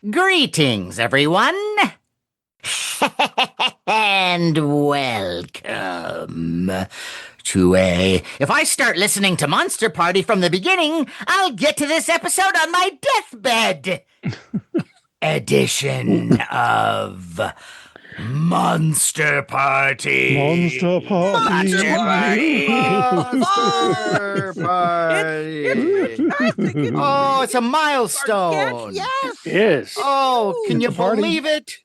Greetings, everyone, and welcome to if I start listening to Monster Party from the beginning, I'll get to this episode on my deathbed edition of Monster Party. Monster Party. Monster Party. Monster Party. It's a milestone. Yes. Yes. Oh, can you It's a party. believe it?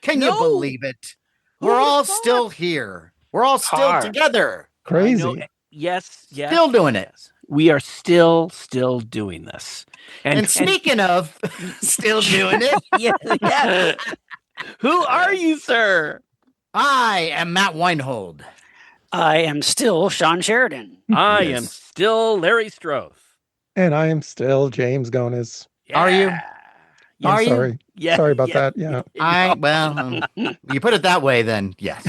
Can you believe it? We're all still here. We're all still together. Crazy. Yes. Still doing it. We are still doing this. And speaking of still doing it, yeah. Who are you, sir? I am Matt Weinhold. I am still Shawn Sheridan. I Yes. am still Larry Stroth. And I am still James Gonis. Are you? I'm Are you? sorry. Yeah. Sorry about that. Yeah. You put it that way, then yes.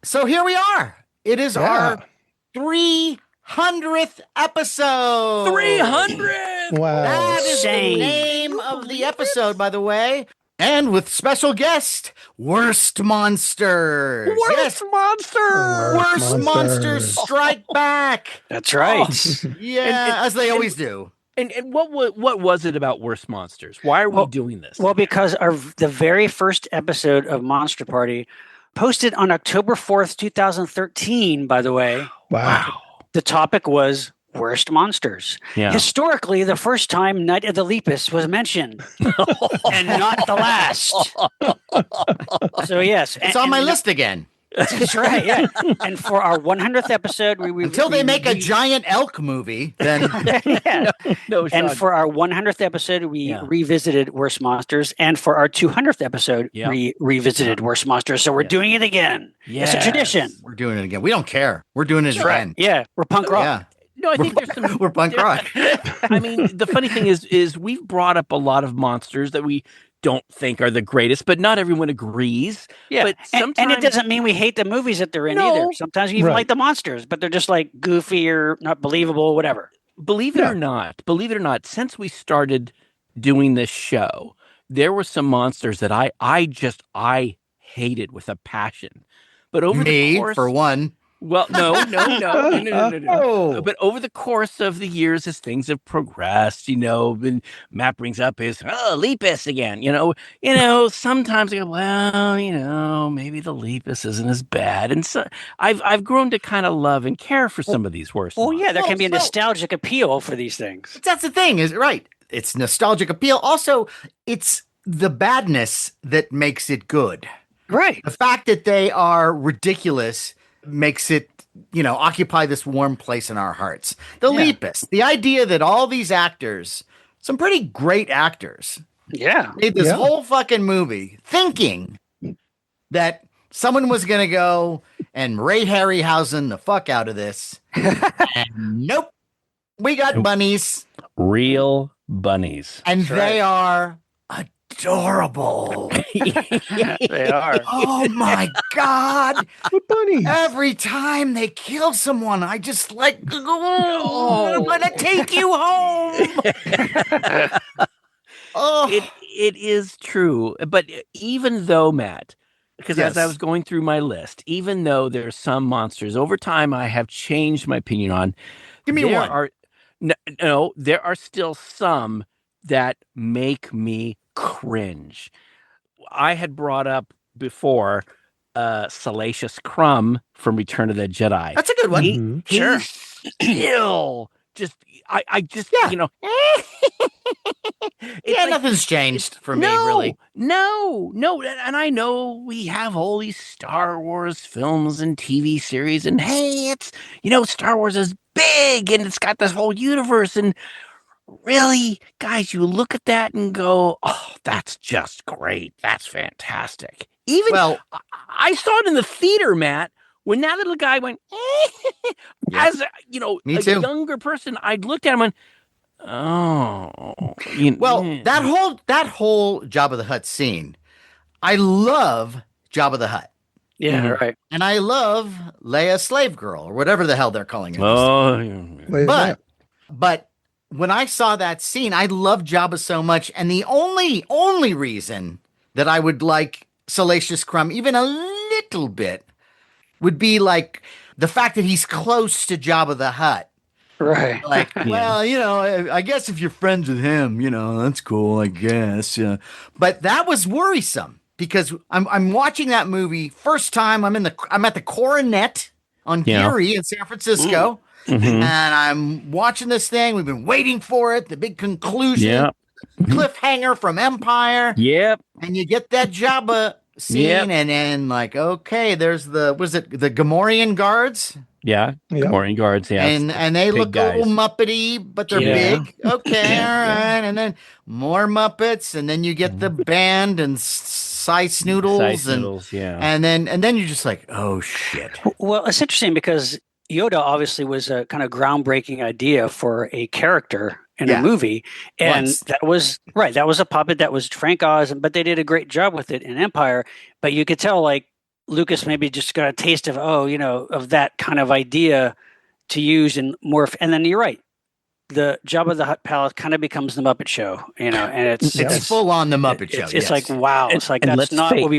So here we are. It is our 300th episode. 300. Wow. That is the Shame. name of the episode, by the way. And with special guest, Worst Monsters. Worst monster. Worst Monsters strike back. That's right. Yeah, as they always do. And what was it about Worst Monsters? Why are we doing this? Well, because the very first episode of Monster Party, posted on October 4th, 2013, by the way, Wow. the topic was Worst Monsters. Yeah. Historically, the first time Night of the Lepus was mentioned, and not the last. So yes, It's on my list again. That's right. Yeah. And for our 100th episode, Until they make a giant elk movie, then yeah. No, And Sean. for our 100th episode, we revisited Worst Monsters. And for our 200th episode, we revisited Worst Monsters. So we're doing it again. It's a tradition. we're doing it again. We don't care. We're doing it again. Yeah, we're punk rock. Yeah. No, I think there's some. We're punk rock. I mean, the funny thing is we've brought up a lot of monsters that we don't think are the greatest, but not everyone agrees. Yeah, But and it doesn't mean we hate the movies that they're in No. either. Sometimes we even Right. like the monsters, but they're just like goofy or not believable, whatever. believe it or not, since we started doing this show, there were some monsters that I hated with a passion. But over the Me, course, for one. well, no. Oh. But over the course of the years, as things have progressed, and Matt brings up his Lepus again. Sometimes I go, well, maybe the Lepus isn't as bad, and so I've grown to kind of love and care for some of these worst. Well, yeah, there can be a so- nostalgic appeal for these things. That's the thing, is right. It's nostalgic appeal. Also, it's the badness that makes it good. Right. The fact that they are ridiculous makes it, occupy this warm place in our hearts. The Lepus, the idea that all these actors, some pretty great actors, Yeah. made this whole fucking movie thinking that someone was going to go and Ray Harryhausen the fuck out of this. And nope. We got bunnies, Real bunnies. and they are adorable. They are. Oh my God. What bunnies? Every time they kill someone, I just like, I'm going to take you home. It is true. But even though, Matt, because as I Yes. was going through my list, even though there are some monsters over time I have changed my opinion on, Give me there one. there are still some that make me cringe. I had brought up before Salacious Crumb from Return of the Jedi. That's a good one. Mhm. Sure. He's still just it's like, Nothing's changed for me, really. No. And I know we have all these Star Wars films and TV series, and hey, it's, Star Wars is big and it's got this whole universe. And really, guys, you look at that and go, oh, that's just great. That's fantastic. Even Well, I saw it in the theater, Matt, when that little guy went, Yeah. as Me a too. younger person, I looked at him and well, that whole Jabba the Hutt scene, I love Jabba the Hutt. Yeah, Mhm. right. And I love Leia Slave Girl, or whatever the hell they're calling it. Oh, Wait, But when I saw that scene, I loved Jabba so much, and the only reason that I would like Salacious Crumb even a little bit would be like the fact that he's close to Jabba the Hutt. Right. Like, well, I guess if you're friends with him, that's cool, I guess. Yeah. But that was worrisome because I'm watching that movie first time. I'm at the Coronet on Geary in San Francisco, and I'm watching this thing. We've been waiting for it, the big conclusion, cliffhanger from Empire. Yep. And you get that Jabba scene, and then like, okay, there's the Gamorrean guards. Yeah, Gamorrean guards. Yeah, and they look a little Muppety, but they're big. Okay, all right, and then more Muppets, and then you get the band and Snoodles, and then you're just like, oh shit. Well, it's interesting because Yoda obviously was a kind of groundbreaking idea for a character in a movie, and that was a puppet that was Frank Oz, but they did a great job with it in Empire. But you could tell like Lucas maybe just got a taste of of that kind of idea to use and morph. And then you're right, the Jabba the Hutt palace kind of becomes the Muppet Show, and it's full on the Muppet Show. It's like wow, it's like that's not what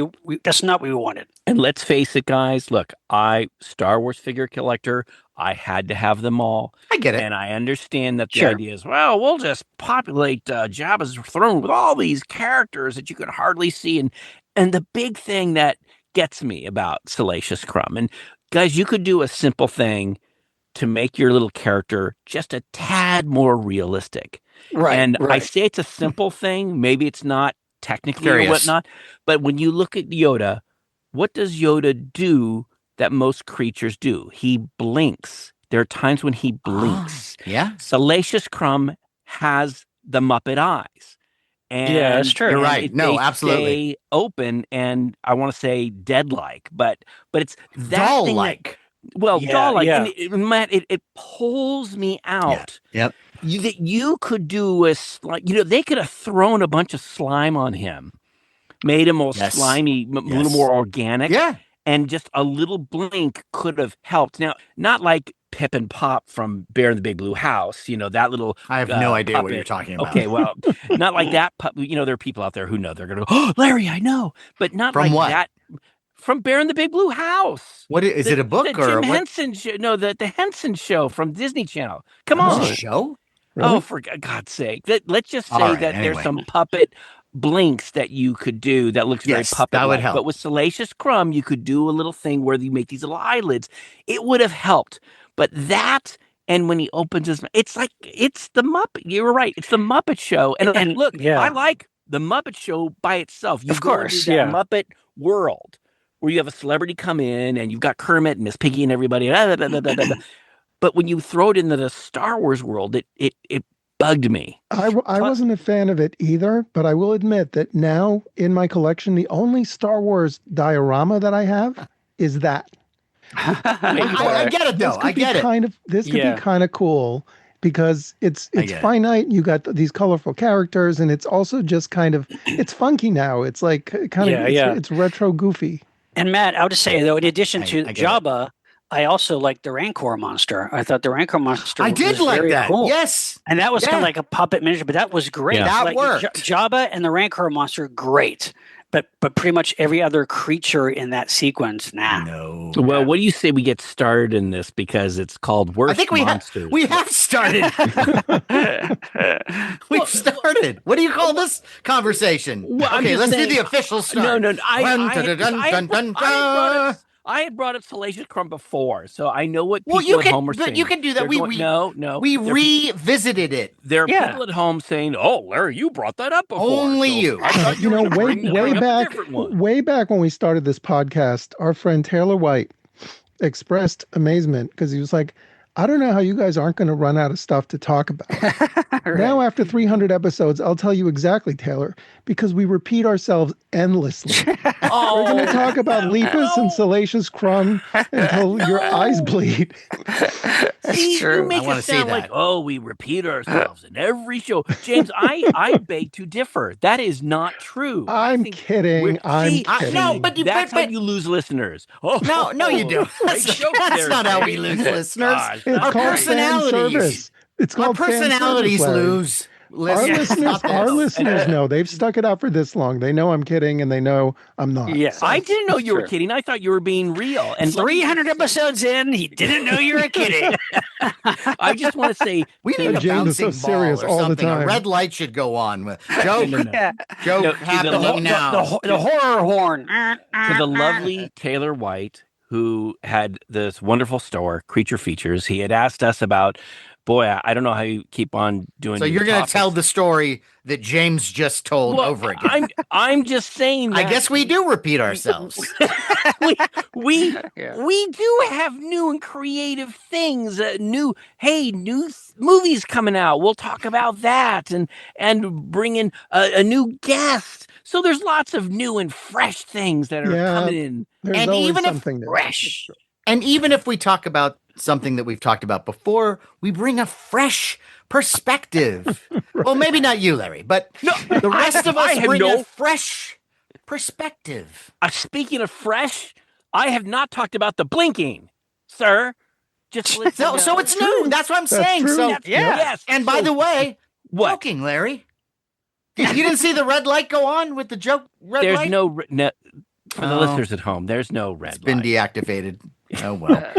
we wanted. And let's face it, guys. Look, Star Wars figure collector. I had to have them all. I get it, and I understand that the idea is, well, we'll just populate Jabba's throne with all these characters that you could hardly see, and the big thing that gets me about Salacious Crumb. And guys, you could do a simple thing to make your little character just a tad more realistic. Right. And I say it's a simple thing. Maybe it's not technically or whatnot. But when you look at Yoda, what does Yoda do that most creatures do? He blinks. There are times when he blinks. Salacious Crumb has the Muppet eyes. And that's true. You're right. No, absolutely. Stay open, and I want to say dead-like, but it's that doll-like. Doll-like. And Matt, it pulls me out. Yep. You could do they could have thrown a bunch of slime on him, made him more slimy, a little more organic. Yeah. And just a little blink could have helped. Now, not like Pip and Pop from Bear in the Big Blue House, that little I have no idea puppet. what you're talking about. Okay, well, not like that. There are people out there who know. They're going to go, oh, Larry, I know. But not from like what? that. From Bear in the Big Blue House. What is it, a book the or Jim what? Henson show? No, the Henson show from Disney Channel. Come on. A show? Really? Oh, for God's sake. Let's just say there's some puppet blinks that you could do that looks very puppet-like. That would help. But with Salacious Crumb, you could do a little thing where you make these little eyelids. It would have helped. But that, and when he opens his mouth, it's the Muppet. You were right. It's the Muppet Show. And look, I like the Muppet Show by itself. Of course, Muppet world where you have a celebrity come in and you've got Kermit and Miss Piggy and everybody. But when you throw it into the Star Wars world, it bugged me. I wasn't a fan of it either, but I will admit that now in my collection, the only Star Wars diorama that I have is that. I get it though. I get it. This could be kind of cool because it's finite. You got these colorful characters, and it's also just kind of it's funky now. It's like it's retro goofy. And Matt, I would just say though, in addition to Jabba, I also liked the Rancor monster. I thought the Rancor monster I did was like very that. cool. Yes. And that was kind of like a puppet miniature, but that was great. That worked. Jabba and the Rancor monster, great. But pretty much every other creature in that sequence, nah. No. Well, what do you say we get started in this because it's called Worst Monsters? We have started. We've started. What do you call this conversation? Well, okay, let's do the official start. No. I had brought up Salacious Crumb before, so I know what people at home are saying. You can do that. We revisited it. There are people at home saying, "Oh, Larry, you brought that up before." Only you. I thought you were way back when we started this podcast, our friend Taylor White expressed amazement because he was like, I don't know how you guys aren't going to run out of stuff to talk about. Right. Now, after 300 episodes, I'll tell you exactly, Taylor, because we repeat ourselves endlessly. We're going to talk about Lepus and Salacious Crumb until your eyes bleed. That's true. You make it sound like, we repeat ourselves in every show. James, I beg to differ. That is not true. I'm kidding. I'm kidding. No, but that's how you lose listeners. No, you don't. That's not how we lose listeners. It's Our called fan personalities. service. It's Our called fan service, personalities Larry. lose. Our listeners know. They've stuck it out for this long. They know I'm kidding, and they know I'm not. Yes. I didn't know you were kidding. I thought you were being real. And 300 episodes in, he didn't know you were kidding. I just want to say we need a James is bouncing so serious ball or all the something. time. A red light should go on with joke. Yeah. Joke happening now. The horror horn. to the lovely Taylor White, who had this wonderful store, Creature Features. He had asked us about, boy, I don't know how you keep on doing. So you're going to tell the story that James just told over again. I'm just saying that I guess we do repeat ourselves. we do have new and creative things. New movies coming out. We'll talk about that and bring in a new guest. So there's lots of new and fresh things that are coming in. There's and always even something if new. fresh, and even if we talk about something that we've talked about before, we bring a fresh perspective. Right. Well, maybe not you, Larry, but the rest of us bring a fresh perspective. Speaking of fresh, I have not talked about the blinking, sir. Just so it's new. That's what I'm saying. True. So yes. And by the way, what? Joking, Larry. You didn't see the red light go on with the joke? There's light? no for the listeners at home. There's no red light. It's been deactivated. Oh well.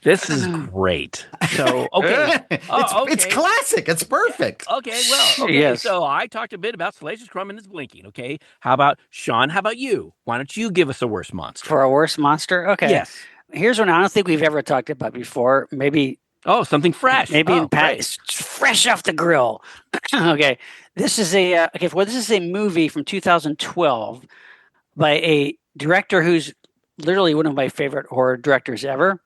This is great. So okay, it's classic. It's perfect. Okay, well, okay. Yes. So I talked a bit about Salacious Crumb and his blinking. Okay, how about Sean? How about you? Why don't you give us a worst monster? For a worst monster? Okay. Yes. Here's one I don't think we've ever talked about before. Maybe. Oh, something fresh. Maybe in Pat, fresh off the grill. Okay, this is this is a movie from 2012 by a director who's literally one of my favorite horror directors ever.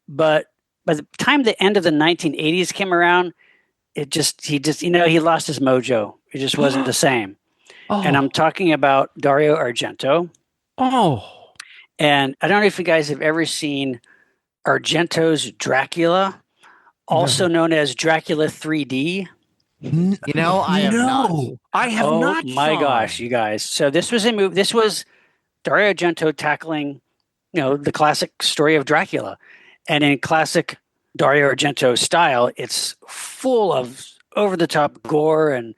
But by the time the end of the 1980s came around, he lost his mojo. It just wasn't the same. Oh. And I'm talking about Dario Argento. Oh. And I don't know if you guys have ever seen Argento's Dracula, also known as Dracula 3D. I have not. I have not. Oh my gosh, you guys. So this was a movie. This was Dario Argento tackling, the classic story of Dracula. And in classic Dario Argento style, it's full of over-the-top gore and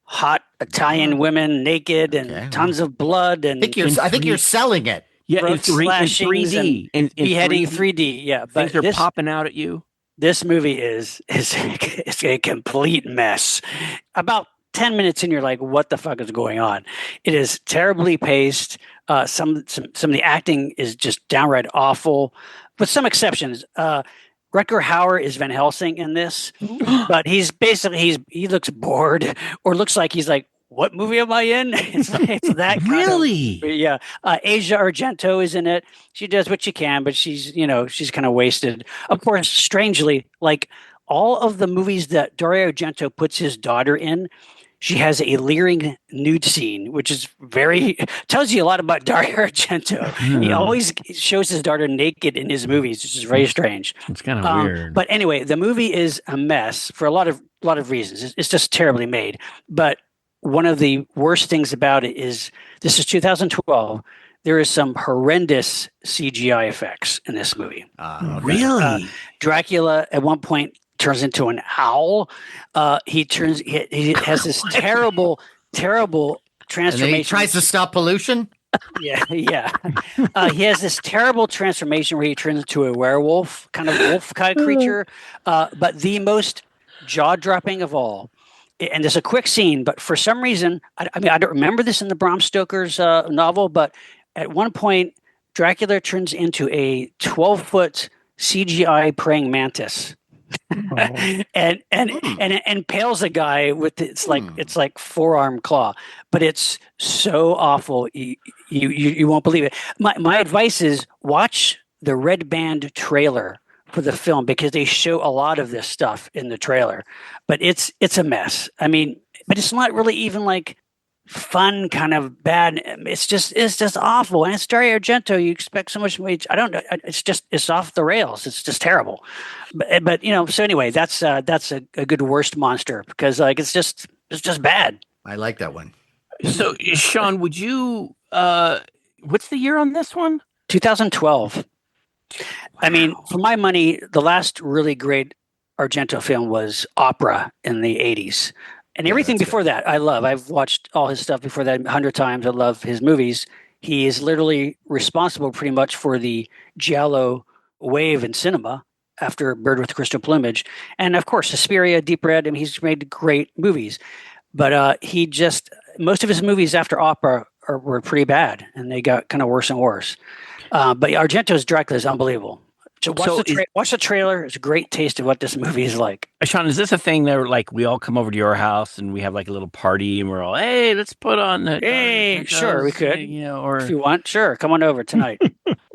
hot Italian women naked and tons of blood. And I think you're selling it. Yeah, in 3D. In beheading 3D. Yeah, but things are popping out at you. This movie is a complete mess. About 10 minutes in, you're like, what the fuck is going on? It is terribly paced. Some of the acting is just downright awful, with some exceptions. Rutger Hauer is Van Helsing in this, but he looks bored, or looks like he's like, what movie am I in? It's that really? Yeah. Asia Argento is in it. She does what she can, but she's kind of wasted. Of course, strangely, like all of the movies that Dario Argento puts his daughter in, she has a leering nude scene, which is tells you a lot about Dario Argento. He always shows his daughter naked in his movies, which is very strange. It's kind of weird. But anyway, the movie is a mess for a lot of reasons. It's just terribly made. But one of the worst things about it is this is 2012. There is some horrendous CGI effects in this movie. Really? Dracula at one point turns into an owl. He has this terrible transformation. And then he tries to stop pollution. Yeah. He has this terrible transformation where he turns into a werewolf, kind of wolf kind of creature. But the most jaw-dropping of all, and there's a quick scene, but for some reason, I don't remember this in the Bram Stoker's novel, but at one point, Dracula turns into a 12-foot CGI praying mantis. and impales a guy with it's like forearm claw, but it's so awful you won't believe it. My advice is watch the Red Band trailer for the film, because they show a lot of this stuff in the trailer, but it's a mess. I mean, but it's not really even like fun kind of bad. It's just awful. And it's Dario Argento. You expect so much. I don't know. It's off the rails. It's just terrible. But so anyway, that's a good worst monster, because like it's just bad. I like that one. So Sean, would you what's the year on this one? 2012. Wow. I mean, for my money, the last really great Argento film was Opera in the 80s. And everything before that, I love. I've watched all his stuff before that 100 times. I love his movies. He is literally responsible pretty much for the giallo wave in cinema after Bird with Crystal Plumage. And of course, Suspiria, Deep Red, and he's made great movies. But most of his movies after Opera were pretty bad, and they got kind of worse and worse. But Argento's Dracula is unbelievable. So watch the trailer. It's a great taste of what this movie is like. Sean, is this a thing that like we all come over to your house and we have like a little party and we're all, hey, let's put on the sure, we could. Or if you want, sure, come on over tonight.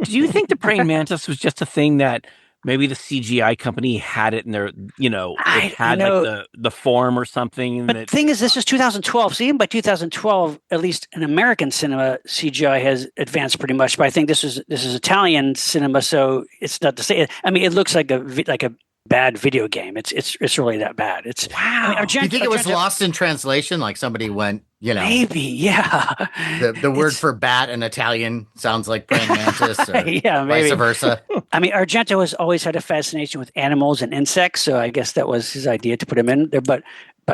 Do you think the praying mantis was just a thing that maybe the CGI company had it in their, it had like the form or something? But the thing is, this is 2012. So even by 2012, at least in American cinema, CGI has advanced pretty much. But I think this is Italian cinema, so it's not to say. I mean, it looks like a bad video game. It's really that bad. It's wow. Do you think it was lost in translation? Like somebody went, maybe, yeah. The word for bat in Italian sounds like praying mantis, or yeah, maybe. vice versa. I mean, Argento has always had a fascination with animals and insects, so I guess that was his idea to put him in there. But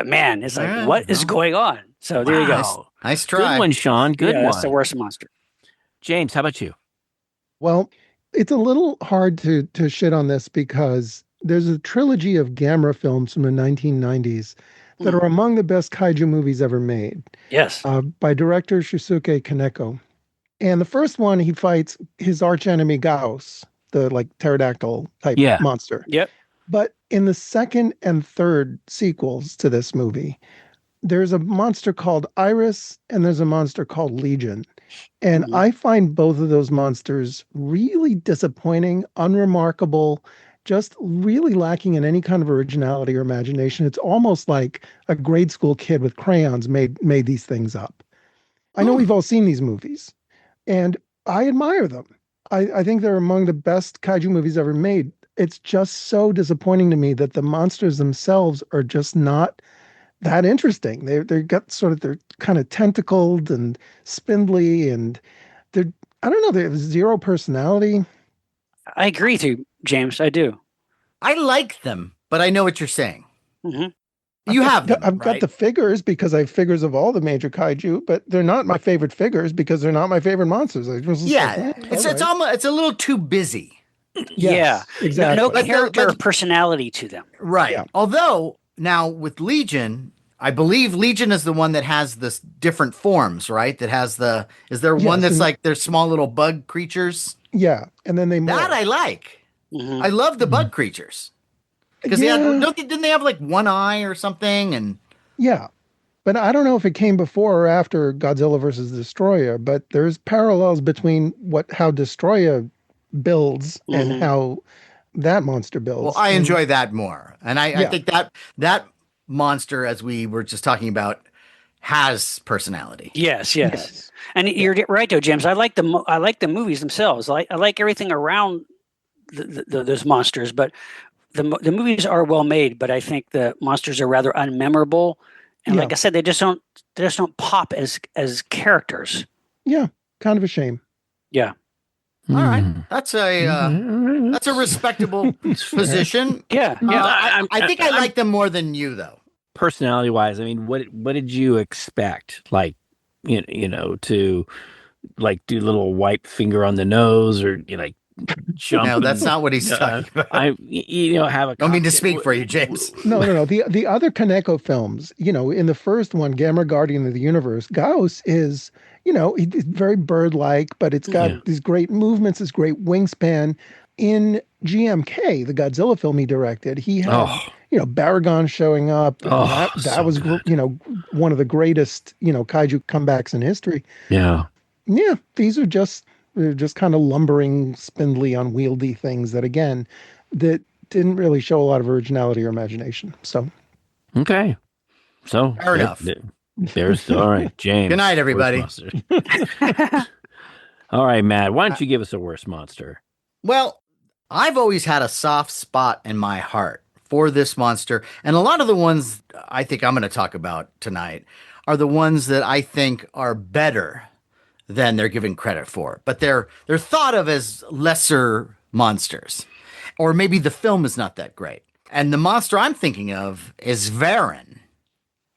man, it's like, what is going on? So there you go. Nice try. Good one, Sean. Good one. That's the worst monster. James, how about you? Well, it's a little hard to shit on this because there's a trilogy of Gamera films from the 1990s that are among the best kaiju movies ever made. Yes. By director Shusuke Kaneko. And the first one, he fights his archenemy Gauss, the like pterodactyl type monster. Yep. But in the second and third sequels to this movie, there's a monster called Iris and there's a monster called Legion. And I find both of those monsters really disappointing, unremarkable, just really lacking in any kind of originality or imagination. It's almost like a grade school kid with crayons made these things up. I know we've all seen these movies, and I admire them. I think they're among the best kaiju movies ever made. It's just so disappointing to me that the monsters themselves are just not that interesting. They're kind of tentacled and spindly, and they have zero personality. I agree with you, James. I do. I like them, but I know what you're saying. Mm-hmm. You have them, I've got the figures because I have figures of all the major kaiju, but they're not my favorite figures because they're not my favorite monsters. It's a little too busy. Yes, exactly. No character or personality to them. Right. Yeah. Although now with Legion, I believe Legion is the one that has this different forms, right? Is there one that's like they're small little bug creatures? Yeah, and then that I like. Mm-hmm. I love the bug creatures because didn't they have like one eye or something? And but I don't know if it came before or after Godzilla versus Destroyer. But there's parallels between how Destroyer builds and how that monster builds. Well, I enjoy that more, and I think that monster, as we were just talking about, has personality. Yes. And you're right, though, James. I like the movies themselves. I like everything around those monsters, but the movies are well made. But I think the monsters are rather unmemorable, and like I said, they just don't pop as characters. Yeah, kind of a shame. Yeah. All right, that's a respectable position. Yeah. I think I like them more than you, though. Personality wise, I mean, what did you expect? Like, to like do a little wipe finger on the nose or like jump? No, that's not what he's talking about. Don't mean to speak for you, James. No. The other Kaneko films, in the first one, Gamera Guardian of the Universe, Gauss is, he's very bird-like, but it's got these great movements, this great wingspan. In GMK, the Godzilla film he directed, he had, Baragon showing up. That was, one of the greatest, kaiju comebacks in history. Yeah. Yeah. These are just kind of lumbering, spindly, unwieldy things that didn't really show a lot of originality or imagination. So. Okay. So. Fair enough. There's all right, James. Good night, everybody. All right, Matt, why don't you give us a worst monster? Well, I've always had a soft spot in my heart for this monster. And a lot of the ones I think I'm going to talk about tonight are the ones that I think are better than they're given credit for. But they're thought of as lesser monsters. Or maybe the film is not that great. And the monster I'm thinking of is Varan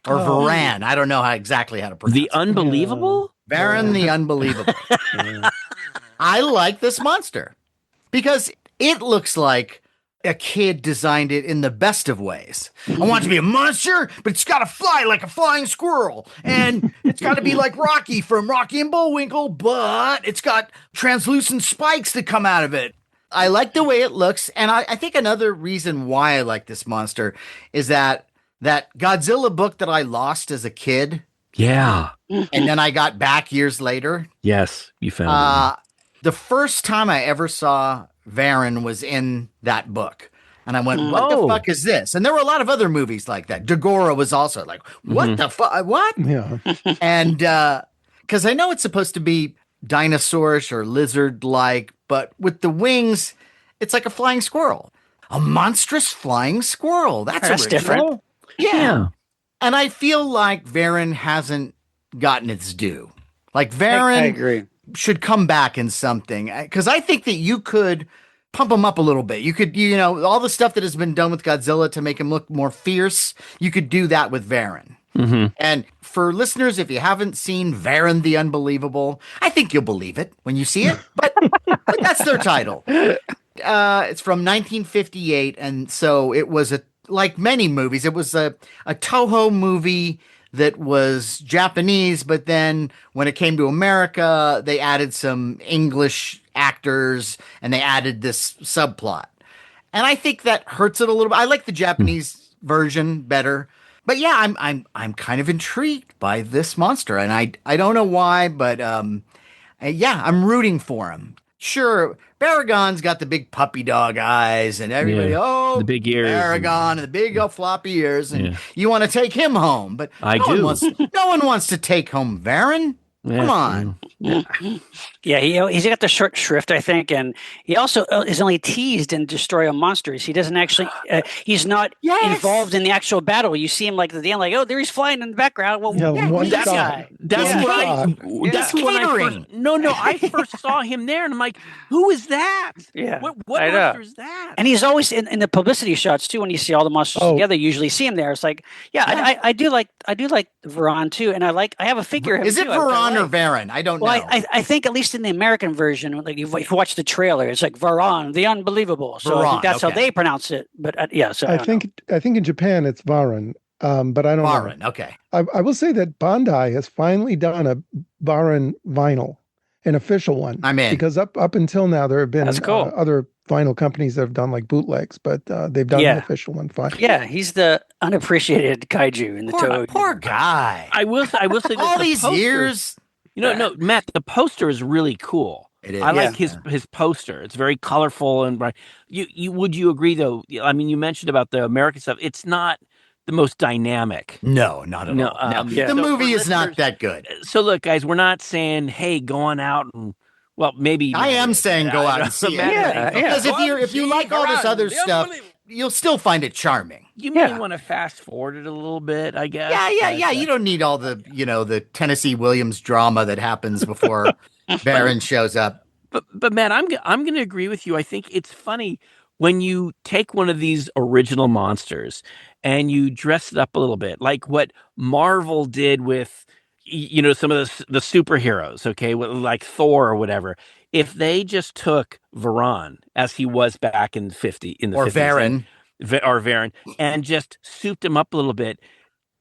or Varan. I don't know exactly how to pronounce The Unbelievable? Varan the Unbelievable. I like this monster because it looks like a kid designed it in the best of ways. I want it to be a monster, but it's got to fly like a flying squirrel. And it's got to be like Rocky from Rocky and Bullwinkle, but it's got translucent spikes that come out of it. I like the way it looks. And I think another reason why I like this monster is that Godzilla book that I lost as a kid. Yeah. And then I got back years later. Yes, you found it. The first time I ever saw Varan was in that book. And I went, what the fuck is this? And there were a lot of other movies like that. Dagora was also like, what the fuck? What? Yeah. And because I know it's supposed to be dinosaurish or lizard-like, but with the wings, it's like a flying squirrel. A monstrous flying squirrel. That's different. Yeah. And I feel like Varan hasn't gotten its due. Like Varan I agree. should come back in something, because I think that you could pump him up a little bit. You could, all the stuff that has been done with Godzilla to make him look more fierce, you could do that with Varan. And for listeners, if you haven't seen Varan the Unbelievable, I think you'll believe it when you see it, but that's their title. It's from 1958, and so it was like many movies, it was a Toho movie that was Japanese, but then when it came to America, they added some English actors and they added this subplot. And I think that hurts it a little bit. I like the Japanese version better. But yeah, I'm kind of intrigued by this monster, and I don't know why, but yeah, I'm rooting for him. Sure, Baragon's got the big puppy dog eyes, and everybody, the big ears, Baragon, and the big floppy ears, and you want to take him home, but no one wants to take home Varan. Come on. Yeah, he's got the short shrift, I think, and he also is only teased in Destroy All Monsters. He doesn't actually, he's not involved in the actual battle. You see him like at the end, like, oh, there he's flying in the background. Well, who's that guy? That's what I first saw him there, and I'm like, who is that? Yeah, what monster is that? And he's always in the publicity shots too. When you see all the monsters together, you usually see him there. It's like, I do like Varan too, and I have a figure of him. Is it Varan or Varan? I don't know. I think at least in the American version, like if you watch the trailer, it's like Varan, the Unbelievable. So I think that's how they pronounce it. But so I think in Japan it's Varan, but I don't know. Varan, okay. I will say that Bandai has finally done a Varan vinyl, an official one. I'm in. Because up until now there have been other vinyl companies that have done like bootlegs, but they've done an official one. Fine. Yeah, he's the unappreciated kaiju in the Toad. Poor guy. I will say all these years. No, Matt, the poster is really cool. It is. I like his poster. It's very colorful and bright. Would you agree though? I mean, you mentioned about the American stuff. It's not the most dynamic. No, not at all. No. The movie is not that good. So look, guys, we're not saying, hey, go on out and maybe I am saying go out and see it. Because if you like all this other stuff, you'll still find it charming. You may want to fast forward it a little bit, I guess. Yeah. You don't need all the, the Tennessee Williams drama that happens before Varan shows up. But Matt, I'm going to agree with you. I think it's funny when you take one of these original monsters and you dress it up a little bit, like what Marvel did with, some of the superheroes, okay, like Thor or whatever. If they just took Varan as he was back in the 50s, or Varan, and just souped him up a little bit,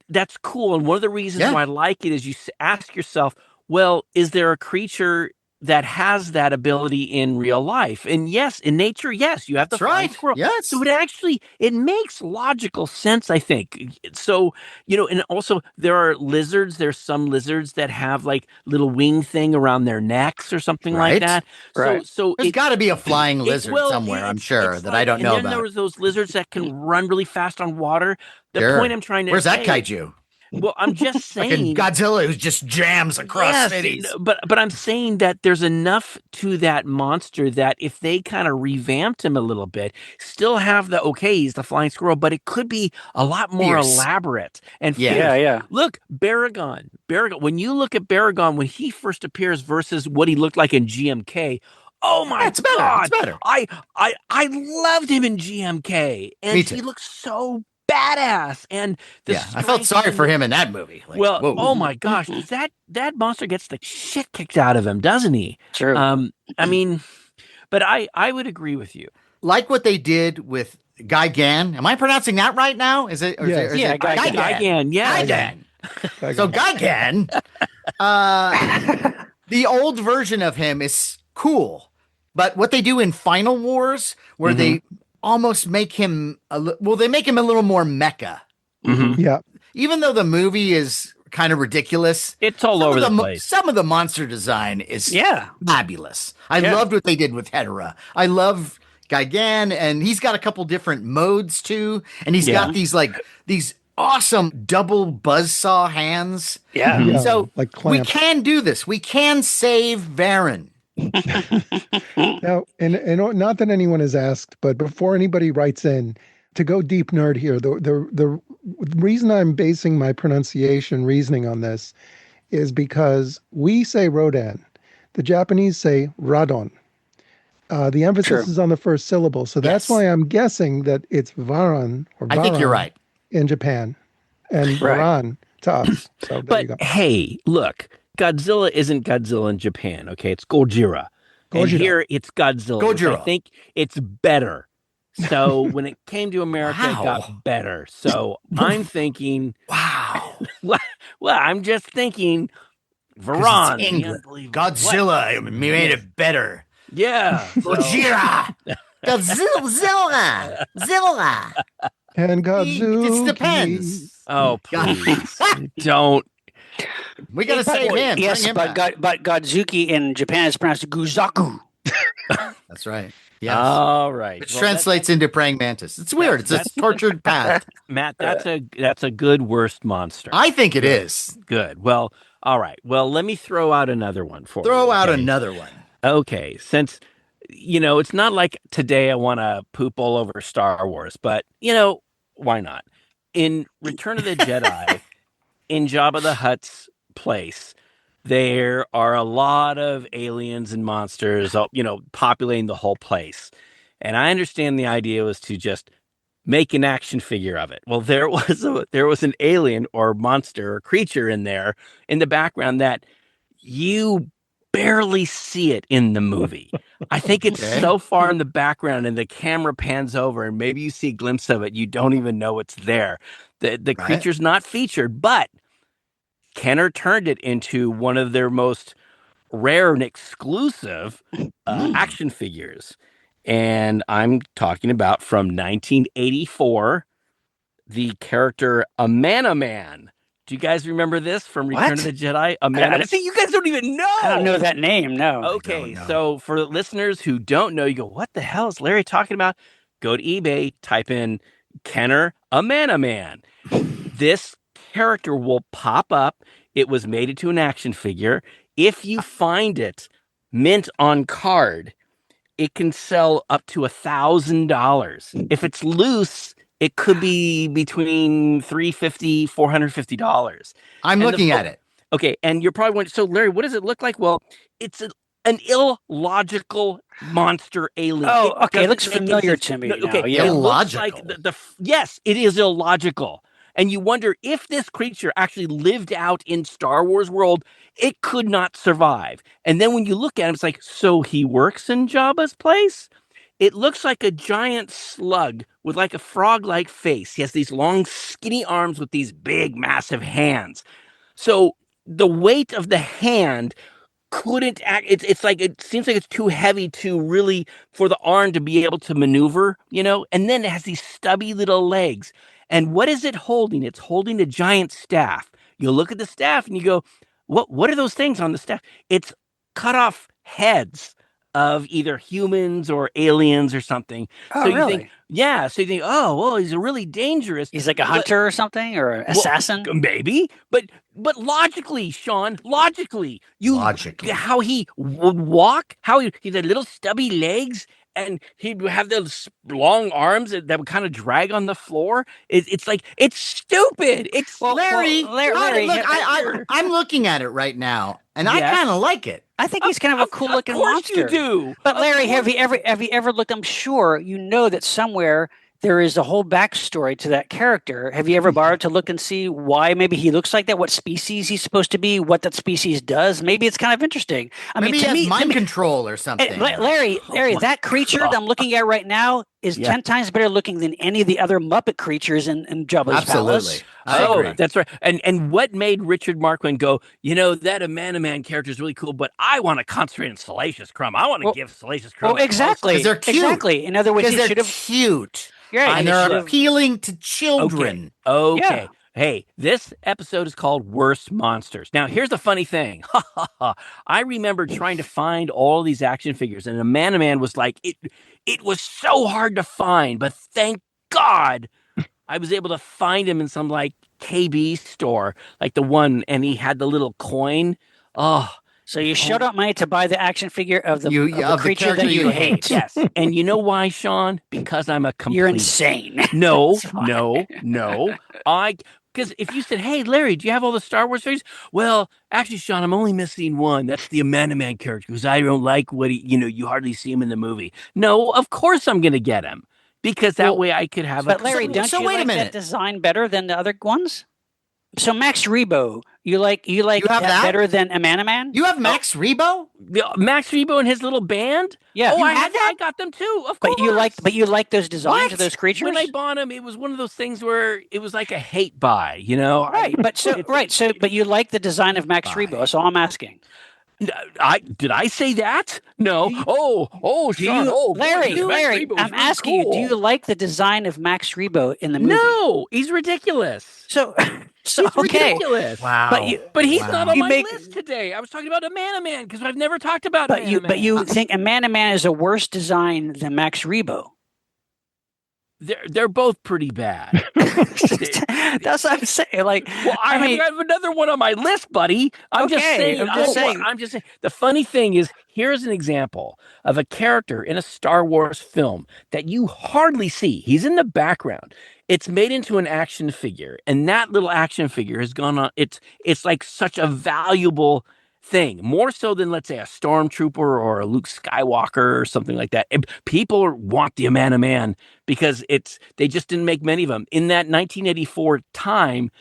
that's cool. And one of the reasons why I like it is you ask yourself, well, is there a creature that has that ability in real life? And yes, in nature, yes, you have the flying squirrel. Yes. So it makes logical sense, I think. So, and also there are lizards. There's some lizards that have like little wing thing around their necks or something like that. Right. So there's got to be a flying lizard somewhere, I'm sure, that I don't know about. And then there was those lizards that can run really fast on water. The point I'm trying to Where's say, that kaiju? Well, I'm just saying, like Godzilla who just jams across cities. But I'm saying that there's enough to that monster that if they kind of revamped him a little bit, still have he's the flying squirrel, but it could be a lot more elaborate and fierce. Yeah. Look, Baragon. When you look at Baragon when he first appears versus what he looked like in GMK. Oh my It's better. God. It's better. I loved him in GMK, and Me too. he looks so badass. And I felt sorry for him in that movie. Like, well, whoa. oh my gosh, does that monster gets the shit kicked out of him, doesn't he? True. I mean, but I would agree with you. Like what they did with Guy Gann. Am I pronouncing that right now? Is it? Or Yes. is Yeah, it Guy Gann, yeah. Guy Gann. Guy So Gann. Guy Gann, the old version of him is cool, but what they do in Final Wars, where they almost make him they make him a little more mecha. Yeah. Even though the movie is kind of ridiculous, It's all over the place. Some of the monster design is Yeah. fabulous. I Yeah. loved what they did with Hedera. I love Guy Gann, and he's got a couple different modes too, and he's got these awesome double buzzsaw hands. Yeah. Yeah, So like we clamps. can do this. We can save Varen. Now, and not that anyone has asked, but before anybody writes in, to go deep nerd here, the reason I'm basing my pronunciation reasoning on this is because we say Rodan, the Japanese say Radon. The emphasis is on the first syllable, so that's why I'm guessing that it's Varan or Varan I think you're right. in Japan, and Right. Varan to us. So there you go. But hey, look, Godzilla isn't Godzilla in Japan, okay? It's Gojira. And Gojira. here it's Godzilla. which Gojira. I think it's better. So when it came to America, Wow. it got better. So I'm thinking, Wow. well, I'm just thinking, 'Cause Varan, it's the England. unbelievable- Godzilla made it better. Yeah. so- Gojira. Godzilla. Zilla. And It Godzuki. just depends. Oh, please. Don't. We got to save him. Yes, Bring him but back. Godzuki in Japan is pronounced Guzaku. That's right. Yes. All right. Which Well, translates into praying mantis. It's weird. It's a tortured path. Matt, that's a good worst monster. I think it is. Good. Well, all right. Well, let me throw out another one for you. Throw out okay? another one. Okay, since it's not like today I want to poop all over Star Wars, but why not? In Return of the Jedi, in Jabba the Hutt's place, there are a lot of aliens and monsters, populating the whole place. And I understand the idea was to just make an action figure of it. Well, there was an alien or monster or creature in there in the background that you barely see it in the movie. I think it's so far in the background and the camera pans over and maybe you see a glimpse of it. You don't even know it's there. The creature's not featured, but Kenner turned it into one of their most rare and exclusive action figures. And I'm talking about from 1984, the character Man. Do you guys remember this from Return of the Jedi? See, you guys don't even know. I don't know that name, no. Okay, so for listeners who don't know, you go, what the hell is Larry talking about? Go to eBay, type in Kenner Man. This character will pop up. It was made into an action figure. If you find it mint on card, it can sell up to $1,000. If it's loose, it could be between $350, $450. I'm looking at it. Okay, and you're probably wondering, so Larry, what does it look like? Well, it's an illogical monster alien. Oh, okay, it doesn't looks make any familiar sense. to me No, now, okay, yeah. it looks like Illogical. yes, it is illogical. And you wonder if this creature actually lived out in Star Wars world, it could not survive. And then when you look at him, it's like, so he works in Jabba's place? It looks like a giant slug with like a frog-like face. He has these long, skinny arms with these big, massive hands. So the weight of the hand couldn't act. It's like, it seems like it's too heavy to really, for the arm to be able to maneuver, and then it has these stubby little legs. And what is it holding? It's holding a giant staff. You look at the staff and you go, what are those things on the staff? It's cut off heads of either humans or aliens or something. Oh, so you really? think, yeah. So you think, oh, well, he's really dangerous. He's like a hunter or something, or an assassin? Maybe, but logically, Sean, Logically. how he would walk, how he had little stubby legs and he'd have those long arms that would kind of drag on the floor. It's like, it's stupid. It's Larry. Larry, Look, I'm looking at it right now, and I Yes. kind of like it. I think he's kind of a cool looking monster. Of course you do. But Larry, have you ever looked? I'm sure you know that somewhere there is a whole backstory to that character. Have you ever borrowed to look and see why maybe he looks like that? What species he's supposed to be? What that species does? Maybe it's kind of interesting. Maybe he has mind control or something. Larry, that creature that I'm looking at right now is 10 times better looking than any of the other Muppet creatures in Jabba's palace. Oh, that's right. And what made Richard Marquand go, that Man character is really cool, but I want to concentrate on Salacious Crumb. I want to give Salacious Crumb. Well, exactly. Because they're cute. Exactly. In other words, they're cute. Yeah, and they're appealing to children. Okay. Yeah. Hey, this episode is called Worst Monsters. Now, here's the funny thing. I remember trying to find all these action figures, and a Man was like, it was so hard to find, but thank God I was able to find him in some like KB store, like the one, and he had the little coin. Oh, so you showed up money to buy the action figure of the creature that you hate. Yes. And you know why, Sean? Because I'm a complete... You're insane. No. Because if you said, hey, Larry, do you have all the Star Wars figures? Well, actually, Sean, I'm only missing one. That's the Man character, because I don't like what you hardly see him in the movie. No, of course I'm going to get him. Because that way I could have But Larry, don't you like that design better than the other ones? So Max Rebo, you like that better than a Man? You have Max Rebo? Max Rebo and his little band? Yeah. Oh, I got them too. Of course. But you like those designs of those creatures? When I bought them, it was one of those things where it was like a hate buy, Right. But you like the design of Max Rebo. That's all I'm asking. Did I say that? No. Sean. Larry, I'm asking you, do you like the design of Max Rebo in the movie? No, he's ridiculous. So he's okay. ridiculous. Wow. But he's not on my list today. I was talking about a Man because I've never talked about Man. But you think a Man is a worse design than Max Rebo? They're both pretty bad. That's what I'm saying. Like, well, I have another one on my list, buddy. I'm just saying. The funny thing is, here's an example of a character in a Star Wars film that you hardly see. He's in the background. It's made into an action figure, and that little action figure has gone on. It's like such a valuable thing, more so than, let's say, a stormtrooper or a Luke Skywalker or something like that. People want the Man because they just didn't make many of them. In that 1984 time,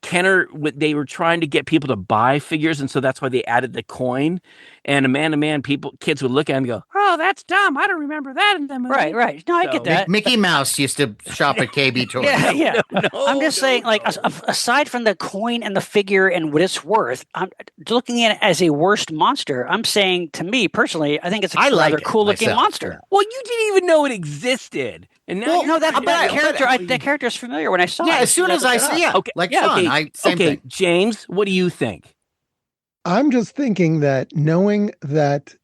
Kenner, they were trying to get people to buy figures, and so that's why they added the coin. And a Man, kids would look at him and go, "Oh, that's dumb. I don't remember that in the movie." Right. No, I get that. Mickey Mouse used to shop at KB Toys. Yeah. I'm just saying, like, aside from the coin and the figure and what it's worth, I'm looking at it as a worst monster. I'm saying, to me personally, I think it's a rather cool-looking monster. Well, you didn't even know it existed. And now that character is familiar when I saw it. Yeah, as soon as I see it. Okay, same thing. James, what do you think? I'm just thinking that knowing that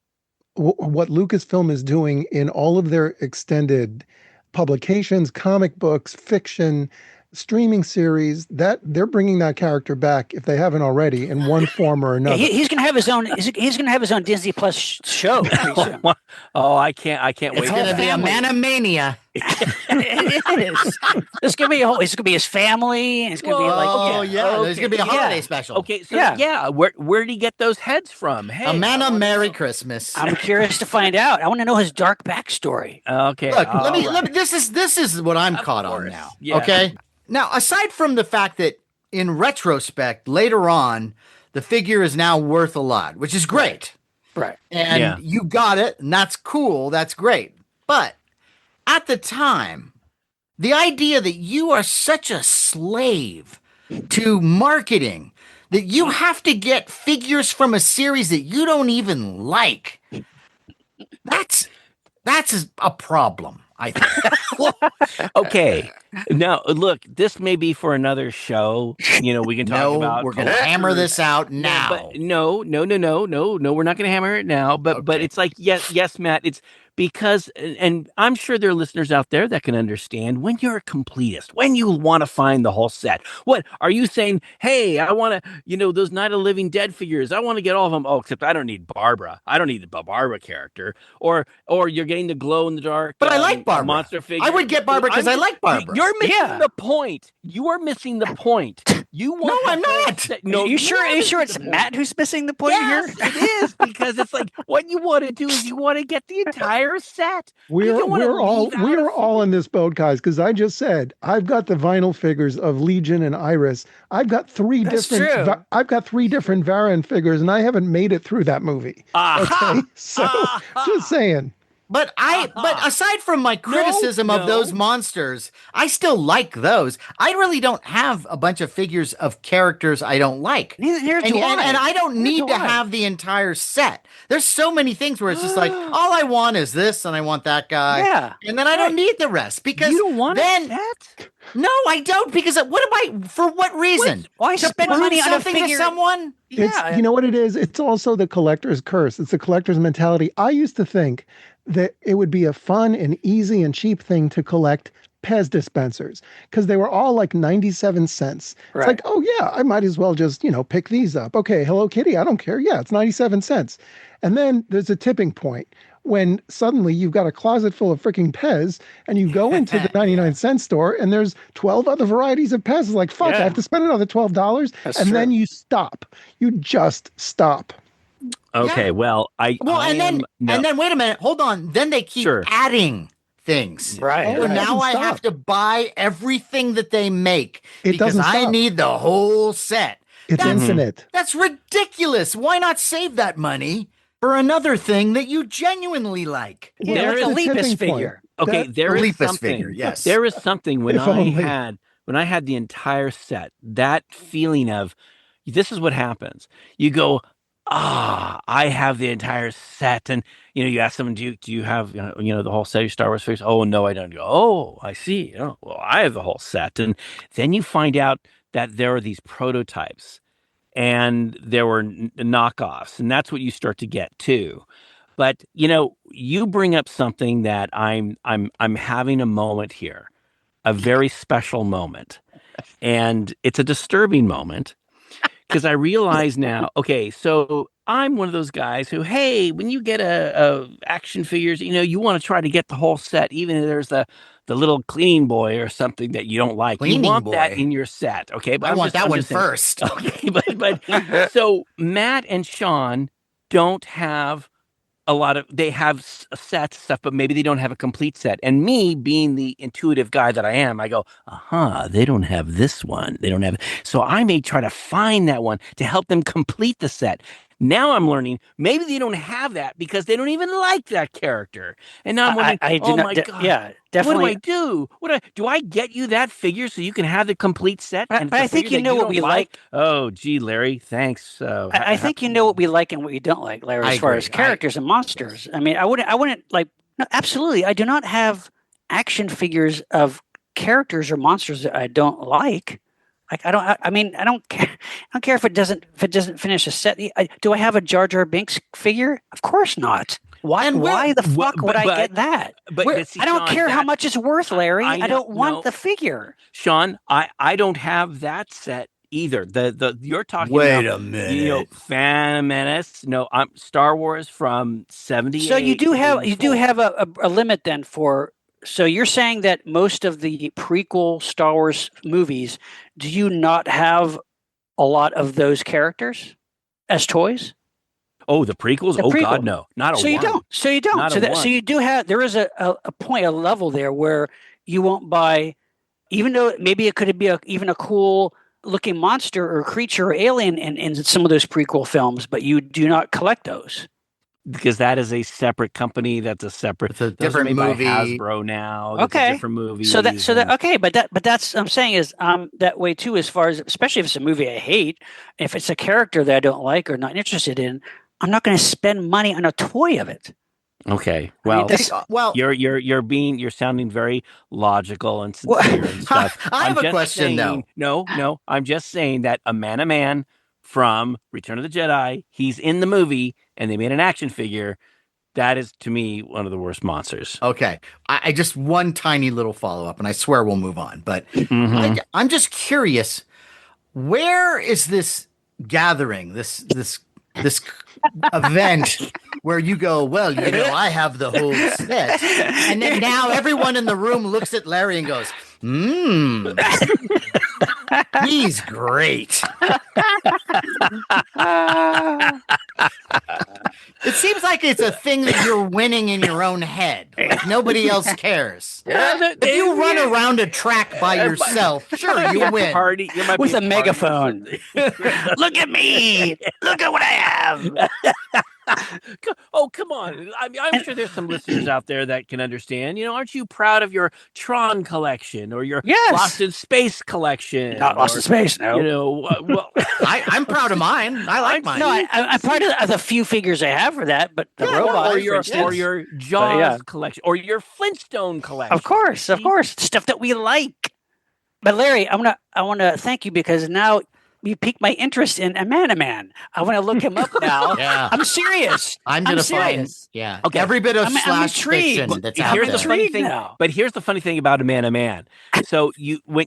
what Lucasfilm is doing in all of their extended publications, comic books, fiction, streaming series, that they're bringing that character back, if they haven't already, in one form or another. He's going to have his own. He's going to have his own Disney Plus show. Oh, I can't wait. It's going to be a Manamania. It is. It's going to be his family. It's going to be there's going to be a holiday special. Okay, so where did he get those heads from? Hey, a Merry Christmas. I'm curious to find out. I want to know his dark backstory. Okay, look, let me. This is what I'm caught on now. Yeah. Okay. Now, aside from the fact that in retrospect, later on, the figure is now worth a lot, which is great. Right. And you got it, and that's cool. That's great. But at the time, the idea that you are such a slave to marketing that you have to get figures from a series that you don't even like, that's a problem, I think. Okay. Now, look, this may be for another show. We can talk about. We're going to hammer this out now. But no, we're not going to hammer it now. But it's like, yes, Matt, it's because, and I'm sure there are listeners out there that can understand when you're a completist, when you want to find the whole set. What are you saying? Hey, I want to, those Night of the Living Dead figures. I want to get all of them. Oh, except I don't need Barbara. I don't need the Barbara character. Or you're getting the glow in the dark. But I like Barbara. Monster figure. I would get Barbara because I like Barbara. You're missing the point. You are missing the point. You want no, I'm not. No, you sure it's Matt who's missing the point here? It is, because it's like what you want to do is you want to get the entire set. We're all in this boat, guys, because I just said I've got the vinyl figures of Legion and Iris. I've got three different variant figures, and I haven't made it through that movie. Okay, so just saying. But aside from my criticism of those monsters, I still like those. I really don't have a bunch of figures of characters I don't like. Neither do I. And I don't need to have the entire set. There's so many things where it's just like, all I want is this, and I want that guy. Yeah. And then I don't need the rest, because you don't want a set? No, I don't, because for what reason? Why spend money on a figure to someone? It's, you know what it is? It's also the collector's curse. It's the collector's mentality. I used to think that it would be a fun and easy and cheap thing to collect Pez dispensers, because they were all like 97 cents. Right. It's like, oh yeah, I might as well just, pick these up. Okay, Hello Kitty, I don't care. Yeah, it's 97 cents. And then there's a tipping point when suddenly you've got a closet full of freaking Pez, and you go into the 99-cent store and there's 12 other varieties of Pez. It's like, fuck, I have to spend another $12. That's true. Then you stop. You just stop. Okay, well, and then wait a minute, hold on. Then they keep adding things. Right. So now I have to buy everything that they make because I need the whole set. It's infinite. That's ridiculous. Why not save that money for another thing that you genuinely like? Well, there is a Lepus figure. Okay, there is something. Figure, yes. There is something when I had the entire set, that feeling of, this is what happens. You go, I have the entire set, and you ask someone, do you have the whole set of Star Wars figures? Oh no, I don't. Go, oh, I see. Oh, well, I have the whole set, and then you find out that there are these prototypes, and there were knockoffs, and that's what you start to get too. But you bring up something that I'm having a moment here, a very special moment, and it's a disturbing moment. Because I realize now, okay, so I'm one of those guys who, hey, when you get a action figures, you want to try to get the whole set, even if there's the little cleaning boy or something that you don't like. You want that in your set, okay? But I want that one first. Okay, but so Matt and Sean don't have they have sets stuff, but maybe they don't have a complete set. And me being the intuitive guy that I am, I go, they don't have this one. They don't have it. So I may try to find that one to help them complete the set. Now I'm learning maybe they don't have that because they don't even like that character. And now I'm wondering, my God. Yeah, definitely. What do I do? Do I get you that figure so you can have the complete set? But I think what we like. Oh, gee, Larry, thanks. I think what we like and what you don't like, Larry, as far as characters and monsters. I mean, I wouldn't like. No, absolutely, I do not have action figures of characters or monsters that I don't like. Like I don't care. I don't care if it doesn't finish a set. Do I have a Jar Jar Binks figure? Of course not. Why the fuck would I get that? But see, I don't Sean, care how much it's worth, Larry. I don't want the figure. Sean, I don't have that set either. You're talking Wait about, a minute. Phantom Menace. No, I'm Star Wars from 78. So you do have a limit then for. So you're saying that most of the prequel Star Wars movies, do you not have a lot of those characters as toys? Oh, the prequels? God, no, not a one. You don't. So you don't. So you do have. There is a point, a level there where you won't buy, even though maybe it could be even a cool looking monster or creature or alien in some of those prequel films, but you do not collect those. Because that is a separate company. That's a different movie. By Hasbro now. Okay, a different movie. Okay, but that's I'm saying is that way too. As far as especially if it's a movie I hate, if it's a character that I don't like or not interested in, I'm not going to spend money on a toy of it. Okay. Well, well, you're sounding very logical and sincere and stuff. I have a question though. No, I'm just saying that a man from Return of the Jedi, he's in the movie and they made an action figure. That is, to me, one of the worst monsters. Okay. I just one tiny little follow up, and I swear we'll move on. But I'm just curious, where is this gathering, this event where you go, well, I have the whole set, and then now everyone in the room looks at Larry and goes, he's great. It seems like it's a thing that you're winning in your own head. Like nobody else cares. If you run around a track by yourself, sure, you win. With a megaphone. Look at me. Look at what I have. Oh, come on. I'm sure there's some listeners out there that can understand. Aren't you proud of your Tron collection or your Lost in Space collection? Not Lost in Space, no. Well, I'm proud of mine. I like mine. No, I'm proud of the few figures I have for that, but the robot or your Jaws collection or your Flintstone collection. Of course, stuff that we like. But Larry, I want to thank you because now you piqued my interest in a man. I want to look him up now. Yeah. I'm serious. I'm gonna find. Yeah. Okay. Every bit of slash fiction that's out here's there. The funny thing. Now. But here's the funny thing about a man. So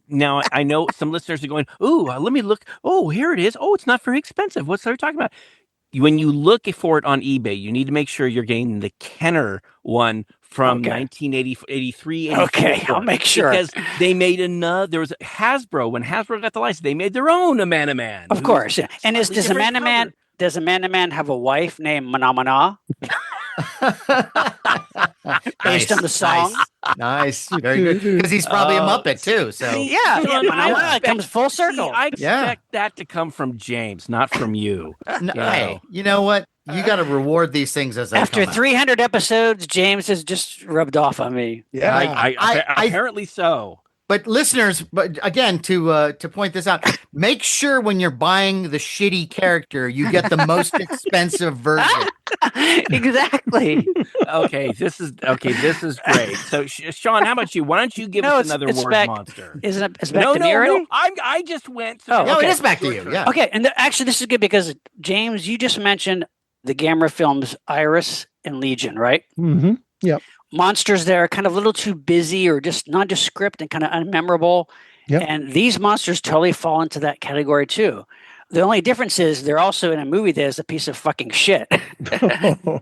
now I know some listeners are going, "Ooh, let me look. Oh, here it is. Oh, it's not very expensive. What's they're talking about?" When you look for it on eBay, you need to make sure you're getting the Kenner one from 1983. Okay, I'll make sure. Because they made there was Hasbro. When Hasbro got the license, they made their own a man. Of course, yeah. And does a man have a wife named Mana? Based on the song. Nice. Very good. Because he's probably a Muppet too. So it comes full circle. I expect that to come from James, not from you. Hey, you know what? You got to reward these things as they After come 300 episodes, James has just rubbed off on me. Yeah, I apparently so. But listeners, but again, to point this out, make sure when you're buying the shitty character, you get the most expensive version. Exactly. Okay, this is great. So, Sean, how about you? Why don't you give us another word monster? Isn't it back to me already? No. I just went. No, it is back to you. Yeah. Okay, and actually, this is good because James, you just mentioned the Gamera films Iris and Legion, right? Mm-hmm. Yep. Monsters that are kind of a little too busy or just nondescript and kind of unmemorable. Yep. And these monsters totally fall into that category too. The only difference is they're also in a movie that is a piece of fucking shit.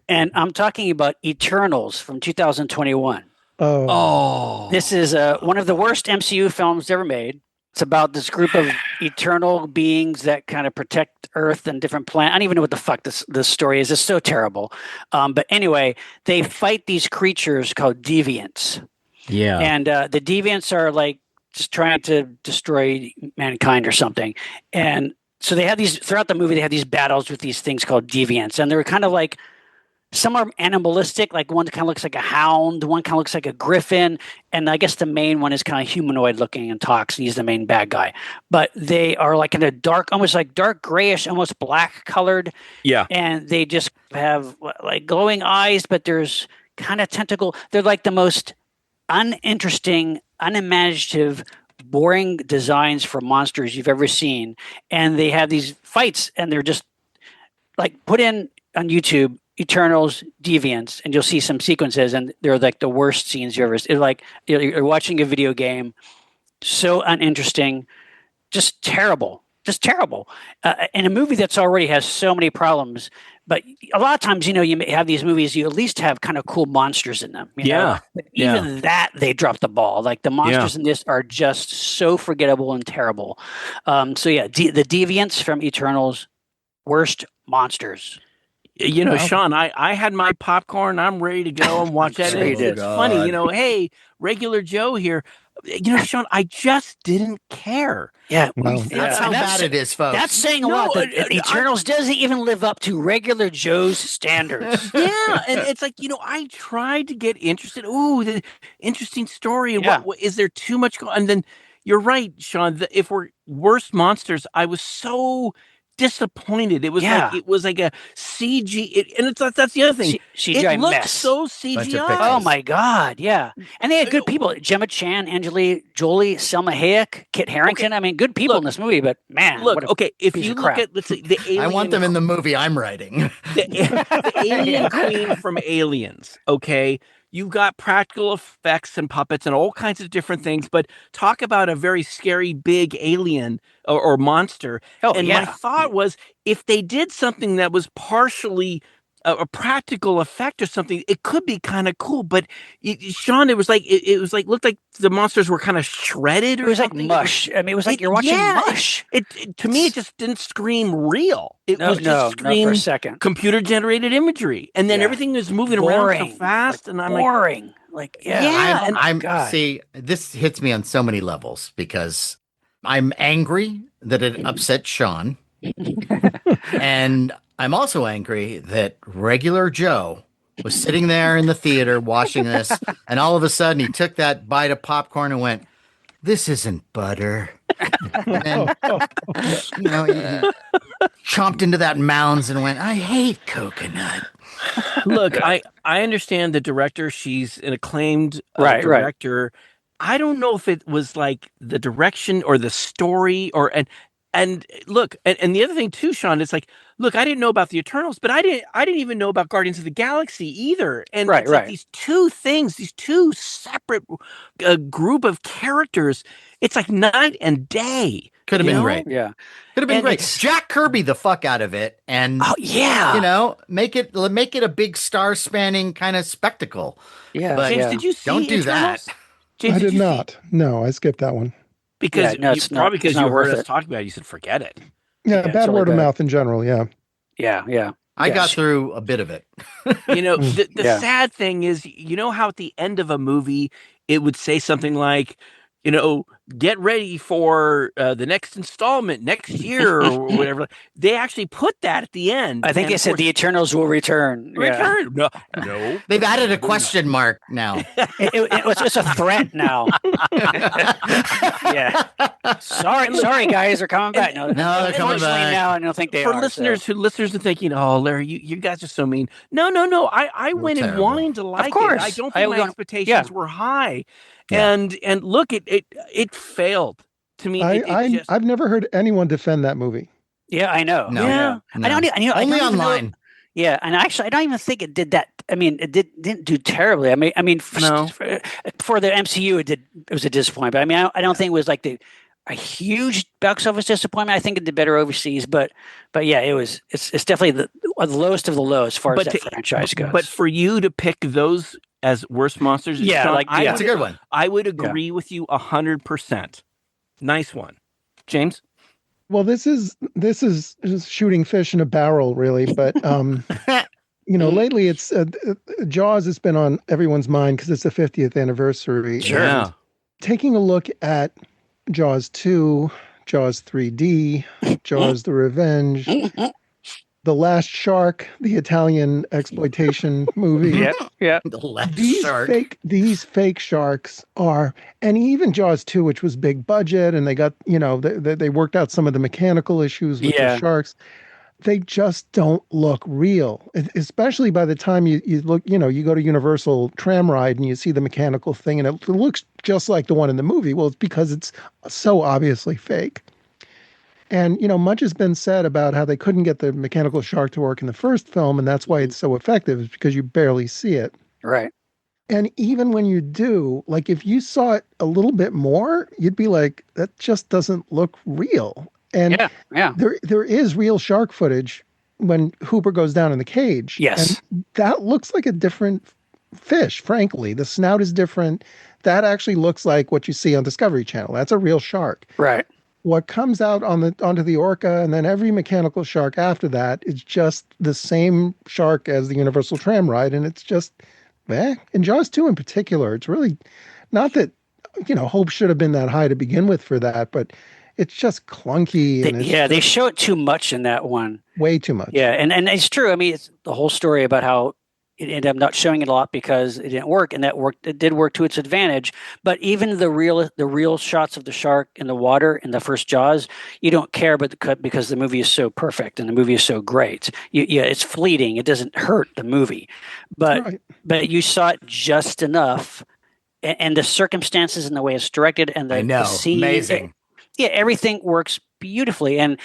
And I'm talking about Eternals from 2021. Oh. This is one of the worst MCU films ever made. It's about this group of eternal beings that kind of protect Earth and different planets. I don't even know what the fuck this story is. It's so terrible. But anyway, they fight these creatures called deviants. Yeah. And the deviants are like just trying to destroy mankind or something. And so they have these, throughout the movie, they have these battles with these things called deviants. And they're kind of like, some are animalistic, like one kind of looks like a hound, one kind of looks like a griffin, and I guess the main one is kind of humanoid looking and talks, and he's the main bad guy. But they are like in a dark, almost like dark grayish, almost black colored. Yeah. And they just have like glowing eyes, but there's kind of tentacle. They're like the most uninteresting, unimaginative, boring designs for monsters you've ever seen. And they have these fights, and they're just like put in on YouTube Eternals Deviants, and you'll see some sequences, and they're like the worst scenes you ever see. Like you're watching a video game, so uninteresting, just terrible. In a movie that's already has so many problems. But a lot of times, you may have these movies, you at least have kind of cool monsters in them. You know? But even that, they dropped the ball. Like the monsters in this are just so forgettable and terrible. The Deviants from Eternals, worst monsters. Sean, I had my popcorn. I'm ready to go and watch that. Sure you did. It's funny, hey, regular Joe here. Sean, I just didn't care. Yeah, that's how bad it is, folks. That's saying a lot. Eternals doesn't even live up to regular Joe's standards. Yeah, and it's like, I tried to get interested. Ooh, the interesting story. And what is there too much? And then you're right, Sean. If we're worst monsters, I was so disappointed. It was like a CG, and that's the other thing. CGI it looked mess. so CGI. Oh my God, yeah. And they had good people: Gemma Chan, Angelina Jolie, Selma Hayek, Kit Harington. Okay. I mean, good people in this movie. But man, look, if piece you of look crap. at, let's say, the alien, I want them in the movie I'm writing. the alien queen from Aliens. Okay. You've got practical effects and puppets and all kinds of different things, but talk about a very scary big alien or monster. My thought was, if they did something that was partially a practical effect or something, it could be kind of cool. But Sean, it was like looked like the monsters were kind of shredded or something. Like mush. I mean, it was like you're watching mush. To me, it just didn't scream real. It was just not for a second. Computer generated imagery, and then everything was moving around so fast, and I'm boring. See, this hits me on so many levels because I'm angry that it upset Sean, and I'm also angry that regular Joe was sitting there in the theater watching this, and all of a sudden he took that bite of popcorn and went, "This isn't butter." And then, he chomped into that mounds and went, "I hate coconut." Look, I understand the director. She's an acclaimed director. Right. I don't know if it was like the direction or the story and look, and the other thing too, Sean, it's like, look, I didn't know about the Eternals, but I didn't even know about Guardians of the Galaxy either. And it's like these two things, these two separate group of characters. It's like night and day. Could have been great. Yeah. Could have been great. Jack Kirby the fuck out of it. And make it a big star spanning kind of spectacle. Yeah. But James, did you see don't do Eternals? that. James, I did not. No, I skipped that one. Because probably because you heard us talking about it, you said forget it. Yeah, bad word of mouth in general. Yeah. Yeah. I got through a bit of it. The sad thing is, how at the end of a movie it would say something like, get ready for the next installment next year or whatever. They actually put that at the end. I think they said the Eternals will return. Return? Yeah. No. They've added a question mark now. It's a threat now. Yeah. Sorry, guys, they're coming back. No, they're coming back. Now, I don't think they are. Listeners are thinking, "Oh, Larry, you guys are so mean." No. I went in wanting to like it. I don't think my expectations were high. Yeah. And look, it failed to me. I've never heard anyone defend that movie. Yeah, I know. No, yeah. No. Only online. Yeah, and actually, I don't even think it did that. I mean, it didn't do terribly. I mean, for the MCU, it was a disappointment. I mean, I don't think it was like a huge box office disappointment. I think it did better overseas, but yeah, it's definitely the lowest of the low as far as that franchise goes. But for you to pick those as worst monsters, that's a good one. I would agree with you 100%. Nice one, James. Well, this is shooting fish in a barrel, really. But lately it's Jaws has been on everyone's mind because it's the 50th anniversary. Sure. Yeah. Taking a look at Jaws 2, Jaws 3D, Jaws: The Revenge, The Last Shark, the Italian exploitation movie. Yeah. The Last Shark. These fake sharks are, and even Jaws 2, which was big budget, and they got, they worked out some of the mechanical issues with the sharks. They just don't look real, especially by the time you look, you go to Universal Tram Ride and you see the mechanical thing and it looks just like the one in the movie. Well, it's because it's so obviously fake. And, much has been said about how they couldn't get the mechanical shark to work in the first film, and that's why it's so effective, is because you barely see it. Right. And even when you do, like if you saw it a little bit more, you'd be like, that just doesn't look real. And there is real shark footage when Hooper goes down in the cage. Yes. And that looks like a different fish, frankly. The snout is different. That actually looks like what you see on Discovery Channel. That's a real shark. Right. What comes out onto the orca and then every mechanical shark after that is just the same shark as the Universal Tram Ride. And it's just, in Jaws 2 in particular, it's really not that, hope should have been that high to begin with for that, but it's just clunky. And they show it too much in that one. Way too much. Yeah, and it's true. I mean, it's the whole story about how it ended up not showing it a lot because it didn't work, and it did work to its advantage. But even the real shots of the shark in the water in the first Jaws, you don't care, but because the movie is so perfect and the movie is so great. It's fleeting. It doesn't hurt the movie, but you saw it just enough, and the circumstances and the way it's directed and the scene, amazing. Everything works beautifully. And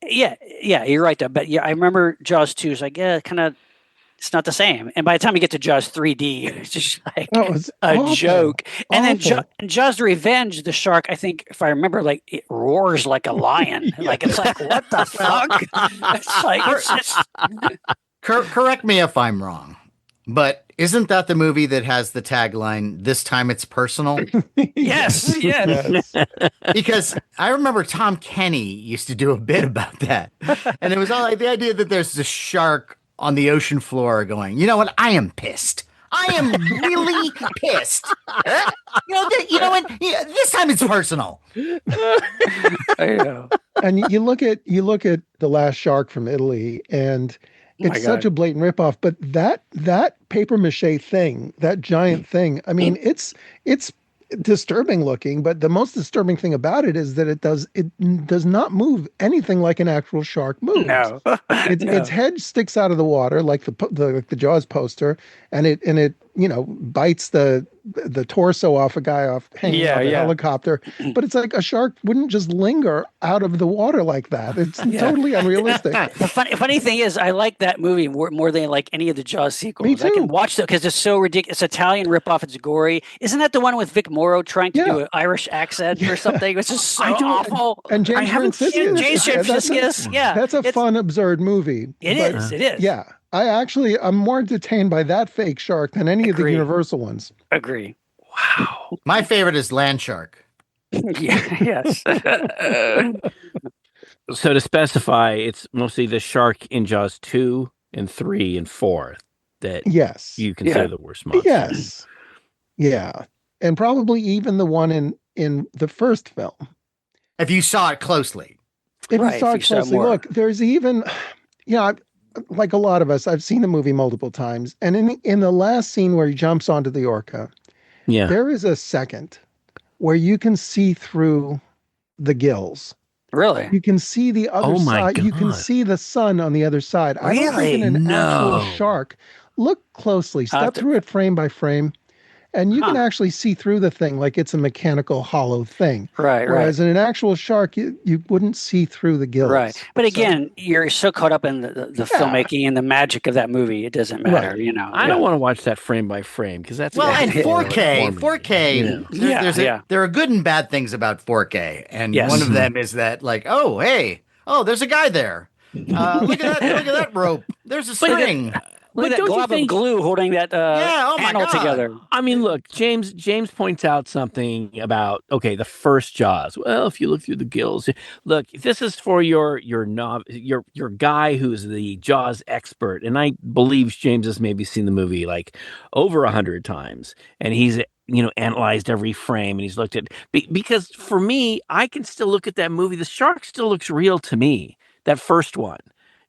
yeah, you're right though. But I remember Jaws 2 is like, kind of, it's not the same. And by the time you get to Jaws 3D, it's just like a joke. And then Jaws Revenge, the shark, I think, if I remember, like, it roars like a lion. Like, it's like, what the fuck? It's like, it's just... Correct me if I'm wrong, but isn't that the movie that has the tagline, "This time it's personal"? Yes. Because I remember Tom Kenny used to do a bit about that. And it was all like the idea that there's a shark on the ocean floor going, you know what? I am pissed. I am really pissed. You know what? This time it's personal. I know. And you look at The Last Shark from Italy, and it's such a blatant ripoff. But that paper mache thing, that giant thing, I mean, it's disturbing looking, but the most disturbing thing about it is that it does not move anything like an actual shark moves. No. Its head sticks out of the water like the Jaws poster, and it bites the torso off a guy hanging off a helicopter. But it's like a shark wouldn't just linger out of the water like that. It's totally unrealistic. The funny thing is, I like that movie more than like any of the Jaws sequels. Me too. I can watch it because it's so ridiculous. It's Italian ripoff. It's gory. Isn't that the one with Vic Morrow trying to do an Irish accent or something? It's just so awful. And James Franciscus. That's a fun, absurd movie. It is. Yeah. I'm more detained by that fake shark than any of the Universal ones. Agree. Wow. My favorite is Land Shark. Yes. So to specify, it's mostly the shark in Jaws 2 and 3 and 4 that you consider the worst monster. Yes. Yeah. And probably even the one in the first film. If you saw it closely. If you saw it closely, look, there's even, like a lot of us, I've seen the movie multiple times. And in the last scene where he jumps onto the orca, there is a second where you can see through the gills. Really? You can see the other side. God. You can see the sun on the other side. Really? I don't think in an actual shark. Look closely. Step through it frame by frame. And you can actually see through the thing like it's a mechanical hollow thing. Right. Whereas in an actual shark, you wouldn't see through the gills. Right. But again, you're so caught up in the filmmaking and the magic of that movie, it doesn't matter, I don't want to watch that frame by frame because that's... Well, and 4K, there are good and bad things about 4K. And one of them is that like, there's a guy there. Look at that rope. There's a string. Look at that glob of glue holding that panel together. I mean, look, James points out something about, the first Jaws. Well, if you look through the gills, look, this is for your guy who's the Jaws expert. And I believe James has maybe seen the movie like over 100 times. And he's, analyzed every frame and he's looked at, because for me, I can still look at that movie. The shark still looks real to me, that first one.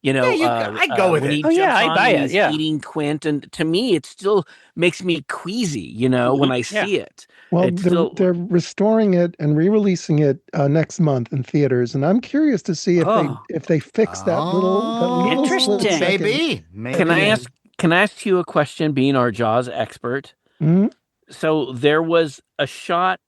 I go with it. I buy it. Yeah, eating Quint, and to me, it still makes me queasy. When I see it. Well, they're restoring it and re-releasing it next month in theaters, and I'm curious to see if they fix that little interesting. Maybe. Can I ask you a question? Being our Jaws expert, so there was a shot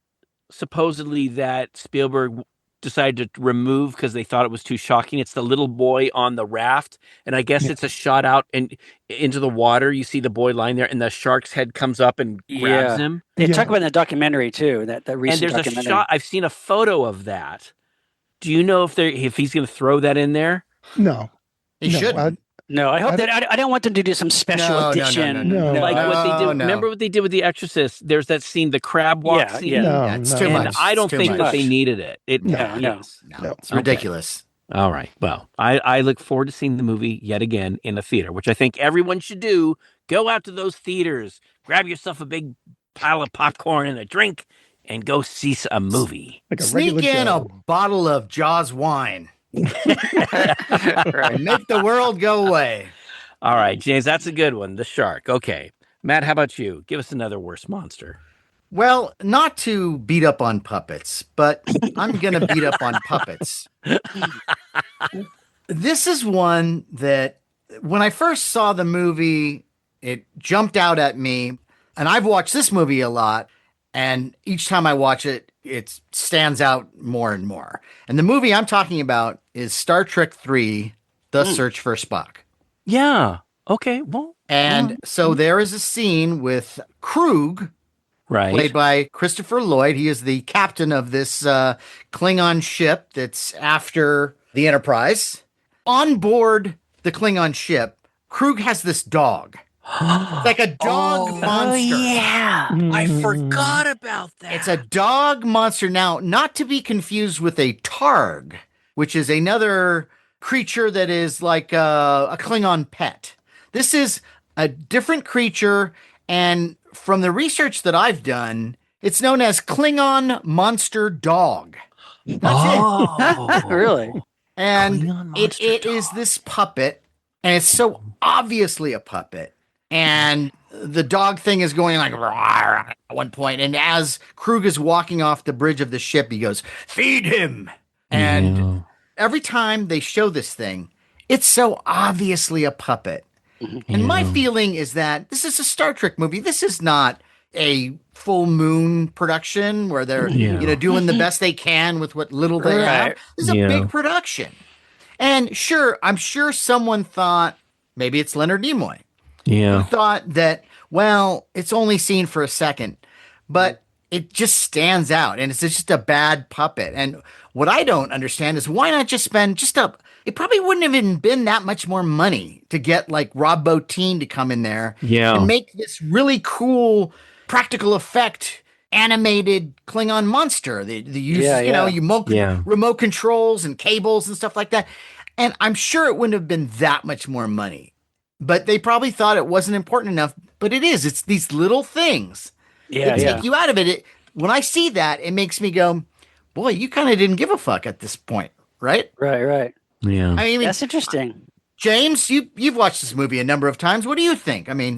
supposedly that Spielberg decided to remove because they thought it was too shocking. It's the little boy on the raft, and I guess it's a shot out and into the water. You see the boy lying there, and the shark's head comes up and grabs him. They talk about it in the documentary too. That recent and there's documentary. a shot. I've seen a photo of that. Do you know if he's going to throw that in there? No, he shouldn't. No, I hope that I don't want them to do some special edition. No. Like what they did. Remember what they did with The Exorcist? There's that scene, the crab walk scene. It's too much. I don't think that they needed it. It's ridiculous. All right. Well, I look forward to seeing the movie yet again in a theater, which I think everyone should do. Go out to those theaters, grab yourself a big pile of popcorn and a drink, and go see a movie. Sneak in a bottle of Jaws wine. And make the world go away. All right, James, that's a good one. The shark. Okay. Matt, how about you? Give us another worst monster. Well, not to beat up on puppets, but I'm going to beat up on puppets. This is one that when I first saw the movie, it jumped out at me. And I've watched this movie a lot. And each time I watch it, it stands out more and more. And the movie I'm talking about is Star Trek III, The Search for Spock. Yeah. Okay. Well, And so there is a scene with Krug, right, played by Christopher Lloyd. He is the captain of this Klingon ship that's after the Enterprise. On board the Klingon ship, Krug has this dog. It's like a dog monster. Oh, yeah. I forgot about that. It's a dog monster. Now, not to be confused with a Targ, which is another creature that is like a Klingon pet. This is a different creature, and from the research that I've done, it's known as Klingon monster dog. That's it. Really? And it is this puppet, and it's so obviously a puppet. And the dog thing is going like at one point, and as Krug is walking off the bridge of the ship, he goes, "Feed him!" And every time they show this thing, it's so obviously a puppet. And my feeling is that this is a Star Trek movie. This is not a full moon production where they're doing the best they can with what little they have. This is a big production. And sure, I'm sure someone thought, maybe it's Leonard Nimoy. Yeah. Thought that, well, it's only seen for a second, but it just stands out and it's just a bad puppet. And what I don't understand is why not just spend it probably wouldn't have even been that much more money to get like Rob Bottin to come in there and make this really cool practical effect animated Klingon monster. They use, remote controls and cables and stuff like that. And I'm sure it wouldn't have been that much more money. But they probably thought it wasn't important enough. But it is. It's these little things that take you out of it. When I see that, it makes me go, boy, you kind of didn't give a fuck at this point, right? Right. Yeah. I mean, that's interesting. James, you've watched this movie a number of times. What do you think? I mean,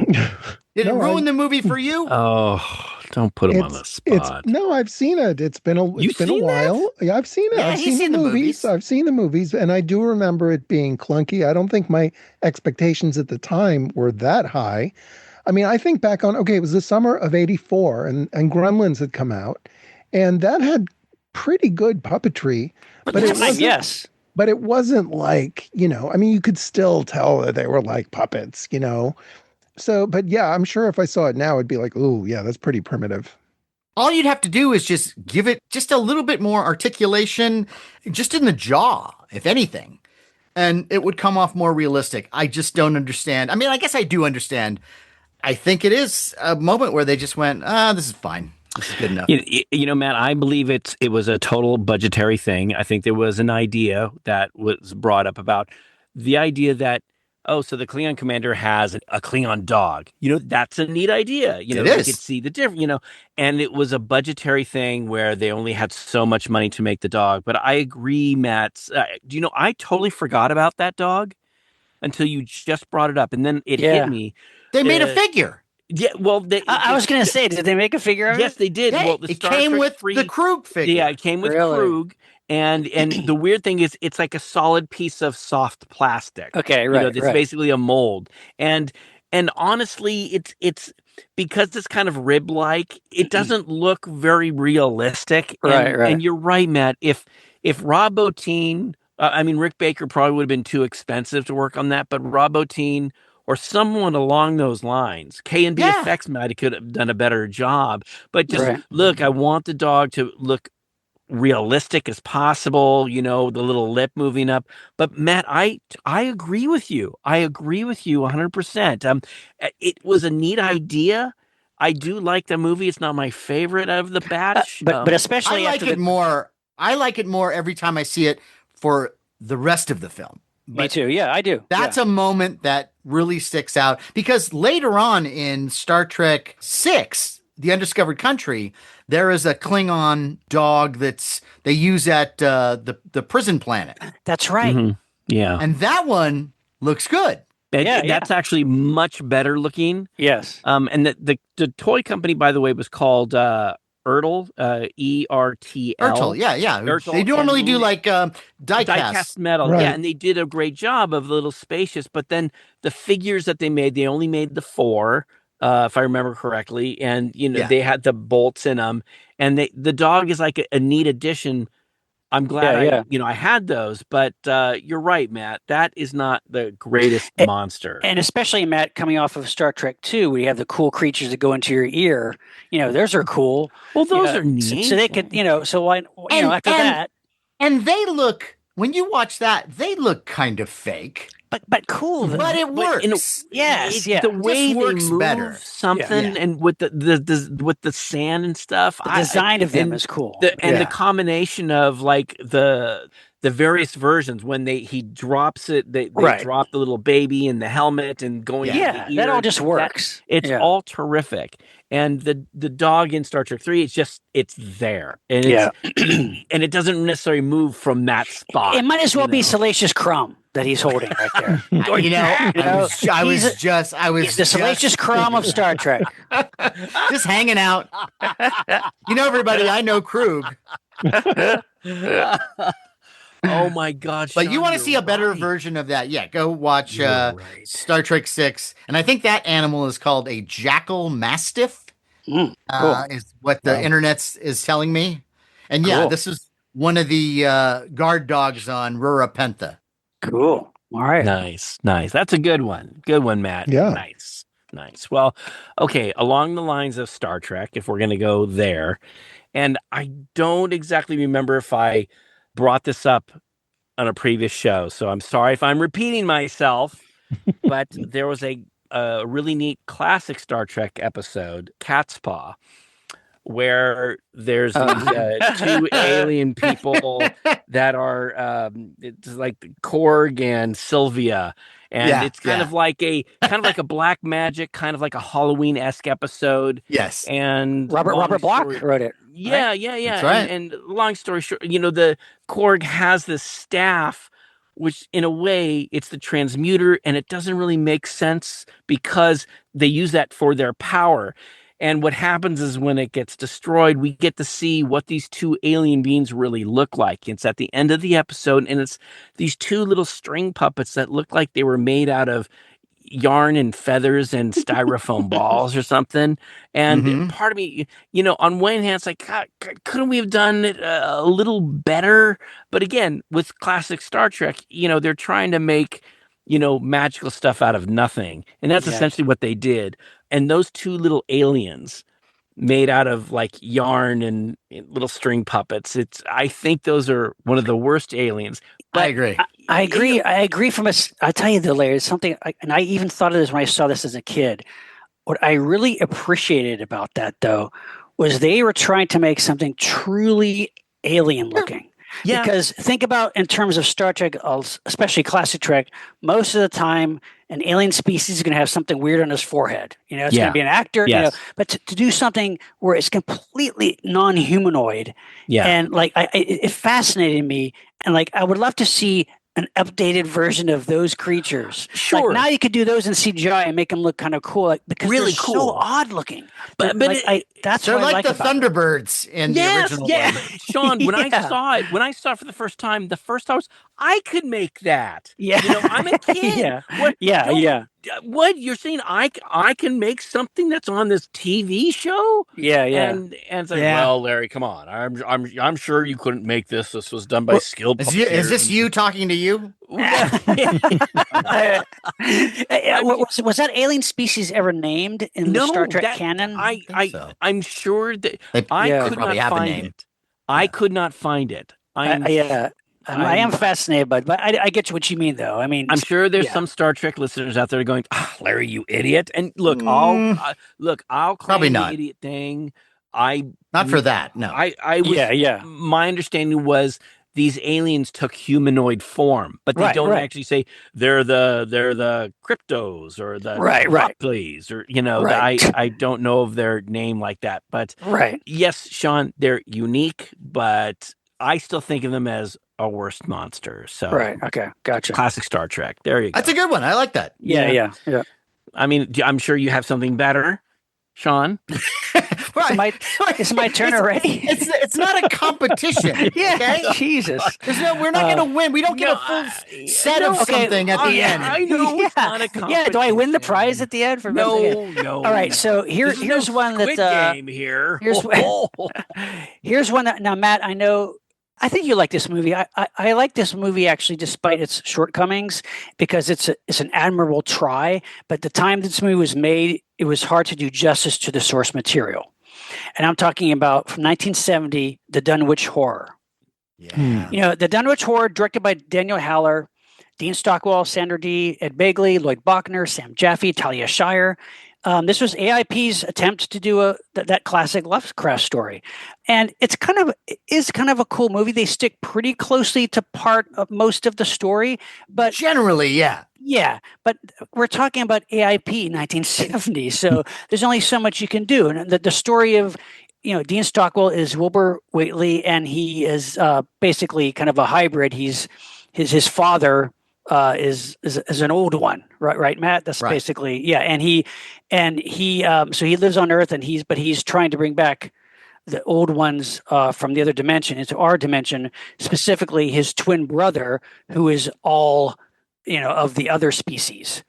did it ruin the movie for you? Oh, don't put him on the spot. No, I've seen it. It's been a while. Yeah, I've seen it. Yeah, I've seen the movies. I've seen the movies, and I do remember it being clunky. I don't think my expectations at the time were that high. I mean, I think back on, it was the summer of '84, and Gremlins had come out, and that had pretty good puppetry. But it wasn't, But it wasn't like, I mean, you could still tell that they were like puppets, So, but yeah, I'm sure if I saw it now, it'd be like, oh, yeah, that's pretty primitive. All you'd have to do is just give it just a little bit more articulation, just in the jaw, if anything, and it would come off more realistic. I just don't understand. I mean, I guess I do understand. I think it is a moment where they just went, this is fine. This is good enough. Matt, I believe it was a total budgetary thing. I think there was an idea that was brought up about the idea that, so the Klingon commander has a Klingon dog. That's a neat idea. They could see the difference, and it was a budgetary thing where they only had so much money to make the dog. But I agree, Matt. I totally forgot about that dog until you just brought it up. And then it hit me. They made a figure. Yeah, well, I was going to say, did they make a figure of it? Yes, they did. Yeah, well, it came with the Krug figure. Yeah, it came with Krug. And the weird thing is, it's like a solid piece of soft plastic. Okay, right. It's basically a mold. And honestly, it's because it's kind of rib-like. It doesn't look very realistic. Right. And you're right, Matt. If Rob Bottin, Rick Baker probably would have been too expensive to work on that, but Rob Bottin or someone along those lines, K&B Effects might have done a better job. But just look, I want the dog to look realistic as possible, the little lip moving up. But Matt, I agree with you. I agree with you 100%. It was a neat idea. I do like the movie. It's not my favorite out of the batch. But especially I like it more. I like it more every time I see it for the rest of the film. Me too. Yeah, I do. That's a moment that really sticks out because later on in Star Trek VI, The Undiscovered Country, there is a Klingon dog they use at the prison planet. That's right. Mm-hmm. Yeah. And that one looks good. That's actually much better looking. Yes. And the toy company, by the way, was called Ertl, ERTL. Ertl, yeah. Ertl, they normally do like die-cast metal. Right. Yeah, and they did a great job of the little spacious, but then the figures that they made, they only made the 4, if I remember correctly. And, they had the bolts in them. And the dog is like a neat addition. I'm glad I had those, but you're right, Matt. That is not the greatest monster. And especially, Matt, coming off of Star Trek 2, where you have the cool creatures that go into your ear, those are cool. Well, those are neat. So they could, so why, after that. And they look, when you watch that, they look kind of fake. But cool. But it works. The way they move better. Something, and with the sand and stuff. The design of them is cool. The combination of like the various versions when he drops it, they drop the little baby in the helmet and going. That all just works. It's all terrific. And the dog in Star Trek 3, it's there, and and it doesn't necessarily move from that spot. It might as well be Salacious Crumb that he's holding right there. He's the Salacious Crumb of Star Trek, just hanging out. Everybody, I know Krug. Oh my God! But Sean, you want to see a better version of that? Yeah, go watch Star Trek 6, and I think that animal is called a jackal mastiff. Cool. Is what the internet is telling me. And this is one of the guard dogs on Rura Pentha. Cool. All right. Nice. That's a good one. Good one, Matt. Yeah. Nice. Well, okay. Along the lines of Star Trek, if we're going to go there, and I don't exactly remember if I brought this up on a previous show, so I'm sorry if I'm repeating myself, but there was a really neat classic Star Trek episode, Cat's Paw, where there's these 2 alien people that are it's like Korg and Sylvia, and it's kind of like a black magic, kind of like a Halloween-esque episode. Yes, and Robert Bloch wrote it. Yeah, right? yeah. That's right. And long story short, the Korg has this staff, which in a way it's the transmuter, and it doesn't really make sense because they use that for their power. And what happens is when it gets destroyed, we get to see what these 2 alien beings really look like. It's at the end of the episode, and it's these 2 little string puppets that look like they were made out of yarn and feathers and styrofoam balls or something. And part of me, on one hand, it's like, God, couldn't we have done it a little better? But again, with classic Star Trek, they're trying to make, magical stuff out of nothing. And that's essentially what they did. And those 2 little aliens made out of like yarn and little string puppets, I think those are one of the worst aliens. But I agree. I agree. I agree. I'll tell you, Larry, it's something, and I even thought of this when I saw this as a kid. What I really appreciated about that, though, was they were trying to make something truly alien looking. Yeah. Because think about in terms of Star Trek, especially classic Trek, most of the time an alien species is going to have something weird on his forehead. It's going to be an actor. Yes. But to do something where it's completely non-humanoid, and like it fascinated me, and like I would love to see an updated version of those creatures. Sure. Like now you could do those in CGI and make them look kind of cool, because really they're cool, so odd looking. But that's they're what I like the Thunderbirds in the original one. Sean, when I saw it for the first time, I could make that. Yeah. I'm a kid. What you're saying? I can make something that's on this TV show. Yeah. And it's like, well, Larry, come on. I'm sure you couldn't make this. This was done by skilled. Is this you talking to you? Was that alien species ever named in the Star Trek canon? I'm sure that I could not find it. I could not find it. I am fascinated, but I get what you mean, though. I mean, I'm sure there's some Star Trek listeners out there going, Larry, you idiot. And look, I'll claim probably the not. Idiot thing. Not for that. No. I was, my understanding was these aliens took humanoid form, but they don't actually say they're the cryptos or the Ripley's or I don't know of their name like that. But yes, Sean, they're unique, but I still think of them as a worst monster. So Right. Okay. Gotcha. classic Star Trek. There you go. That's a good one. I like that. Yeah. I mean, I'm sure you have something better, Sean. Right. It's my turn already. It's not a competition. Yeah. Okay? Jesus. We're not going to win. We don't get a full set of something at the end. I know it's not a competition. Yeah. Do I win the prize at the end for best? No. All right. So here's one Squid that Game here. here's one that now, Matt, I think you like this movie. I like this movie actually, despite its shortcomings, because it's an admirable try. But the time this movie was made, it was hard to do justice to the source material. And I'm talking about from 1970, The Dunwich Horror. Yeah. The Dunwich Horror, directed by Daniel Haller, Dean Stockwell, Sandra Dee, Ed Begley, Lloyd Bachner, Sam Jaffe, Talia Shire. This was AIP's attempt to do that classic Lovecraft story, and it is kind of a cool movie. They stick pretty closely to part of most of the story, but generally, yeah. But we're talking about AIP 1970, so there's only so much you can do. And the story of Dean Stockwell is Wilbur Whately, and he is basically kind of a hybrid. His father is an old one, right, Matt? That's right. Basically, and he so he lives on Earth, and he's trying to bring back the old ones from the other dimension into our dimension, specifically his twin brother, who is all of the other species.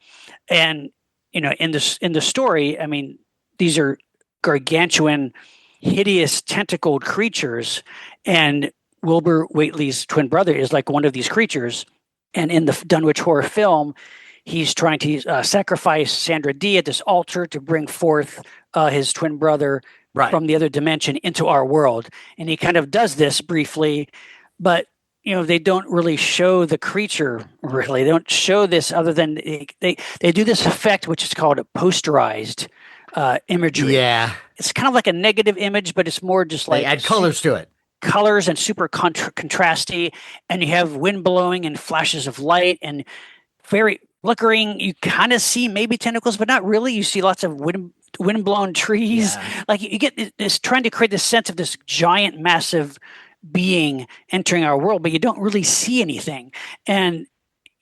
And in the story, I mean, these are gargantuan, hideous tentacled creatures, and Wilbur Whately's twin brother is like one of these creatures. And in the Dunwich Horror film, he's trying to sacrifice Sandra Dee at this altar to bring forth his twin brother from the other dimension into our world. And he kind of does this briefly, but they don't really show the creature. Really, they don't show this other than they do this effect, which is called a posterized imagery. Yeah, it's kind of like a negative image, but it's more just like they add colors to it. Colors and super contrasty, and you have wind blowing and flashes of light and very flickering. You kind of see maybe tentacles, but not really. You see lots of wind blown trees. Yeah. Like you get this trying to create this sense of this giant, massive being entering our world, but you don't really see anything. And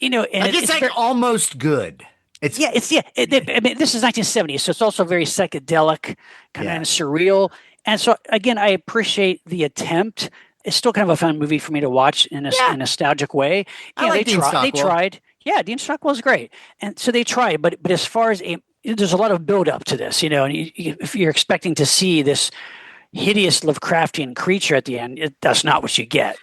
and it's like almost good. I mean, this is 1970, so it's also very psychedelic, kind of surreal. And so, again, I appreciate the attempt. It's still kind of a fun movie for me to watch in a nostalgic way. They tried. Yeah, Dean Stockwell's great. And so they tried. But as far as there's a lot of build up to this, and if you're expecting to see this hideous Lovecraftian creature at the end, that's not what you get,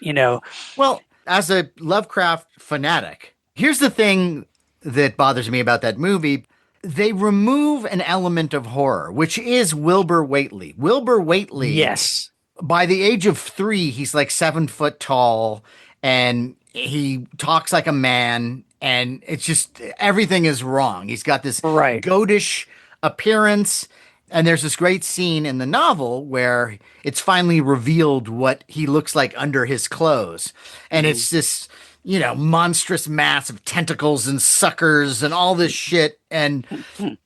Well, as a Lovecraft fanatic, here's the thing that bothers me about that movie. They remove an element of horror, which is Wilbur Whately. Wilbur Whately, yes. By the age of 3, he's like 7 foot tall, and he talks like a man, and it's just everything is wrong. He's got this goatish appearance, and there's this great scene in the novel where it's finally revealed what he looks like under his clothes, and it's this monstrous mass of tentacles and suckers and all this shit. And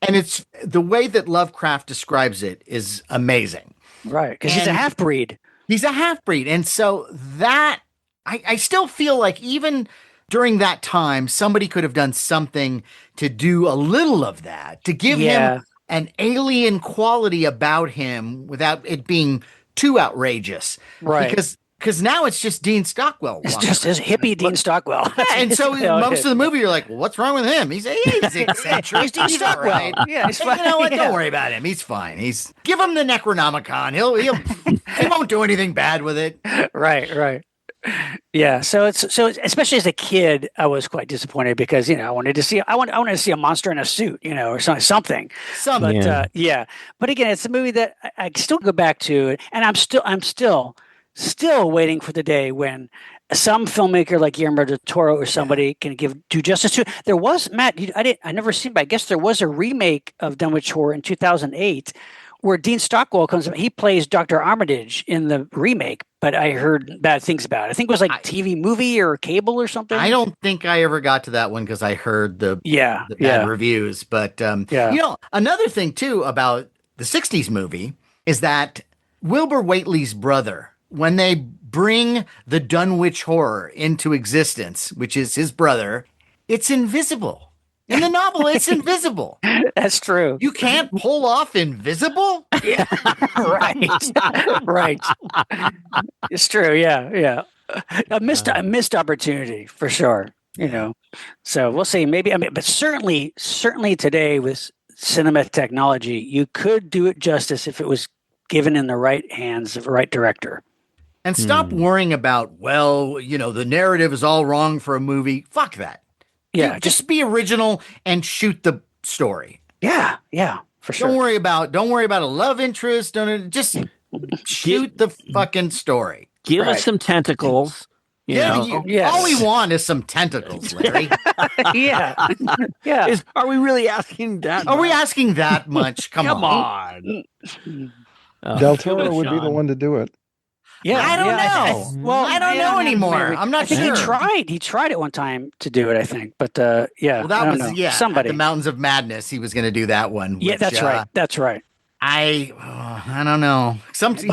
it's the way that Lovecraft describes it is amazing. Right. Because he's a half-breed. He's a half-breed. And so that, I still feel like even during that time, somebody could have done something to do a little of that, to give him an alien quality about him without it being too outrageous. Right. Because now it's just Dean Stockwell. It's just his hippie Dean Stockwell. Yeah, and so most of the movie, you're like, well, what's wrong with him? He's eccentric. He's Dean Stockwell. Right. Yeah, he's fine. You know what? Don't worry about him. He's fine. Give him the Necronomicon. He won't do anything bad with it. Right. Yeah. So especially as a kid, I was quite disappointed because I wanted to see a monster in a suit, or something. But But again, it's a movie that I still go back to, and I'm still waiting for the day when some filmmaker like Guillermo del Toro or somebody can do justice to it. There was, Matt, I never seen, but I guess there was a remake of Dunwich Horror in 2008 where Dean Stockwell comes. He plays Dr. Armitage in the remake, but I heard bad things about it. I think it was like TV movie or cable or something. I don't think I ever got to that one because I heard the bad reviews. But another thing too about the 60s movie is that Wilbur Whately's brother when they bring the Dunwich Horror into existence, which is his brother, it's invisible. In the novel, it's invisible. That's true. You can't pull off invisible? Yeah. Right. Right. It's true. Yeah. A missed opportunity for sure. You know. So we'll see. Maybe but certainly today with cinema technology, you could do it justice if it was given in the right hands of the right director. And stop worrying about, the narrative is all wrong for a movie. Fuck that. Yeah, just be original and shoot the story. Yeah, for sure. Don't worry about a love interest. Don't just shoot the fucking story. Give us some tentacles. All we want is some tentacles, Larry. Yeah. Are we really asking that? Are we asking that much? Come on. Del Toro would be the one to do it. Yeah, I don't know. I don't know anymore. I'm not sure. He tried it one time to do it, I think. But Well, that was somebody. The Mountains of Madness. He was going to do that one. Yeah, that's right. That's right. I don't know.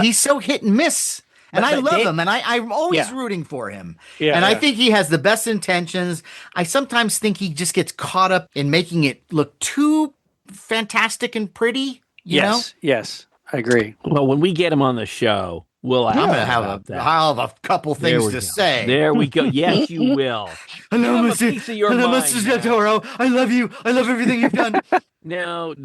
He's so hit and miss. And I love him, and I'm always rooting for him. Yeah, and I think he has the best intentions. I sometimes think he just gets caught up in making it look too fantastic and pretty. You know? Yes, I agree. Well, when we get him on the show, I'll have a couple things to say. There we go. Yes, you will. Hello, Mr. Del Toro. I love you. I love everything you've done. No.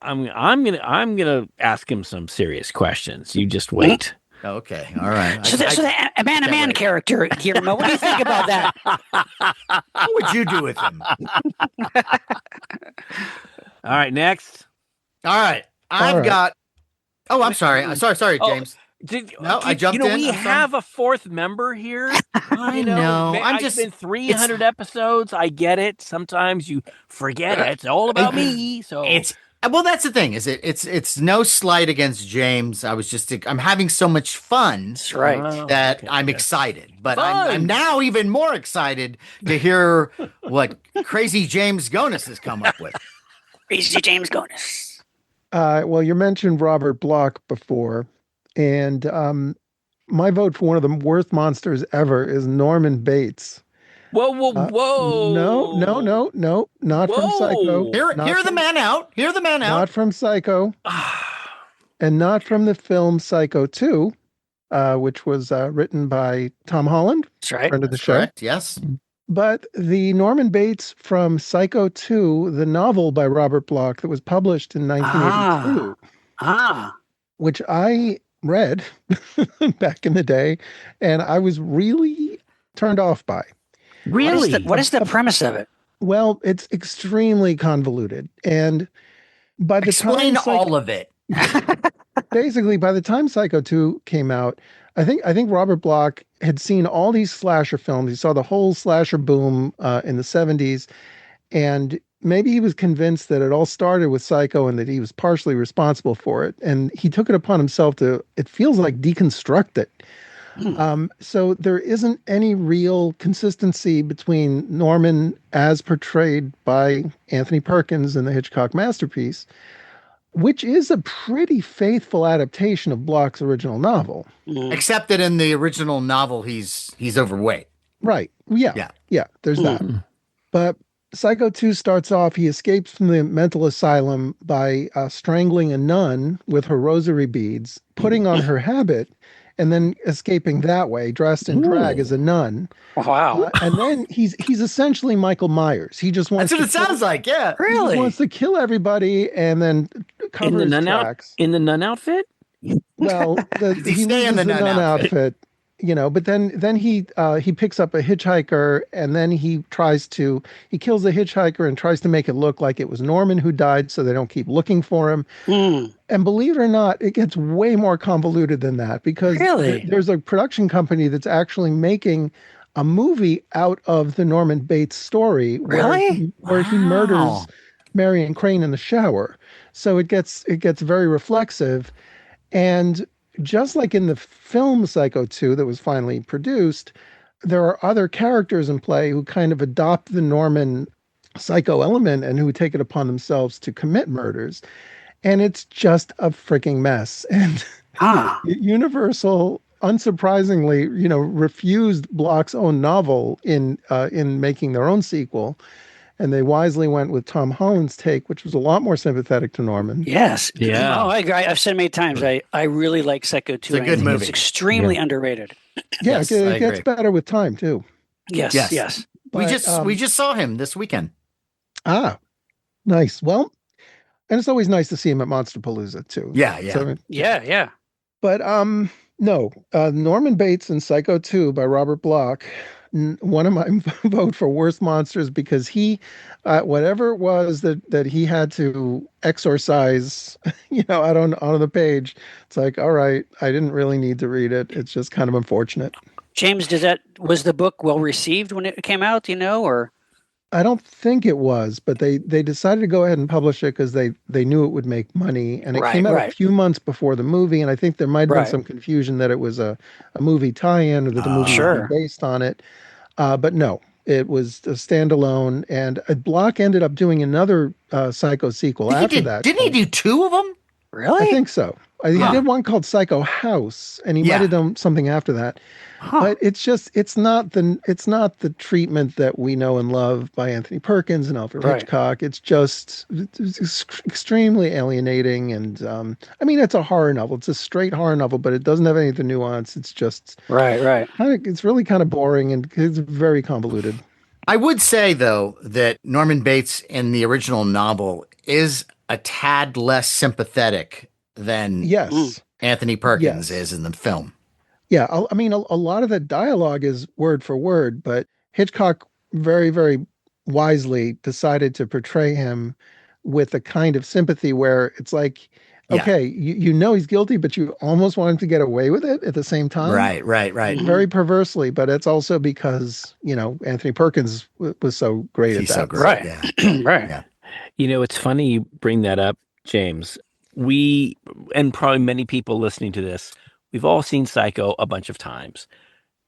I'm gonna ask him some serious questions. You just wait. Okay, all right. So the man character, Guillermo, what do you think about that? What would you do with him? All right, next. All right, I've got. Oh, I'm sorry. Sorry, James. I jumped in. We have a fourth member here. I know. It's been 300 episodes. I get it. Sometimes you forget it. It's all about me. So well, that's the thing. Is it's no slight against James. I'm having so much fun. That's right. That I'm excited, but I'm now even more excited to hear what crazy James Gonis has come up with. Crazy James Gonis. Well, you mentioned Robert Bloch before, and my vote for one of the worst monsters ever is Norman Bates. Whoa! No, not from Psycho. Hear the man out. Not from Psycho, and not from the film Psycho 2, which was written by Tom Holland, that's right, friend of the show. Correct. Yes. But the Norman Bates from Psycho 2, the novel by Robert Bloch that was published in 1982, which I read back in the day, and I was really turned off by. Really? What is the premise of it? Well, it's extremely convoluted, and by the Explain all of it. Basically, by the time Psycho 2 came out, I think Robert Bloch had seen all these slasher films. He saw the whole slasher boom in the 70s, and maybe he was convinced that it all started with Psycho and that he was partially responsible for it. And he took it upon himself to, it feels like, deconstruct it. So there isn't any real consistency between Norman as portrayed by Anthony Perkins in the Hitchcock masterpiece, which is a pretty faithful adaptation of Bloch's original novel. Except that in the original novel, he's overweight. Right. Yeah. There's that. But Psycho 2 starts off, he escapes from the mental asylum by strangling a nun with her rosary beads, putting on her habit, and then escaping that way, dressed in drag as a nun. Wow. And then he's essentially Michael Myers. He just wants That's what it sounds like, yeah. Really? He just wants to kill everybody and then cover his tracks. In the nun outfit? Well, he stays in the nun outfit. But then he picks up a hitchhiker, and then he kills the hitchhiker and tries to make it look like it was Norman who died so they don't keep looking for him. And believe it or not, it gets way more convoluted than that, because there's a production company that's actually making a movie out of the Norman Bates story where he murders Marion Crane in the shower. So it gets very reflexive. And just like in the film Psycho 2 that was finally produced, there are other characters in play who kind of adopt the Norman psycho element and who take it upon themselves to commit murders. And it's just a freaking mess. And Universal unsurprisingly, refused Bloch's own novel in making their own sequel. And they wisely went with Tom Holland's take, which was a lot more sympathetic to Norman. Yes. Yeah. Oh, I agree. I've said many times, I really like Psycho 2. It's a good movie. It's extremely underrated. Yeah, Yes, it gets better with time, too. Yes. We But, just saw him this weekend. Ah, nice. Well, and it's always nice to see him at Monsterpalooza, too. Yeah. Yeah. But no, Norman Bates and Psycho 2 by Robert Bloch, one of my vote for worst monsters, because he, whatever it was that he had to exorcise, out on the page, it's like, all right, I didn't really need to read it. It's just kind of unfortunate. James, was the book well received when it came out? Or? I don't think it was, but they decided to go ahead and publish it because they knew it would make money, and it came out a few months before the movie, and I think there might have been some confusion that it was a movie tie-in or that the movie was based on it, but no, it was a standalone, and Bloch ended up doing another Psycho sequel after that. Didn't he do two of them? Really? I think so. He did one called Psycho House, and he might have done something after that. But it's not the treatment that we know and love by Anthony Perkins and Alfred Hitchcock. It's just extremely alienating, and it's a horror novel. It's a straight horror novel, but it doesn't have any of the nuance. It's just right. It's really kind of boring, and it's very convoluted. I would say, though, that Norman Bates in the original novel is a tad less sympathetic than Anthony Perkins is in the film. Yeah, a lot of the dialogue is word for word, but Hitchcock very, very wisely decided to portray him with a kind of sympathy where it's like, okay, you know he's guilty, but you almost want him to get away with it at the same time. Right. Very perversely, but it's also because, Anthony Perkins was so great at that. So great. Right. Yeah. It's funny you bring that up, James. We, and probably many people listening to this, we've all seen Psycho a bunch of times.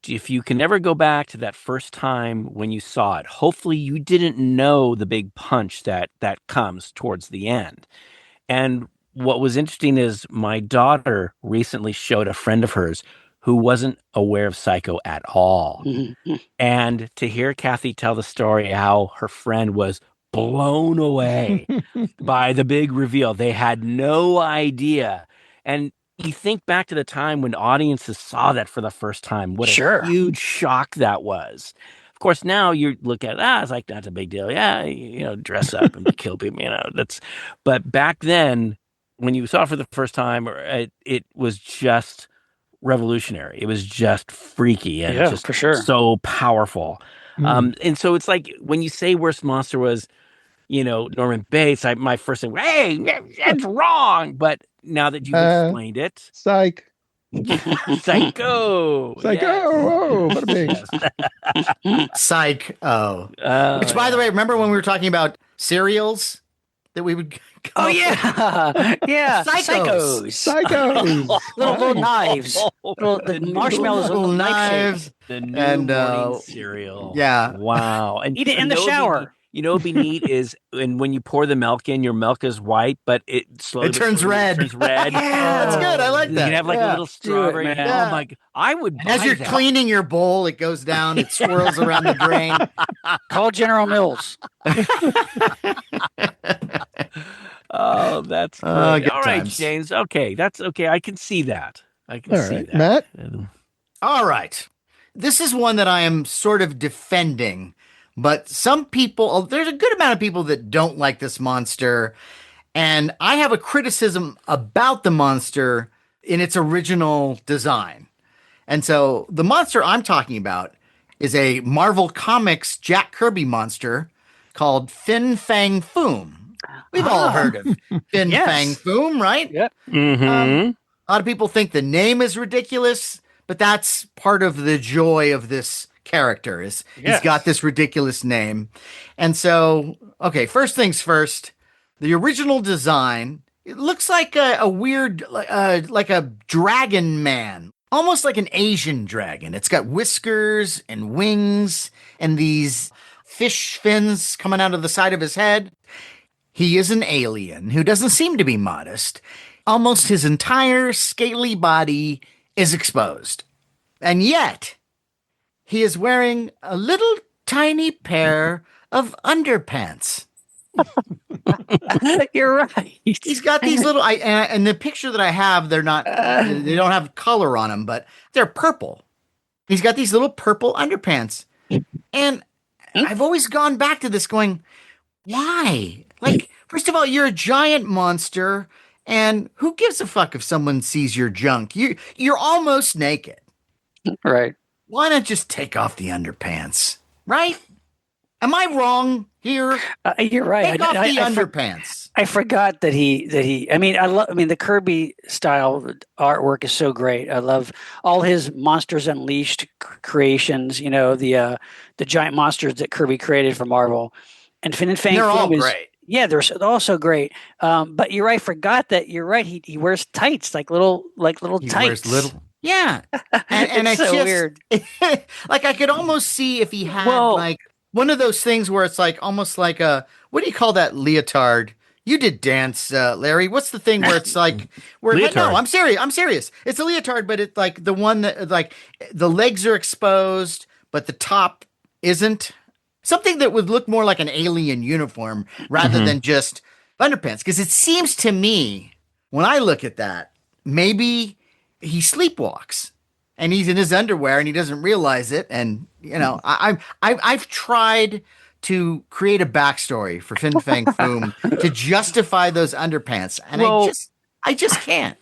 If you can ever go back to that first time when you saw it, hopefully you didn't know the big punch that comes towards the end. And what was interesting is my daughter recently showed a friend of hers who wasn't aware of Psycho at all. Mm-hmm. And to hear Kathy tell the story how her friend was blown away by the big reveal. They had no idea. And you think back to the time when audiences saw that for the first time, what a huge shock that was. Of course, now you look at it's like, that's a big deal. Yeah, dress up and kill people, but back then, when you saw it for the first time, it was just revolutionary. It was just freaky and just for sure. So powerful. And so it's like when you say worst monster was, Norman Bates, my first thing, hey, that's wrong. But now that you've explained it, Psycho. Psycho. Oh, what a big Psycho. Which, by the way, remember when we were talking about cereals that we would yeah. Psychos. little knives. The marshmallows, little knives. The new and morning cereal. Yeah. Wow. And eat it in the shower. What'd be neat is, and when you pour the milk in, your milk is white, but it slowly turns red. Turns red. Yeah, that's good. I like that. You can have like a little strawberry. Yeah. Oh my! I would. As you're cleaning your bowl, it goes down. It swirls around the drain. Call General Mills. Oh, that's great. All right, James. Okay, that's okay. I can see that. I can see that. Matt? All right. This is one that I am sort of defending, but some people, there's a good amount of people that don't like this monster. And I have a criticism about the monster in its original design. And so the monster I'm talking about is a Marvel Comics Jack Kirby monster called Fin Fang Foom. We've all heard of Fin Fang Foom, right? Yep. Mm-hmm. A lot of people think the name is ridiculous, but that's part of the joy of this character is he's got this ridiculous name. And so, okay, first things first, the original design, it looks like a weird, like a dragon man, almost like an Asian dragon. It's got whiskers and wings and these fish fins coming out of the side of his head. He is an alien who doesn't seem to be modest. Almost his entire scaly body is exposed. And yet, he is wearing a little tiny pair of underpants. You're right. He's got these little, and the picture that I have, they don't have color on them, but they're purple. He's got these little purple underpants. And I've always gone back to this going, why? Like, first of all, you're a giant monster, and who gives a fuck if someone sees your junk? You're almost naked. Right. Why not just take off the underpants? Right? Am I wrong here? You're right. Take off the underpants. I forgot that he. I mean, the Kirby style artwork is so great. I love all his Monsters Unleashed creations. You know, the giant monsters that Kirby created for Marvel, and Fin and Fang. They're all great. Yeah, they're also great. But you're right. I forgot that. You're right. He wears tights, like little tights. Wears little. Yeah, and it's so weird. Like I could almost see if he had like one of those things where it's like almost like a, what do you call that leotard? You did dance, Larry. What's the thing where it's like no, I'm serious. It's a leotard, but it's like the one that like the legs are exposed, but the top isn't. Something that would look more like an alien uniform rather than just underpants. Because it seems to me when I look at that, maybe he sleepwalks and he's in his underwear and he doesn't realize it. And you know, I've tried to create a backstory for Fin Fang Foom to justify those underpants, and I just can't.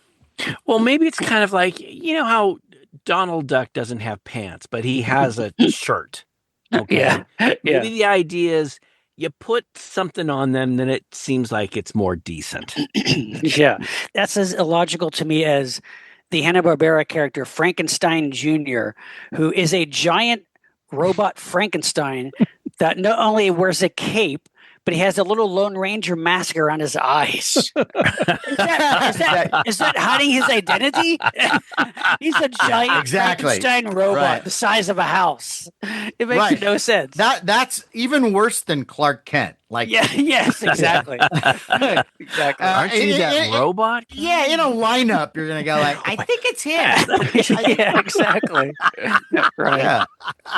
Well, maybe it's kind of like, you know how Donald Duck doesn't have pants, but he has a shirt. Okay. Yeah. Maybe the idea is you put something on them, then it seems like it's more decent. Yeah, that's as illogical to me as the Hanna-Barbera character Frankenstein Jr., who is a giant robot Frankenstein that not only wears a cape, but he has a little Lone Ranger mask around his eyes. Is that hiding his identity? He's a giant Frankenstein robot the size of a house. It makes no sense. That's even worse than Clark Kent. Like, yes, exactly. Exactly. Aren't you that robot? Yeah, in a lineup, you're gonna go like, I think it's him. Yeah, exactly. Right. Yeah.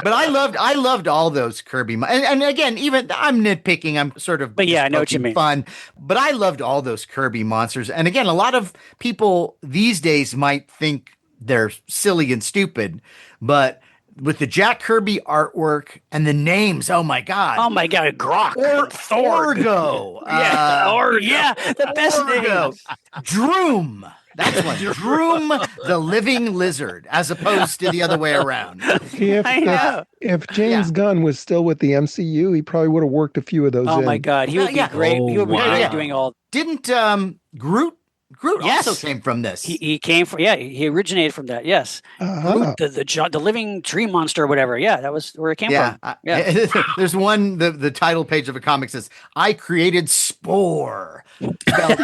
But I loved all those Kirby, and again, even I'm nitpicking. I'm sort of, but yeah, I know what you mean. Fun, but I loved all those Kirby monsters. And again, a lot of people these days might think they're silly and stupid, but with the Jack Kirby artwork and the names, oh my god, Grok, Orgo, the best names. Droom. That's one. Droom, the living lizard, as opposed to the other way around. If James Gunn was still with the MCU, he probably would have worked a few of those. Oh my god, he would be great. He would be great doing all. Didn't Groot also came from this. He came from, he originated from that. Yes. Groot, the living tree monster or whatever. Yeah, that was where it came from. There's one, the title page of a comic says, I created Spore. Spelled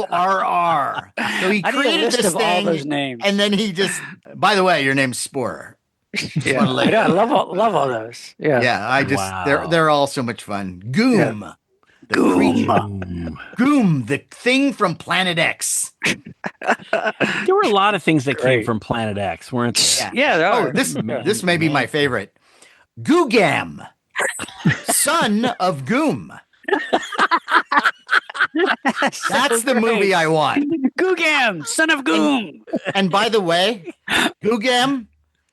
Sporr. So he created this thing, all those names. And then he just, by the way, your name's Spore. I love all those. Yeah. They're all so much fun. Goom. Yeah. Goom, the thing from Planet X. There were a lot of things that came from Planet X, weren't there? Yeah, there are. This may be my favorite. Googam, son of Goom. That's the movie I want. Googam, son of Goom. And by the way, Googam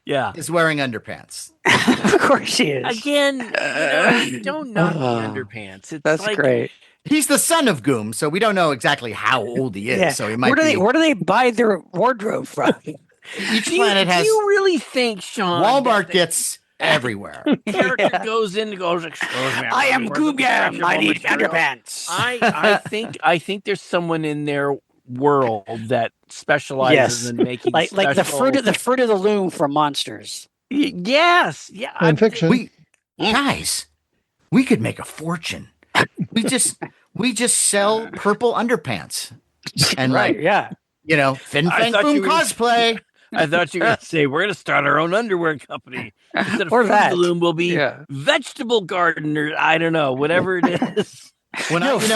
is wearing underpants. Of course he is. Again, I don't know the underpants. That's like, great. He's the son of Goom, so we don't know exactly how old he is. So he might where do they buy their wardrobe from? Each planet has. Do you really think, Sean? Walmart gets everywhere. Character goes in and goes, excuse me. I am Googam. I need underpants. I think there's someone in their world that specializes in making like the fruit of the loom for monsters. Yes. Yeah. And fiction. Guys, we could make a fortune. We just sell purple underpants. And Fin Fang Foom cosplay. I thought you were going to say we're going to start our own underwear company. Instead of or that. Loom, we'll be vegetable gardeners. I don't know, whatever it is. When I lose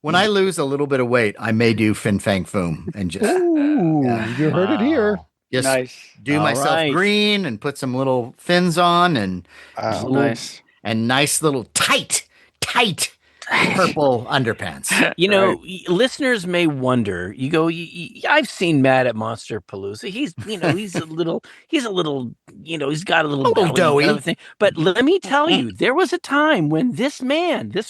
when I lose a little bit of weight, I may do Fin Fang Foom and just You heard it here. Just Nice. do All myself right. green and put some little fins on and Wow. Nice. and nice little tight purple underpants. You know, listeners may wonder. You go, I've seen Matt at Monster Palooza. He's a little, he's got a little belly doughy. kind of thing. But let me tell you, there was a time when this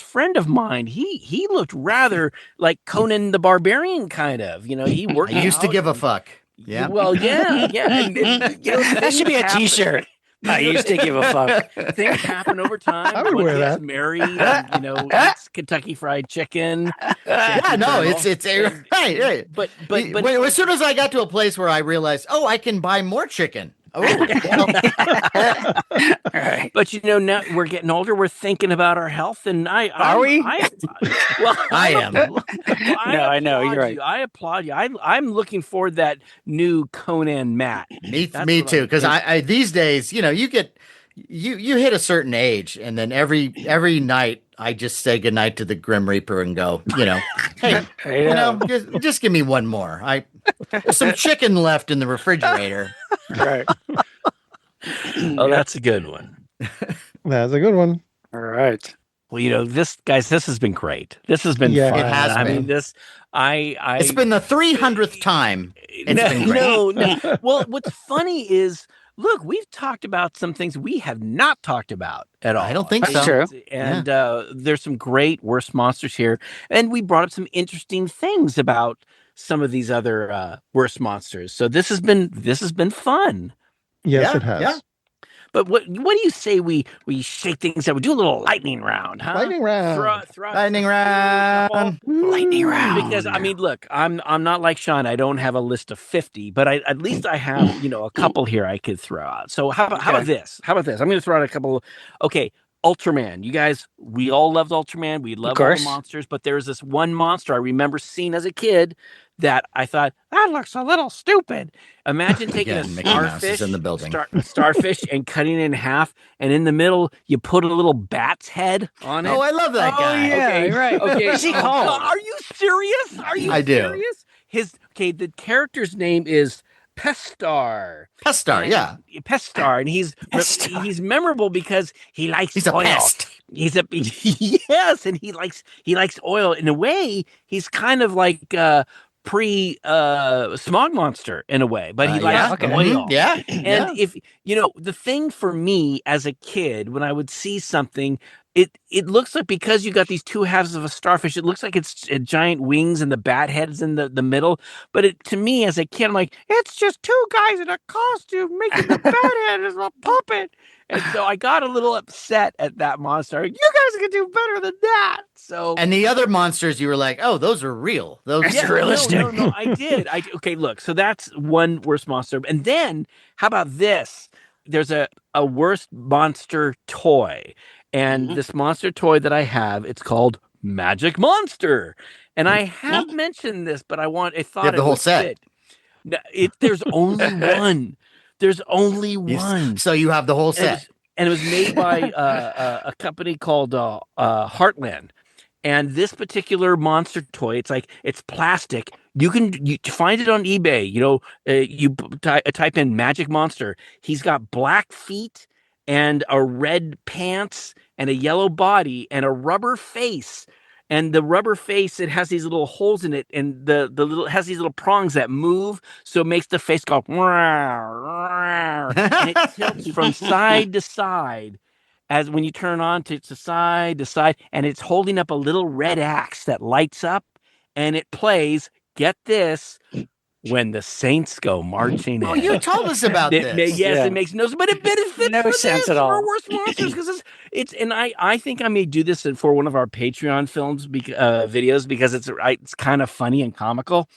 friend of mine, he looked rather like Conan the Barbarian, kind of. He worked. I used to out give a and- fuck. Yeah. Well, yeah. And, That should be a T-shirt. I used to give a fuck. Things happen over time. I would One wear gets that. married, and, eats Kentucky Fried Chicken. Yeah, no, it's right. But As soon as I got to a place where I realized, I can buy more chicken. Oh, Right. But now we're getting older. We're thinking about our health, and Are we? I am. No, I know, you're right. I applaud you. I'm looking forward to that new Conan Matt. Me That's too. what Because I these days, you get you hit a certain age, and then every night I just say goodnight to the Grim Reaper and go, hey, just give me one more. There's some chicken left in the refrigerator. Right. Oh, that's a good one. That's a good one. All right. Well, this has been great. This has been Yeah, fun. it has I been. mean, It's been the 300th time. It's been great. No. Well, what's funny is, look, we've talked about some things we have not talked about at all. I don't think That's so. true. And there's some great worst monsters here, and we brought up some interesting things about some of these other worst monsters. So this has been fun. Yes, Yeah, it has. yeah. But what do you say we shake things up? We do a little lightning round, huh? Lightning round. Throw out Lightning a round. couple. Lightning round. Because I mean, look, I'm not like Sean. I don't have a list of 50, but at least I have a couple here I could throw out. So how about this? I'm going to throw out a couple. Okay, Ultraman. You guys, we all loved Ultraman. We love all the monsters, but there's this one monster I remember seeing as a kid that I thought, that looks a little stupid. Imagine taking a Mickey Mouse is starfish, in the building. starfish, and cutting it in half, and in the middle you put a little bat's head on it. Oh, I love that guy. yeah, Okay, right. Okay, What's he called? Are you serious? I do. Serious? The character's name is Pestar. Pestar, And- yeah. Pestar, and he's memorable because he likes He's a oil. pest. He's a yes, and he likes oil. In a way, he's kind of like smog monster in a way, but he likes oil. Yeah. And if the thing for me as a kid, when I would see something, it looks like, because you got these two halves of a starfish, it looks like it's giant wings and the bat head's in the middle. But to me as a kid, I'm like, it's just two guys in a costume making the bat head as a puppet. And so I got a little upset at that monster. You guys can do better than that. So And the other monsters, you were like, oh, those are real. Those It's realistic. No, I did. Okay, look. So that's one worst monster. And then how about this? There's a worst monster toy. And this monster toy that I have, it's called Magic Monster. And I have mentioned this, but I thought You have the it whole would set. fit. There's only one. There's only one. So you have the whole set. And it was made by a company called Heartland. And this particular monster toy, it's plastic. You find it on eBay. You type in Magic Monster. He's got black feet and a red pants and a yellow body and a rubber face. And the rubber face, it has these little holes in it, and the little has these little prongs that move, so it makes the face go and it tilts from side to side as when you turn on to side, and it's holding up a little red axe that lights up, and it plays, get this, When the Saints Go Marching In. Oh, you told us about this. Yes, it makes no sense, but it benefits No sense at all. for worst monsters, because and I think I may do this for one of our Patreon films videos, because it's kind of funny and comical.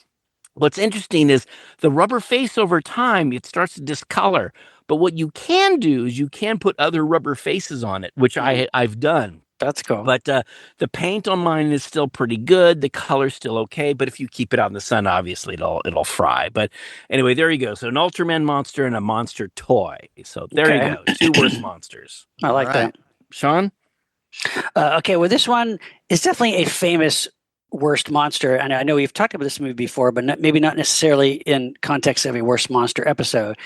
What's interesting is the rubber face over time, it starts to discolor. But what you can do is you can put other rubber faces on it, which I've done. That's cool. But the paint on mine is still pretty good. The color's still okay. But if you keep it out in the sun, obviously it'll fry. But anyway, there you go. So an Ultraman monster and a monster toy. So there you go. Two worst monsters. I like All right. that. Sean? Okay, well, this one is definitely a famous worst monster, and I know we've talked about this movie before, but maybe not necessarily in context of a worst monster episode,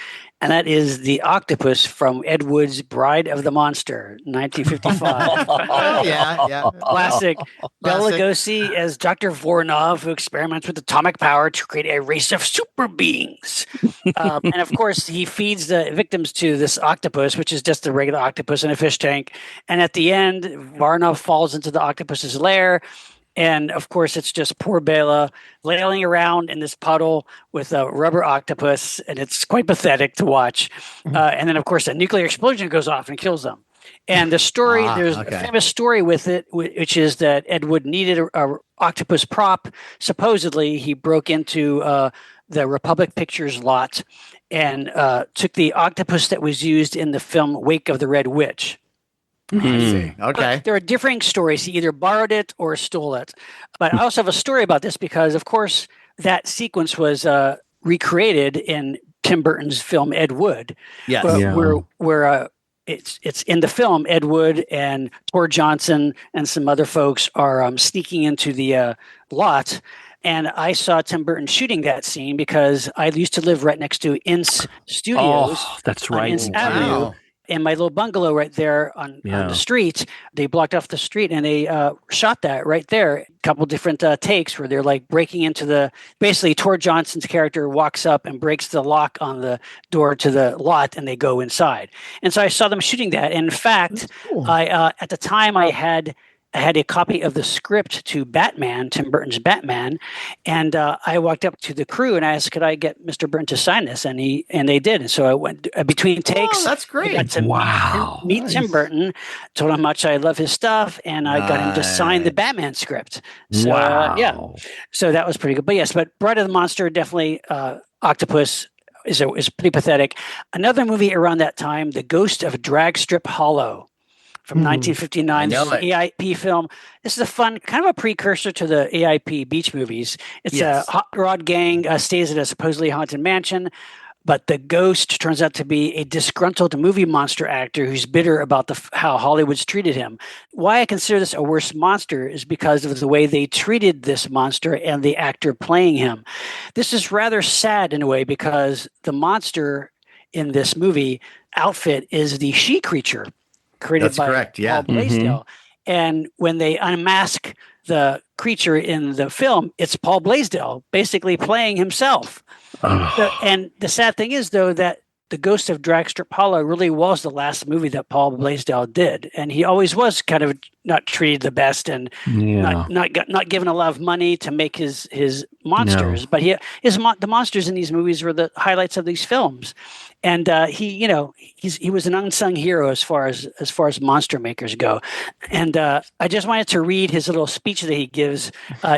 and that is the octopus from Ed Wood's Bride of the Monster, 1955. Oh, yeah. Classic. Bela Lugosi as Dr. Voronov, who experiments with atomic power to create a race of super beings. And of course, he feeds the victims to this octopus, which is just a regular octopus in a fish tank. And at the end, Voronov falls into the octopus's lair. And of course, it's just poor Bela flailing around in this puddle with a rubber octopus, and it's quite pathetic to watch. And then, of course, a nuclear explosion goes off and kills them. And the story, there's a famous story with it, which is that Ed Wood needed a octopus prop. Supposedly, he broke into the Republic Pictures lot and took the octopus that was used in the film Wake of the Red Witch. I see. Okay. But there are differing stories. He either borrowed it or stole it. But I also have a story about this because, of course, that sequence was recreated in Tim Burton's film Ed Wood. Yes. Where it's in the film, Ed Wood and Tor Johnson and some other folks are sneaking into the lot. And I saw Tim Burton shooting that scene because I used to live right next to Ince Studios. Oh, that's right. On Ince Avenue. And my little bungalow right there on the street, they blocked off the street and they shot that right there. A couple different takes where they're like breaking into basically Tor Johnson's character walks up and breaks the lock on the door to the lot and they go inside. And so I saw them shooting that. And in fact, cool. At the time I had a copy of the script to Batman, Tim Burton's Batman, and I walked up to the crew and I asked, "Could I get Mr. Burton to sign this?" And they did. And so I went between takes. Oh, that's great! I got to meet Tim Burton, told him how much I love his stuff, and I got him to sign the Batman script. So so that was pretty good. But yes, Bride of the Monster, definitely octopus is pretty pathetic. Another movie around that time, The Ghost of Dragstrip Hollow. From 1959, this is an AIP film. This is a fun, kind of a precursor to the AIP beach movies. It's a hot rod gang stays at a supposedly haunted mansion, but the ghost turns out to be a disgruntled movie monster actor who's bitter about how Hollywood's treated him. Why I consider this a worse monster is because of the way they treated this monster and the actor playing him. This is rather sad in a way because the monster in this movie outfit is the she creature. Created by Paul Blaisdell. And when they unmask the creature in the film, it's Paul Blaisdell basically playing himself. And the sad thing is, though, that The Ghost of Dragstrip Hollow really was the last movie that Paul Blaisdell did. And he always was kind of not treated the best and not given a lot of money to make his monsters. But the monsters in these movies were the highlights of these films. And he was an unsung hero as far as monster makers go. And I just wanted to read his little speech that he gives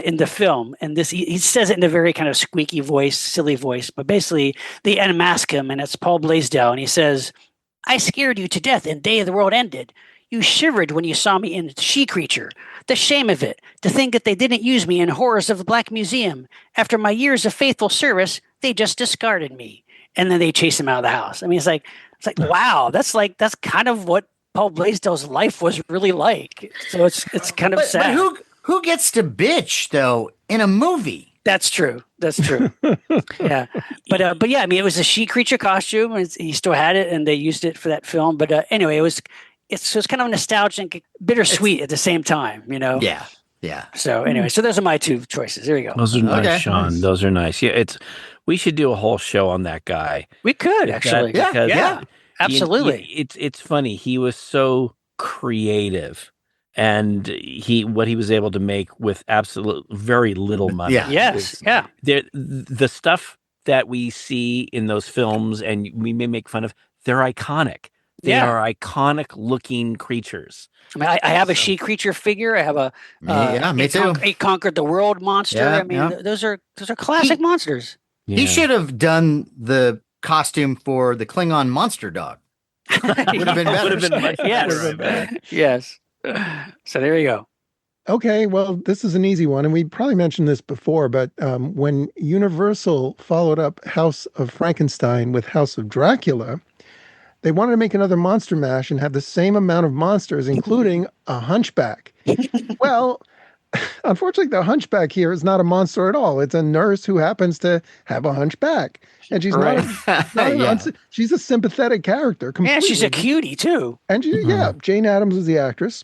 in the film. And he says it in a very kind of squeaky voice, silly voice. But basically, they unmask him, and it's Paul Blaisdell. And he says, "I scared you to death in Day of the World Ended. You shivered when you saw me in She Creature. The shame of it, to think that they didn't use me in Horrors of the Black Museum. After my years of faithful service, they just discarded me." And then they chase him out of the house. I mean, it's like, wow, that's kind of what Paul Blaisdell's life was really like. So it's kind of sad. But who gets to bitch though in a movie? That's true. Yeah. But yeah, I mean, it was a she creature costume, and he still had it, and they used it for that film. But anyway, it's kind of nostalgic, bittersweet at the same time, you know? Yeah. So anyway, so those are my two choices. There you go. Those are nice, Sean. Nice. Those are nice. Yeah, we should do a whole show on that guy. We could actually. Yeah. Absolutely. It's funny. He was so creative, and what he was able to make with very little money. Yeah. The stuff that we see in those films, and we may make fun of, they're iconic. They are iconic looking creatures. I mean, I have a she creature figure. I have me too. He conquered the world monster. Yeah, I mean, those are classic monsters. Yeah. He should have done the costume for the Klingon monster dog. Would have been better. Would have been much better. Yes. So there you go. Okay, well, this is an easy one, and we probably mentioned this before, but when Universal followed up House of Frankenstein with House of Dracula, they wanted to make another Monster Mash and have the same amount of monsters, including a hunchback. Well, unfortunately, the hunchback here is not a monster at all. It's a nurse who happens to have a hunchback, and she's she's a sympathetic character. Completely. And she's a cutie too. And Jane Addams was the actress.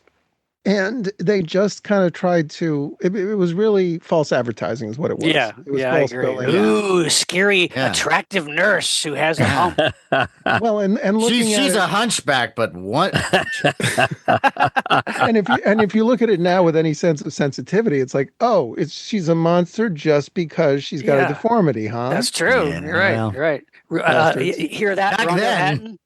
And they just kind of tried to. It was really false advertising, is what it was. Yeah, it was I agree. billing. Ooh, scary, attractive nurse who has a hump. Well, and looking she's a hunchback, but what? and if you look at it now with any sense of sensitivity, it's like, oh, she's a monster just because she's got a deformity, huh? That's true. Yeah, You're right. well. You're right. Hear that? Back then.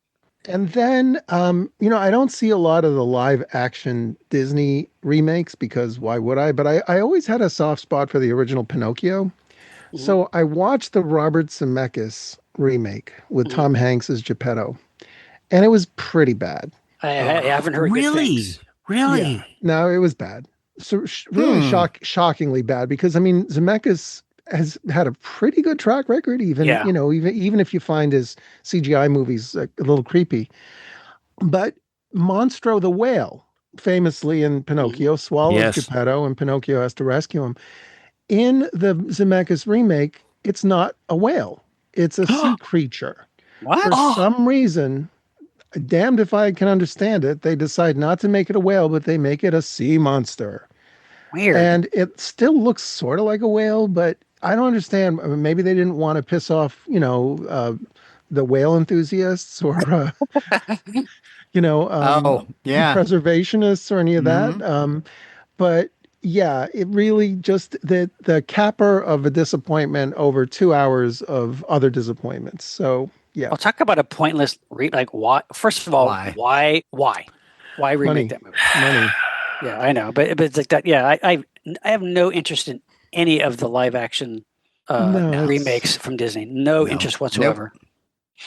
And then, I don't see a lot of the live action Disney remakes because why would I? But I always had a soft spot for the original Pinocchio. Mm-hmm. So I watched the Robert Zemeckis remake with Tom Hanks as Geppetto, and it was pretty bad. I haven't heard good things. Really? Yeah. No, it was bad. So really shockingly bad because, Zemeckis has had a pretty good track record, even if you find his CGI movies a little creepy. But Monstro the whale, famously in Pinocchio, swallows Geppetto, and Pinocchio has to rescue him. In the Zemeckis remake, it's not a whale; it's a sea creature. What? For some reason, damned if I can understand it, they decide not to make it a whale, but they make it a sea monster. Weird. And it still looks sort of like a whale, but I don't understand. Maybe they didn't want to piss off, the whale enthusiasts or, preservationists or any of that. But yeah, it really just the capper of a disappointment over 2 hours of other disappointments. So yeah. I'll talk about a pointless why. First of all, why remake that movie? Money. Yeah, I know, but it's like that. Yeah, I have no interest in any of the live action remakes from Disney. No interest whatsoever. Nope.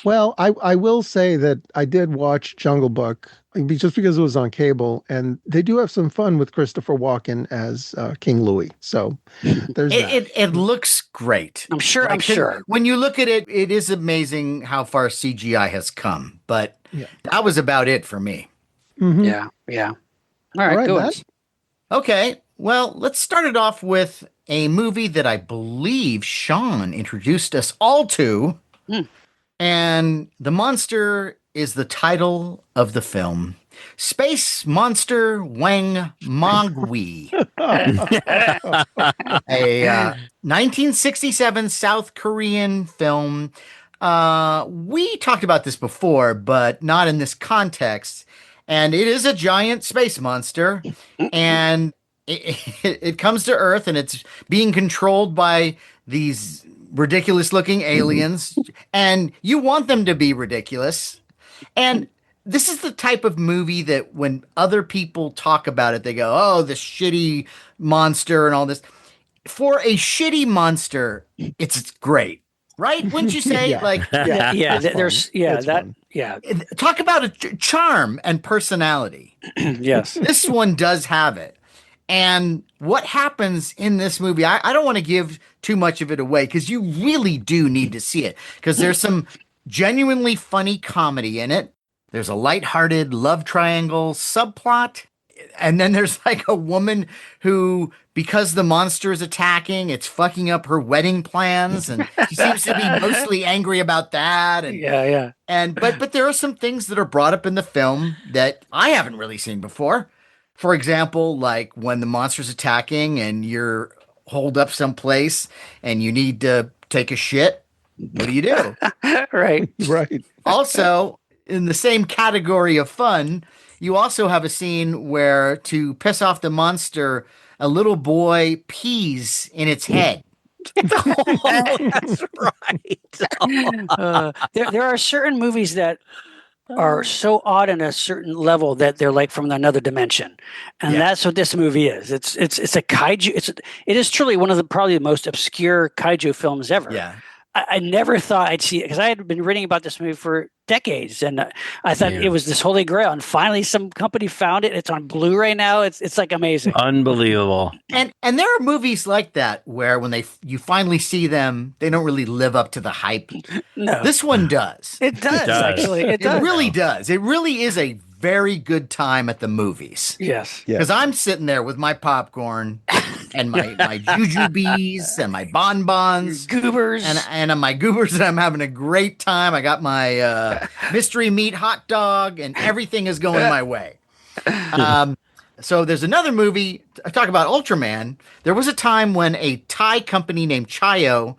Well, I will say that I did watch Jungle Book just because it was on cable, and they do have some fun with Christopher Walken as King Louis. So there's that. It looks great. I'm sure. When you look at it, it is amazing how far CGI has come. But that was about it for me. Mm-hmm. Yeah. All right, go ahead. Okay, well, let's start it off with a movie that I believe Sean introduced us all to. And the monster is the title of the film. Space Monster Wang Mongwi. A 1967 South Korean film. We talked about this before, but not in this context. And it is a giant space monster, and it comes to Earth, and it's being controlled by these ridiculous-looking aliens, and you want them to be ridiculous. And this is the type of movie that when other people talk about it, they go, oh, the shitty monster and all this. For a shitty monster, it's great. Right? Wouldn't you say? Talk about a charm and personality. Yes. This one does have it. And what happens in this movie, I don't want to give too much of it away because you really do need to see it because there's some genuinely funny comedy in it. There's a lighthearted love triangle subplot. And then there's like a woman who, because the monster is attacking, it's fucking up her wedding plans, and she seems to be mostly angry about that. And but there are some things that are brought up in the film that I haven't really seen before. For example, like when the monster's attacking and you're holed up someplace and you need to take a shit, what do you do? Right. Also, in the same category of fun, you also have a scene where, to piss off the monster, a little boy pees in its head. That's right. There are certain movies that are so odd on a certain level that they're like from another dimension, and that's what this movie is. It's a kaiju. It is truly one of the probably the most obscure kaiju films ever. Yeah. I never thought I'd see it because I had been reading about this movie for decades, and I thought it was this holy grail. And finally, some company found it. It's on Blu-ray now. It's like amazing, unbelievable. And there are movies like that where when you finally see them, they don't really live up to the hype. No, this one does. It does actually. It does. It really does. It really is a very good time at the movies. Yes. Because I'm sitting there with my popcorn and my jujubes and my bonbons, Goobers, and my goobers, and I'm having a great time. I got my mystery meat hot dog, and everything is going my way. So there's another movie. I talk about Ultraman. There was a time when a Thai company named Chayo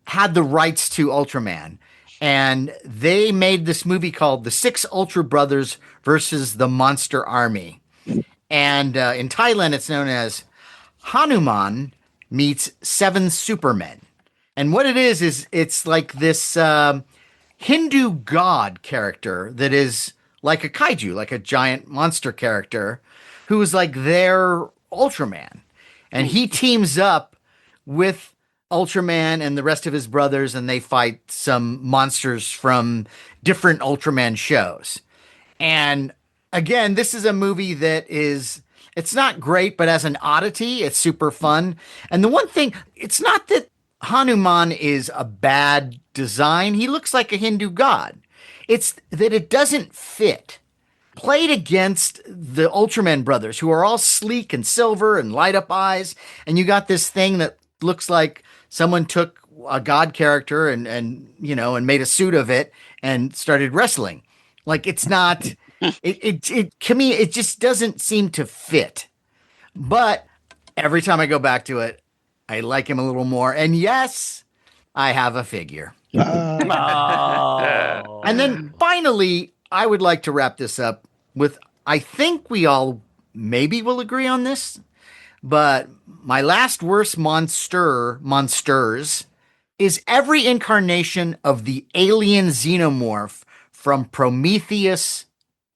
had the rights to Ultraman, and they made this movie called The Six Ultra Brothers versus the Monster Army. And in Thailand, it's known as Hanuman meets Seven Supermen. And what it is it's like this Hindu god character that is like a kaiju, like a giant monster character, who is like their Ultraman. And he teams up with Ultraman and the rest of his brothers, and they fight some monsters from different Ultraman shows. And again, this is a movie that it's not great, but as an oddity, it's super fun. And the one thing, it's not that Hanuman is a bad design. He looks like a Hindu god. It's that it doesn't fit. Played against the Ultraman brothers, who are all sleek and silver and light up eyes. And you got this thing that looks like someone took a god character and made a suit of it and started wrestling. Like, it's not, it just doesn't seem to fit. But every time I go back to it, I like him a little more. And yes, I have a figure. And then finally, I would like to wrap this up with, I think we all maybe will agree on this, but my last worst monsters is every incarnation of the alien xenomorph from Prometheus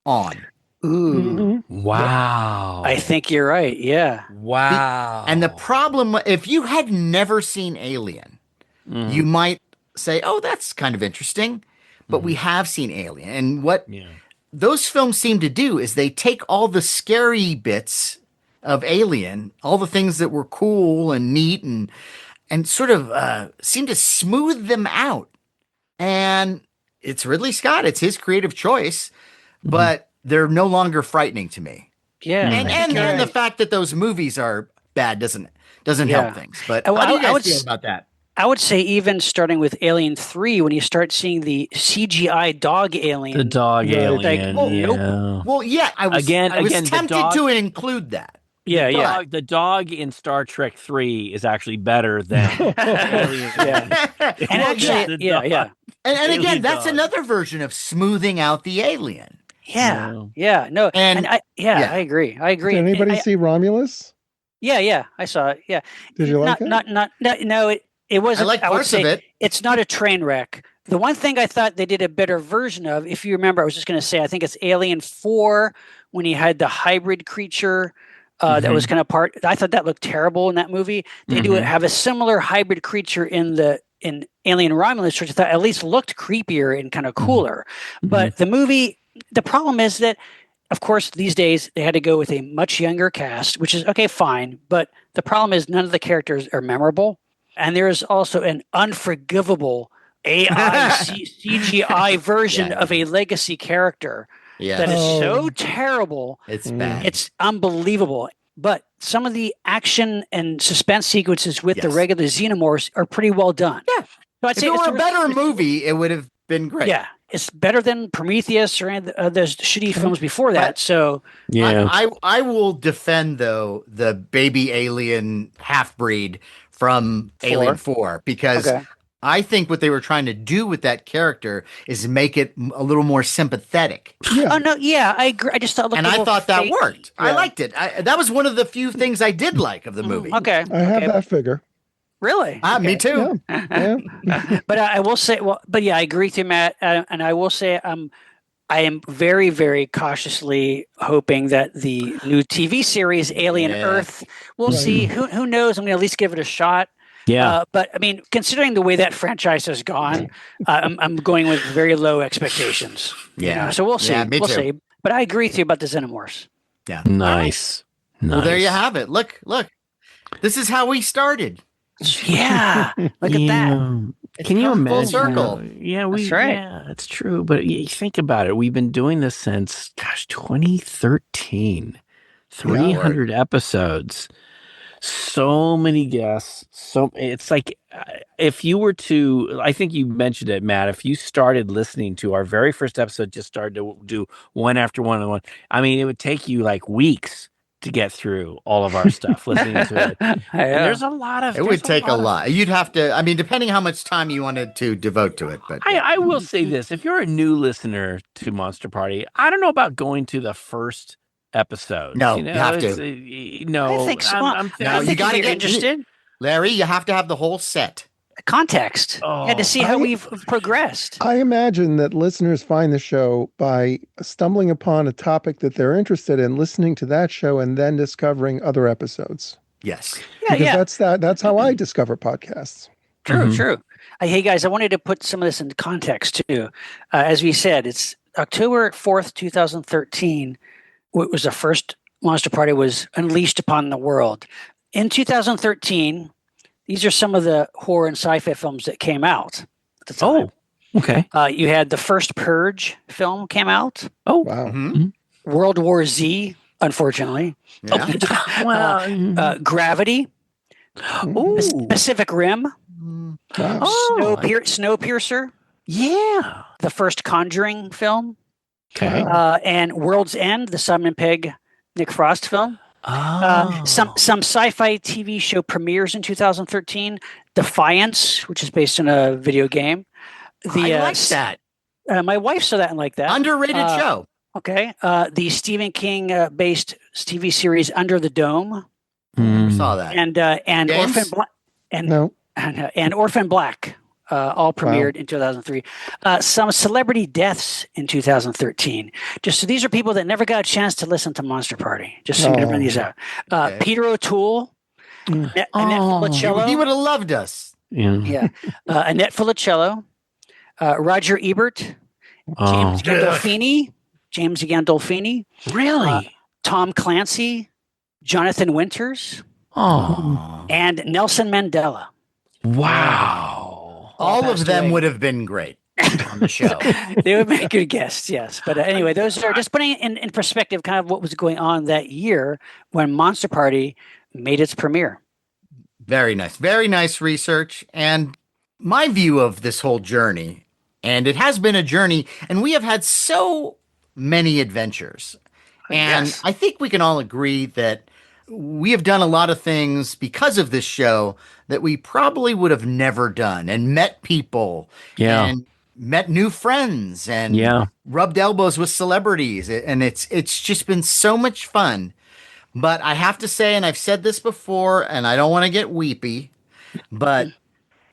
on. Ooh. Wow. I think you're right. Yeah. Wow. And the problem, if you had never seen Alien, you might say, oh, that's kind of interesting. But we have seen Alien. And what those films seem to do is they take all the scary bits of Alien, all the things that were cool and neat, and sort of seem to smooth them out. And it's Ridley Scott. It's his creative choice. But they're no longer frightening to me. Yeah. And the fact that those movies are bad doesn't help things. But how do you guys feel about that? I would say even starting with Alien 3, when you start seeing the CGI dog alien. The dog alien. Well, yeah, I was tempted to include that. The dog in Star Trek 3 is actually better than Alien. And actually, And again, that's another version of smoothing out the alien. No, and I agree. Did anybody see Romulus? Yeah, I saw it. Yeah. Did you like it? No, it wasn't. I like parts of it. It's not a train wreck. The one thing I thought they did a better version of, if you remember, I was just going to say, I think it's Alien 4 when he had the hybrid creature that was kind of part. I thought that looked terrible in that movie. They have a similar hybrid creature in Alien Romulus, which I thought at least looked creepier and kind of cooler. But the movie, the problem is that, of course, these days they had to go with a much younger cast, which is okay, fine. But the problem is none of the characters are memorable. And there is also an unforgivable AI CGI version of a legacy character that is so terrible. It's bad. It's unbelievable. But some of the action and suspense sequences with the regular xenomorphs are pretty well done. Yeah. So I'd say if it were a better movie, it would have been great. Yeah. It's better than Prometheus or any of those shitty films before that. So I will defend, though, the baby alien half-breed from Alien 4, because I think what they were trying to do with that character is make it a little more sympathetic. Oh no, I agree. I just thought, I thought that worked. I liked it. That was one of the few things I did like of the movie. Okay, I have that figure. Really? Me too. Yeah. But I will say, I agree with you, Matt, and I will say, I am very, very cautiously hoping that the new TV series Alien Earth, we'll see. Who knows? I'm going to at least give it a shot. Yeah. But I mean, considering the way that franchise has gone, I'm going with very low expectations. Yeah. So we'll see. Yeah, we'll see. But I agree with you about the Xenomorphs. Yeah. Nice. Well, there you have it. Look. This is how we started. Yeah. Look at that. Can you imagine? Full circle. That's right. Yeah, it's true. But you think about it. We've been doing this since, 2013. 300 episodes. So many guests. So it's like if you were to, I think you mentioned it, Matt. If you started listening to our very first episode, just started to do one after one and one. I mean, it would take you like weeks to get through all of our stuff, listening to it. And there's a lot of. It would take a lot. You'd have to. I mean, depending how much time you wanted to devote to it. But I will say this: if you're a new listener to Monster Party, I don't know about going to the first episode. No, you have to. No, I think so. No, you got to get interested. Larry, you have to have the whole set. Context. To see how we've progressed. I imagine that listeners find the show by stumbling upon a topic that they're interested in, listening to that show, and then discovering other episodes. Yes. Because that's how I discover podcasts. True. Hey guys, I wanted to put some of this into context too. As we said, it's October 4th, 2013. What was the first Monster Party was unleashed upon the world. In 2013, these are some of the horror and sci-fi films that came out at the time. Oh, okay. You had the first Purge film came out. Oh, wow. Mm-hmm. World War Z, unfortunately. Yeah. Gravity. Pacific Rim. Wow. Snowpiercer. Yeah. The first Conjuring film. Okay. And World's End, the Simon Pegg, Nick Frost film. Some sci-fi TV show premieres in 2013. Defiance, which is based on a video game. I like that. My wife saw that and liked that. Underrated show. Okay. The Stephen King based TV series Under the Dome. Saw that. And James? Orphan Black and Orphan Black. All premiered in 2003. Some celebrity deaths in 2013. So these are people that never got a chance to listen to Monster Party. Just so I'm going to run these out. Peter O'Toole, Annette Filicello. He would have loved us. Annette Filicello, Roger Ebert, James Gandolfini. Really? Tom Clancy, Jonathan Winters, and Nelson Mandela. Wow. All of them would have been great on the show. They would make good guests, yes. But anyway, those are just putting in perspective kind of what was going on that year when Monster Party made its premiere. Very nice. Very nice research. And my view of this whole journey, and it has been a journey, and we have had so many adventures. And I think we can all agree that we have done a lot of things because of this show that we probably would have never done, and met people and met new friends and rubbed elbows with celebrities. And it's just been so much fun. But I have to say, and I've said this before, and I don't want to get weepy, but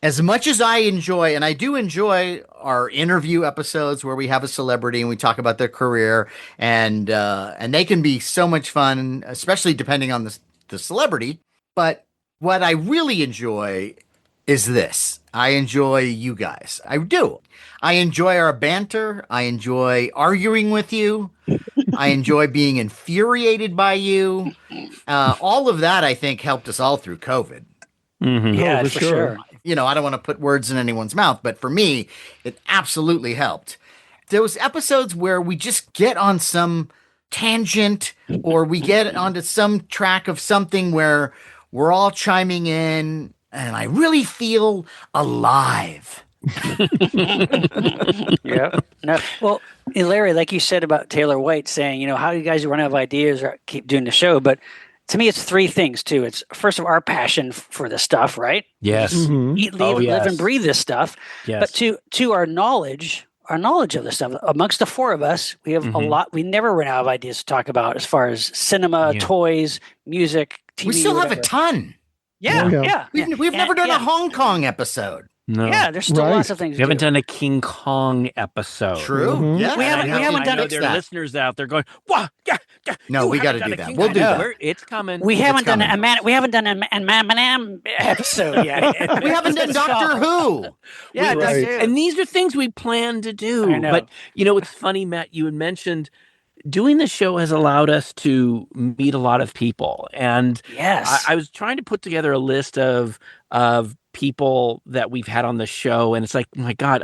as much as I enjoy, and I do enjoy our interview episodes where we have a celebrity and we talk about their career, and they can be so much fun, especially depending on the celebrity. But what I really enjoy is this. I enjoy you guys. I do. I enjoy our banter. I enjoy arguing with you. I enjoy being infuriated by you. All of that, I think, helped us all through COVID. Mm-hmm. Yeah, for sure. I don't want to put words in anyone's mouth, but for me, it absolutely helped. Those episodes where we just get on some tangent or we get onto some track of something where we're all chiming in, and I really feel alive. Yeah. No. Well, Larry, like you said about Taylor White saying, how do you guys run out of ideas or keep doing the show? But to me, it's three things too. It's first of all, our passion for the stuff, right? Yes. Mm-hmm. Eat, live and breathe this stuff. Yes. But to our knowledge of the stuff. Amongst the four of us, we have a lot. We never run out of ideas to talk about as far as cinema, toys, music, TV. We still have a ton. Yeah. We've never done a Hong Kong episode. No. Yeah, there's still lots of things. We haven't done a King Kong episode. True. Mm-hmm. Yeah. We haven't done it. There are listeners out there going, "What? Yeah. No, we got to do that. We'll do that. It's coming. We haven't done a man episode yet. We haven't done Doctor Who. Yeah, Right. And these are things we plan to do. I know. But it's funny, Matt. You had mentioned doing the show has allowed us to meet a lot of people, and yes, I was trying to put together a list of people that we've had on the show, and it's like, my God,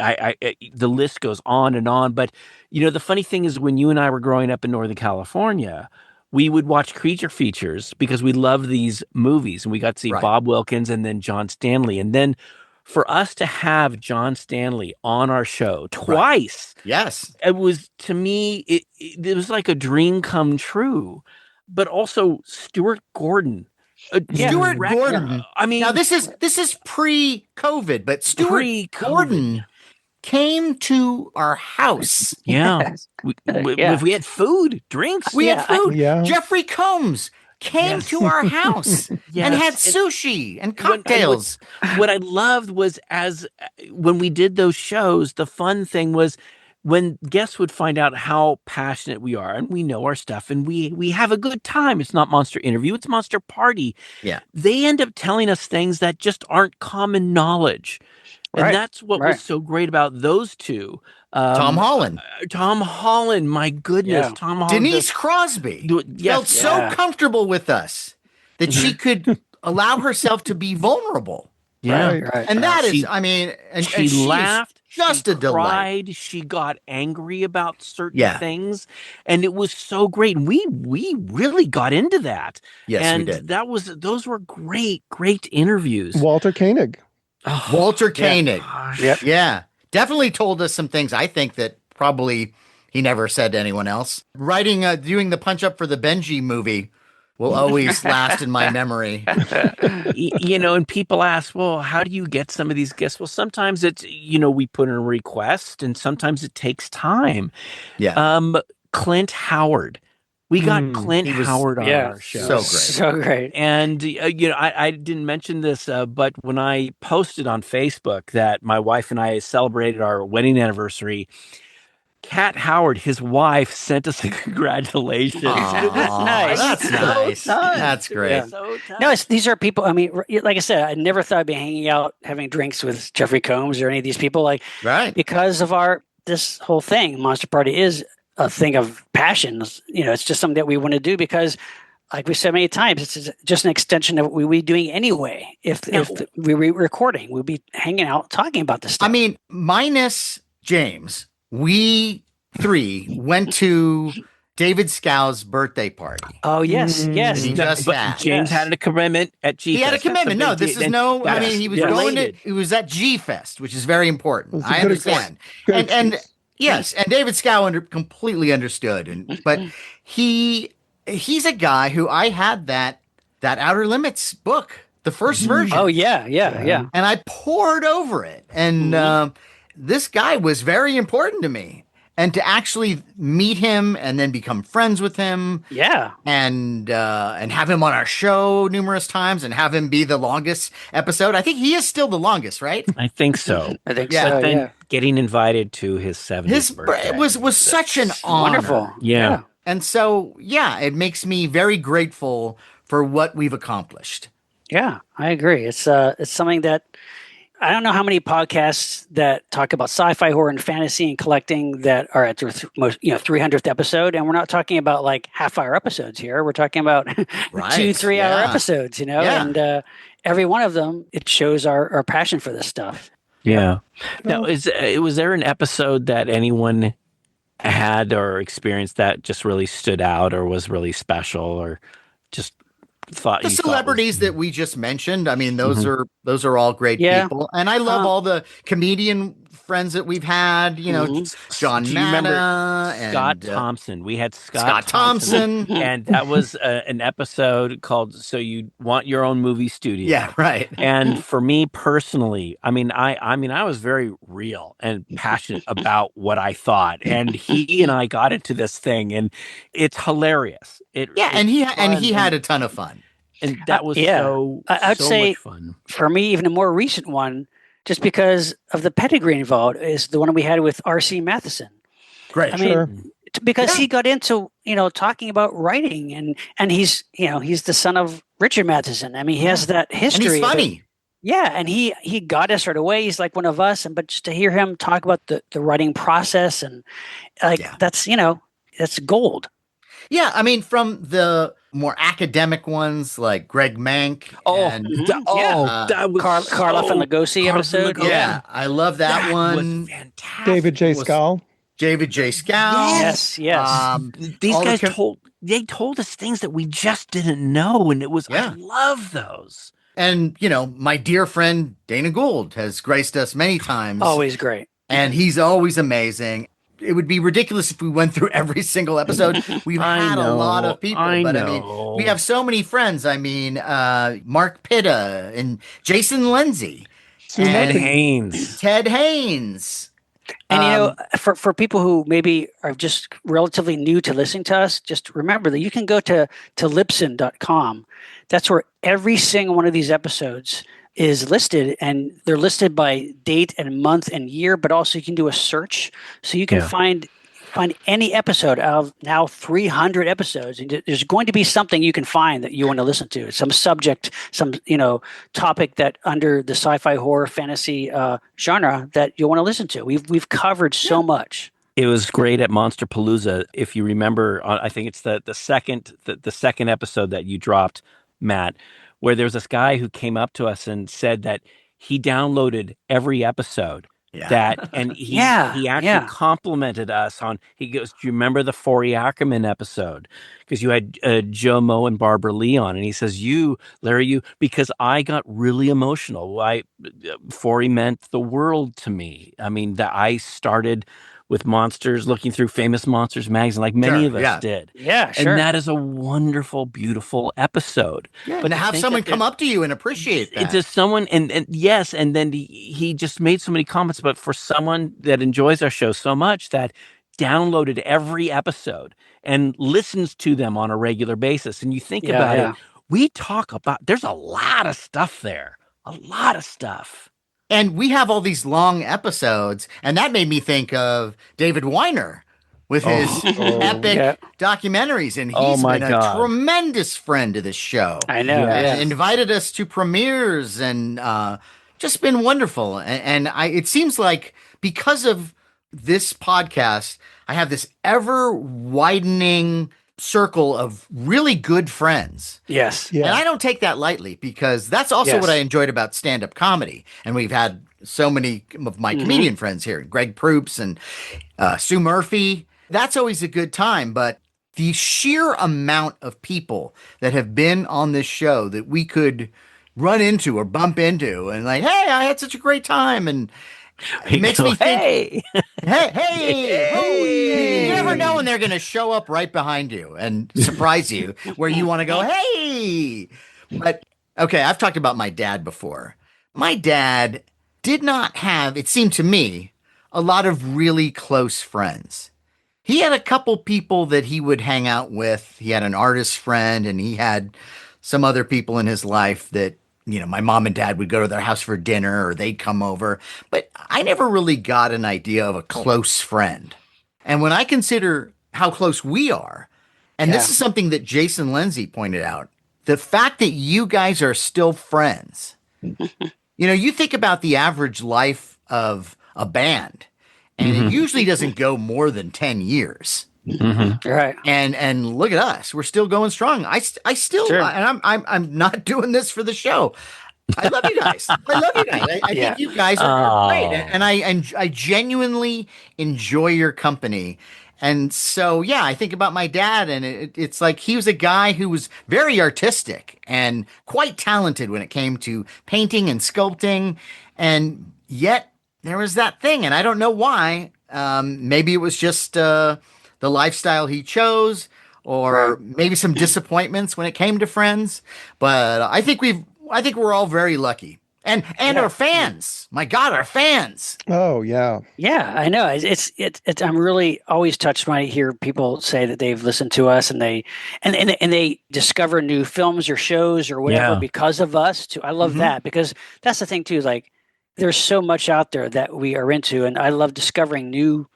the list goes on and on. But the funny thing is, when you and I were growing up in Northern California, we would watch creature features because we loved these movies, and we got to see Bob Wilkins and then John Stanley. And then for us to have John Stanley on our show twice, yes, it was, to me, it was like a dream come true. But also Stuart Gordon. Stuart Gordon. I mean, now this is pre-COVID, but Stuart Gordon came to our house. Yeah. If we had food, drinks. We had food. Yeah. Jeffrey Combs came to our house and had sushi and cocktails. What I loved was, when we did those shows, the fun thing was when guests would find out how passionate we are, and we know our stuff, and we have a good time. It's not Monster Interview, it's Monster Party. Yeah. They end up telling us things that just aren't common knowledge. And that's what was so great about those two. Tom Holland. My goodness. Yeah. Tom Holland. Denise Crosby felt so comfortable with us that she could allow herself to be vulnerable. Yeah. Right. And that is, I mean, and she laughed. Just a delight. Cried, she got angry about certain things, and it was so great. And we really got into that. Yes, and we did. Those were great interviews. Walter Koenig. Walter Koenig. Yeah. Definitely told us some things I think that probably he never said to anyone else. Doing the punch up for the Benji movie will always last in my memory. And people ask, well, how do you get some of these guests? Well, sometimes it's, we put in a request, and sometimes it takes time. Yeah. Clint Howard. We got Clint Howard on our show. So great. And, I didn't mention this, but when I posted on Facebook that my wife and I celebrated our wedding anniversary, Kat Howard, his wife, sent us a congratulations. Nice. That's nice. That's great. No, these are people. I mean, like I said, I never thought I'd be hanging out having drinks with Jeffrey Combs or any of these people. Because of this whole thing. Monster Party is a thing of passion. It's just something that we want to do because, like we said many times, it's just an extension of what we were doing anyway. If we were recording, we'd be hanging out talking about this stuff. I mean, minus James, we three went to David Scow's birthday party. Oh, yes. He just had. James had a commitment at G-Fest. He had a commitment. No, this is no, I mean, he was going to, it was at G-Fest, which is very important. I understand. And yes, and David Scow completely understood. But he's a guy who I had that Outer Limits book, the first version. Oh, yeah. And I pored over it. And this guy was very important to me. And to actually meet him and then become friends with him. Yeah. And have him on our show numerous times and have him be the longest episode. I think he is still the longest, right? I think so. I think so. But then getting invited to his 70th birthday was such an honor. Wonderful. Yeah. And so, it makes me very grateful for what we've accomplished. Yeah, I agree. It's something that I don't know how many podcasts that talk about sci-fi, horror, and fantasy and collecting that are at their 300th episode, and we're not talking about like half-hour episodes here. We're talking about 2-3 hour episodes, and every one of them, it shows our passion for this stuff. Yeah. Now, was there an episode that anyone had or experienced that just really stood out or was really special or just the celebrities that we just mentioned? I mean, those are all great people, and I love all the comedian friends that we've had. John Matta and Scott Thompson. We had Scott Thompson, and that was an episode called "So You Want Your Own Movie Studio." Yeah, right. And for me personally, I mean, I was very real and passionate about what I thought, and he and I got into this thing, and it's hilarious. And he had a ton of fun. And that was I'd say much fun. For me, even a more recent one, just because of the pedigree involved, is the one we had with R.C. Matheson. Great. I mean, because he got into, talking about writing and he's the son of Richard Matheson. I mean, he has that history. And he's funny. Yeah. And he got us right away. He's like one of us. But just to hear him talk about the writing process and that's gold. Yeah. I mean, from the more academic ones like Greg Mank. Oh, and that was Karloff and Lugosi episode. yeah, I love that one. Was fantastic. David J. Scal. David J. Scal. Yes, yes. These guys told us things that we just didn't know, and it was I love those. And my dear friend Dana Gould has graced us many times. Always great. And he's always amazing. It would be ridiculous if we went through every single episode. We've had a lot of people, I mean, we have so many friends. I mean, Mark Pitta and Jason Lindsay, Ted Haynes. And for people who maybe are just relatively new to listening to us, just remember that you can go to Libsyn.com. That's where every single one of these episodes is listed, and they're listed by date and month and year, but also you can do a search, so you can find any episode out of now 300 episodes, and there's going to be something you can find that you want to listen to, some subject, some topic that under the sci-fi horror fantasy genre that you want to listen to. We've covered so much. It was great at Monster Palooza. If you remember, I think it's the second episode that you dropped, Matt, where there was this guy who came up to us and said that he downloaded every episode. And he actually complimented us on. He goes, "Do you remember the Forey Ackerman episode? Because you had Joe Moe and Barbara Lee on." And he says, Larry, because I got really emotional. Forey meant the world to me. I mean, that I started with monsters, looking through Famous Monsters magazine, like many of us did. Yeah, sure. And that is a wonderful, beautiful episode. Yeah, but to have someone come up to you and appreciate that. To someone, and yes, and then he just made so many comments, but for someone that enjoys our show so much that downloaded every episode and listens to them on a regular basis. And you think about it, we talk about, there's a lot of stuff there, a lot of stuff. And we have all these long episodes, and that made me think of David Weiner with his epic documentaries, and he's been a tremendous friend to this show. I know. Invited us to premieres, and just been wonderful. And it seems like because of this podcast, I have this ever widening circle of really good friends. Yes. Yeah. And I don't take that lightly, because that's also what I enjoyed about stand-up comedy. And we've had so many of my comedian friends here, Greg Proops and Sue Murphy. That's always a good time. But the sheer amount of people that have been on this show that we could run into or bump into and like, hey, I had such a great time. And it makes me think, hey, you never know when they're going to show up right behind you and surprise you where you want to go, hey. But, okay, I've talked about my dad before. My dad did not have, it seemed to me, a lot of really close friends. He had a couple people that he would hang out with. He had an artist friend, and he had some other people in his life that, my mom and dad would go to their house for dinner, or they'd come over. But I never really got an idea of a close friend. And when I consider how close we are, and this is something that Jason Lindsay pointed out, the fact that you guys are still friends. You think about the average life of a band, and it usually doesn't go more than 10 years. Right. And look at us. We're still going strong. I still, and I'm not doing this for the show. I love you guys. I think you guys are great. And I genuinely enjoy your company. And so, I think about my dad, and it's like he was a guy who was very artistic and quite talented when it came to painting and sculpting. And yet there was that thing, and I don't know why. Maybe it was just the lifestyle he chose, or maybe some disappointments when it came to friends. But I think we're all very lucky. And our fans, my God, our fans. Oh yeah, yeah. I know. It's. I'm really always touched when I hear people say that they've listened to us and they discover new films or shows or whatever because of us. Too. I love that, because that's the thing too. Like, there's so much out there that we are into, and I love discovering new.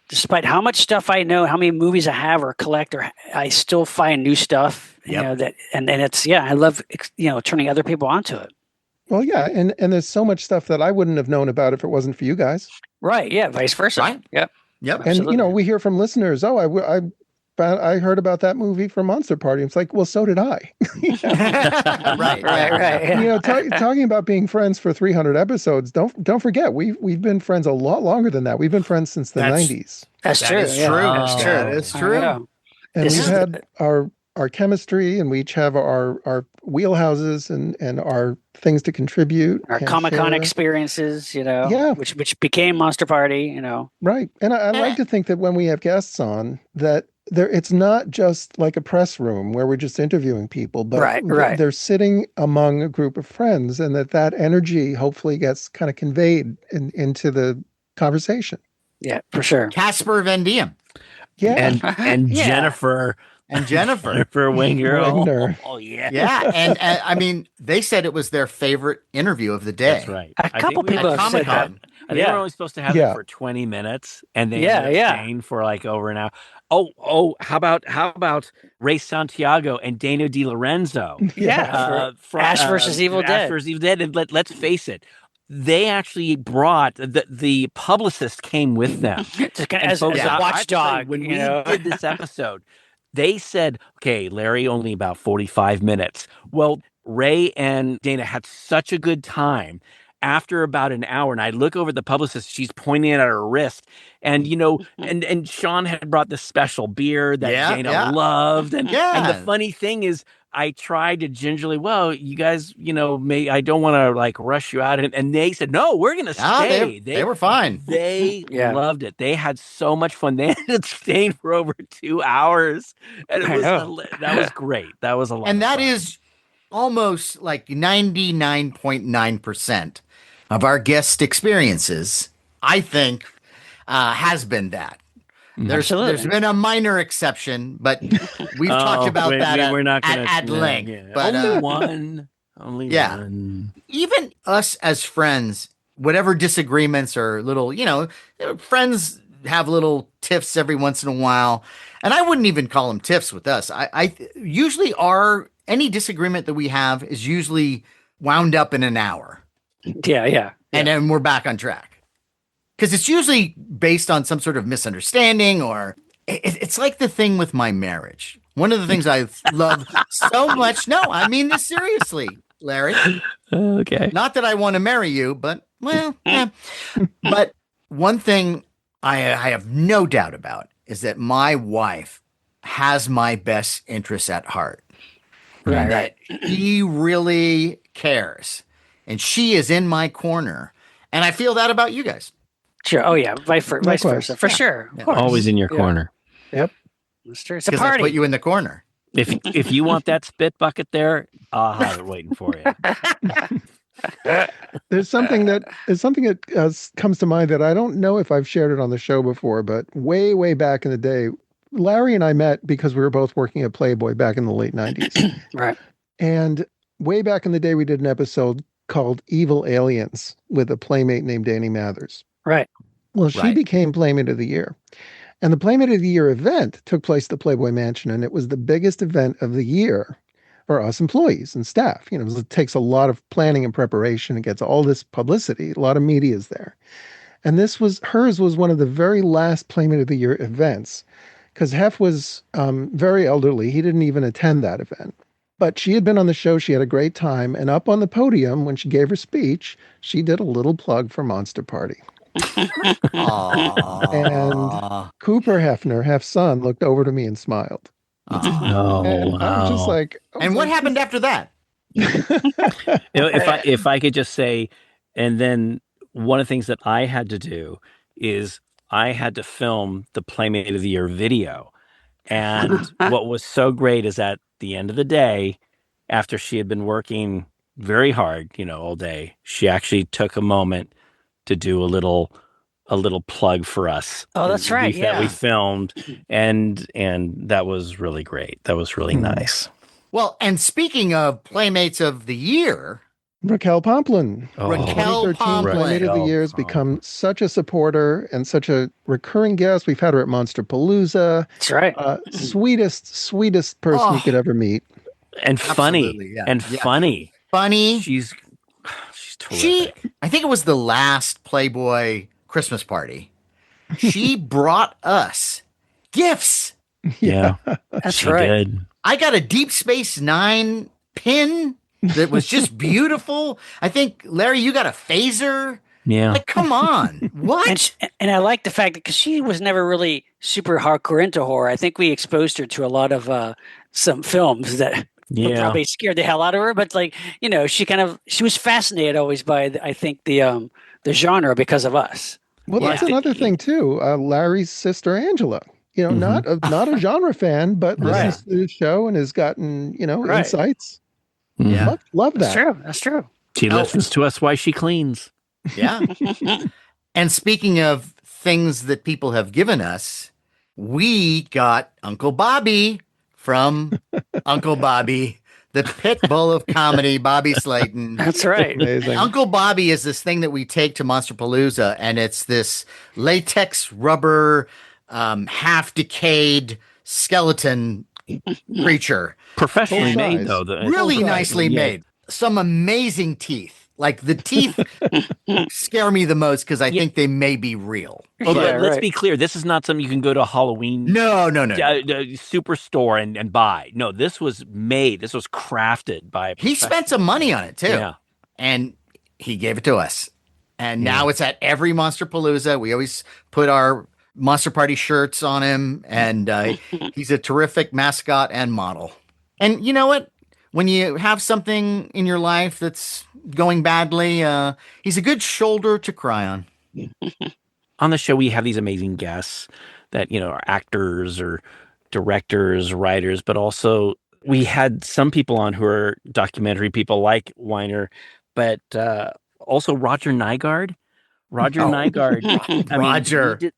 Despite how much stuff I know, how many movies I have or collect, or I still find new stuff. That and it's I love turning other people onto it. Well, yeah, and there's so much stuff that I wouldn't have known about if it wasn't for you guys. Right. Yeah. Vice versa. Right. Yep. Yep. And we hear from listeners, I I heard about that movie from Monster Party. It's like, well, so did I. Right. You know, talking about being friends for 300 episodes. Don't forget, we've been friends a lot longer than that. We've been friends since the 90s. That's true. That is Yeah, true. that's true. That is true. And we've had our chemistry, and we each have our wheelhouses and our things to contribute. Our Comic-Con experiences, you know, Yeah. which became Monster Party, you know. Right. And I like to think that when we have guests on, that it's not just like a press room where we're just interviewing people, but they're sitting among a group of friends, and that energy hopefully gets kind of conveyed into the conversation. Yeah, for sure. Casper Van Diem. Yeah. And Jennifer. And Jennifer. Jennifer Winger. Oh, yeah. Yeah. And I mean, they said it was their favorite interview of the day. That's right. A couple people have said that. I think we're only supposed to have it for 20 minutes, and they ended up staying for like over an hour. Oh, how about Ray Santiago and Dano Di Lorenzo? Ash versus Evil Dead. Ash versus Evil Dead. And let's face it, they actually brought the publicist came with them as a watchdog. When we did this episode, they said, okay, Larry, only about 45 minutes. Well, Ray and Dana had such a good time. After about an hour, and I look over at the publicist, she's pointing at her wrist, and you know, and Sean had brought this special beer that Dana loved, and the funny thing is, I tried to gingerly, well, you guys, you know, I don't want to like rush you out, and they said, no, we're gonna stay. They were fine. They loved it. They had so much fun. They ended up staying for over 2 hours, and that was great. That was a lot, and that is almost like 99.9% of our guest experiences, I think, has been that. There's been a minor exception, but we've talked about that we're not gonna, at length. Yeah. But, only one. Even us as friends, whatever disagreements or little, you know, friends have little tiffs every once in a while, and I wouldn't even call them tiffs with us. I usually any disagreement that we have is usually wound up in an hour. Yeah. And then we're back on track. Because it's usually based on some sort of misunderstanding, or it's like the thing with my marriage. One of the things I love so much. No, I mean this seriously, Larry. Okay. Not that I want to marry you, but well, yeah. But one thing I have no doubt about is that my wife has my best interests at heart. Right. She really cares. And she is in my corner. And I feel that about you guys. Sure. Oh, yeah. Vice versa. For sure. Yeah. Always in your corner. Yep. That's true. It's a Because party. I put you in the corner. If you want that spit bucket there, I'll have it waiting for you. There's something that comes to mind that I don't know if I've shared it on the show before, but way back in the day, Larry and I met because we were both working at Playboy back in the late 90s. Right. And way back in the day, we did an episode called Evil Aliens with a playmate named Danny Mathers. Right. Well, she became Playmate of the Year. And the Playmate of the Year event took place at the Playboy Mansion, and it was the biggest event of the year for us employees and staff. You know, it takes a lot of planning and preparation. It gets all this publicity. A lot of media is there. And hers was one of the very last Playmate of the Year events, because Hef was very elderly. He didn't even attend that event. But she had been on the show. She had a great time. And up on the podium, when she gave her speech, she did a little plug for Monster Party. And Cooper Hefner, Hef's son, looked over to me and smiled. And I was just like, and what happened after that? If I could just say, and then one of the things that I had to do is I had to film the Playmate of the Year video. And what was so great is at the end of the day, after she had been working very hard, you know, all day, she actually took a moment to do a little plug for us. Oh, that's right. That we filmed, and that was really great. That was really nice. Well, and speaking of Playmates of the Year, Raquel Pomplin. Raquel 2013 Playmate of the Year has become such a supporter and such a recurring guest. We've had her at Monster Palooza. That's right. Sweetest person you could ever meet. And funny. Funny. She's terrific. I think it was the last Playboy Christmas party. She brought us gifts Yeah. That's She right. did. I got a Deep Space Nine pin that was just beautiful. I think, Larry, you got a phaser. Yeah. Like, come on. What? And I like the fact that because she was never really super hardcore into horror. I think we exposed her to a lot of some films that would probably scared the hell out of her. But like, she was fascinated always by I think the genre because of us. Well, that's another thing too. Larry's sister Angela, not a genre fan, but listens to the show and has gotten, insights. Yeah. Love that. That's true. She listens to us while she cleans. Yeah. And speaking of things that people have given us, we got Uncle Bobby from Uncle Bobby, the pit bull of comedy, Bobby Slayton. That's right. Amazing. Uncle Bobby is this thing that we take to Monsterpalooza, and it's this latex rubber, half decayed skeleton creature. Professionally made, though. Really nicely made. Some amazing teeth. Like the teeth scare me the most because I think they may be real. Well, let's be clear. This is not something you can go to a Halloween superstore and buy. No, this was made. This was crafted by. He spent some money on it too. Yeah, and he gave it to us. And now it's at every Monsterpalooza. We always put our Monster Party shirts on him, and he's a terrific mascot and model. And you know what? When you have something in your life that's going badly, he's a good shoulder to cry on. On the show, we have these amazing guests that, are actors or directors, writers, but also we had some people on who are documentary people like Weiner, but also Roger Nygaard. Nygaard.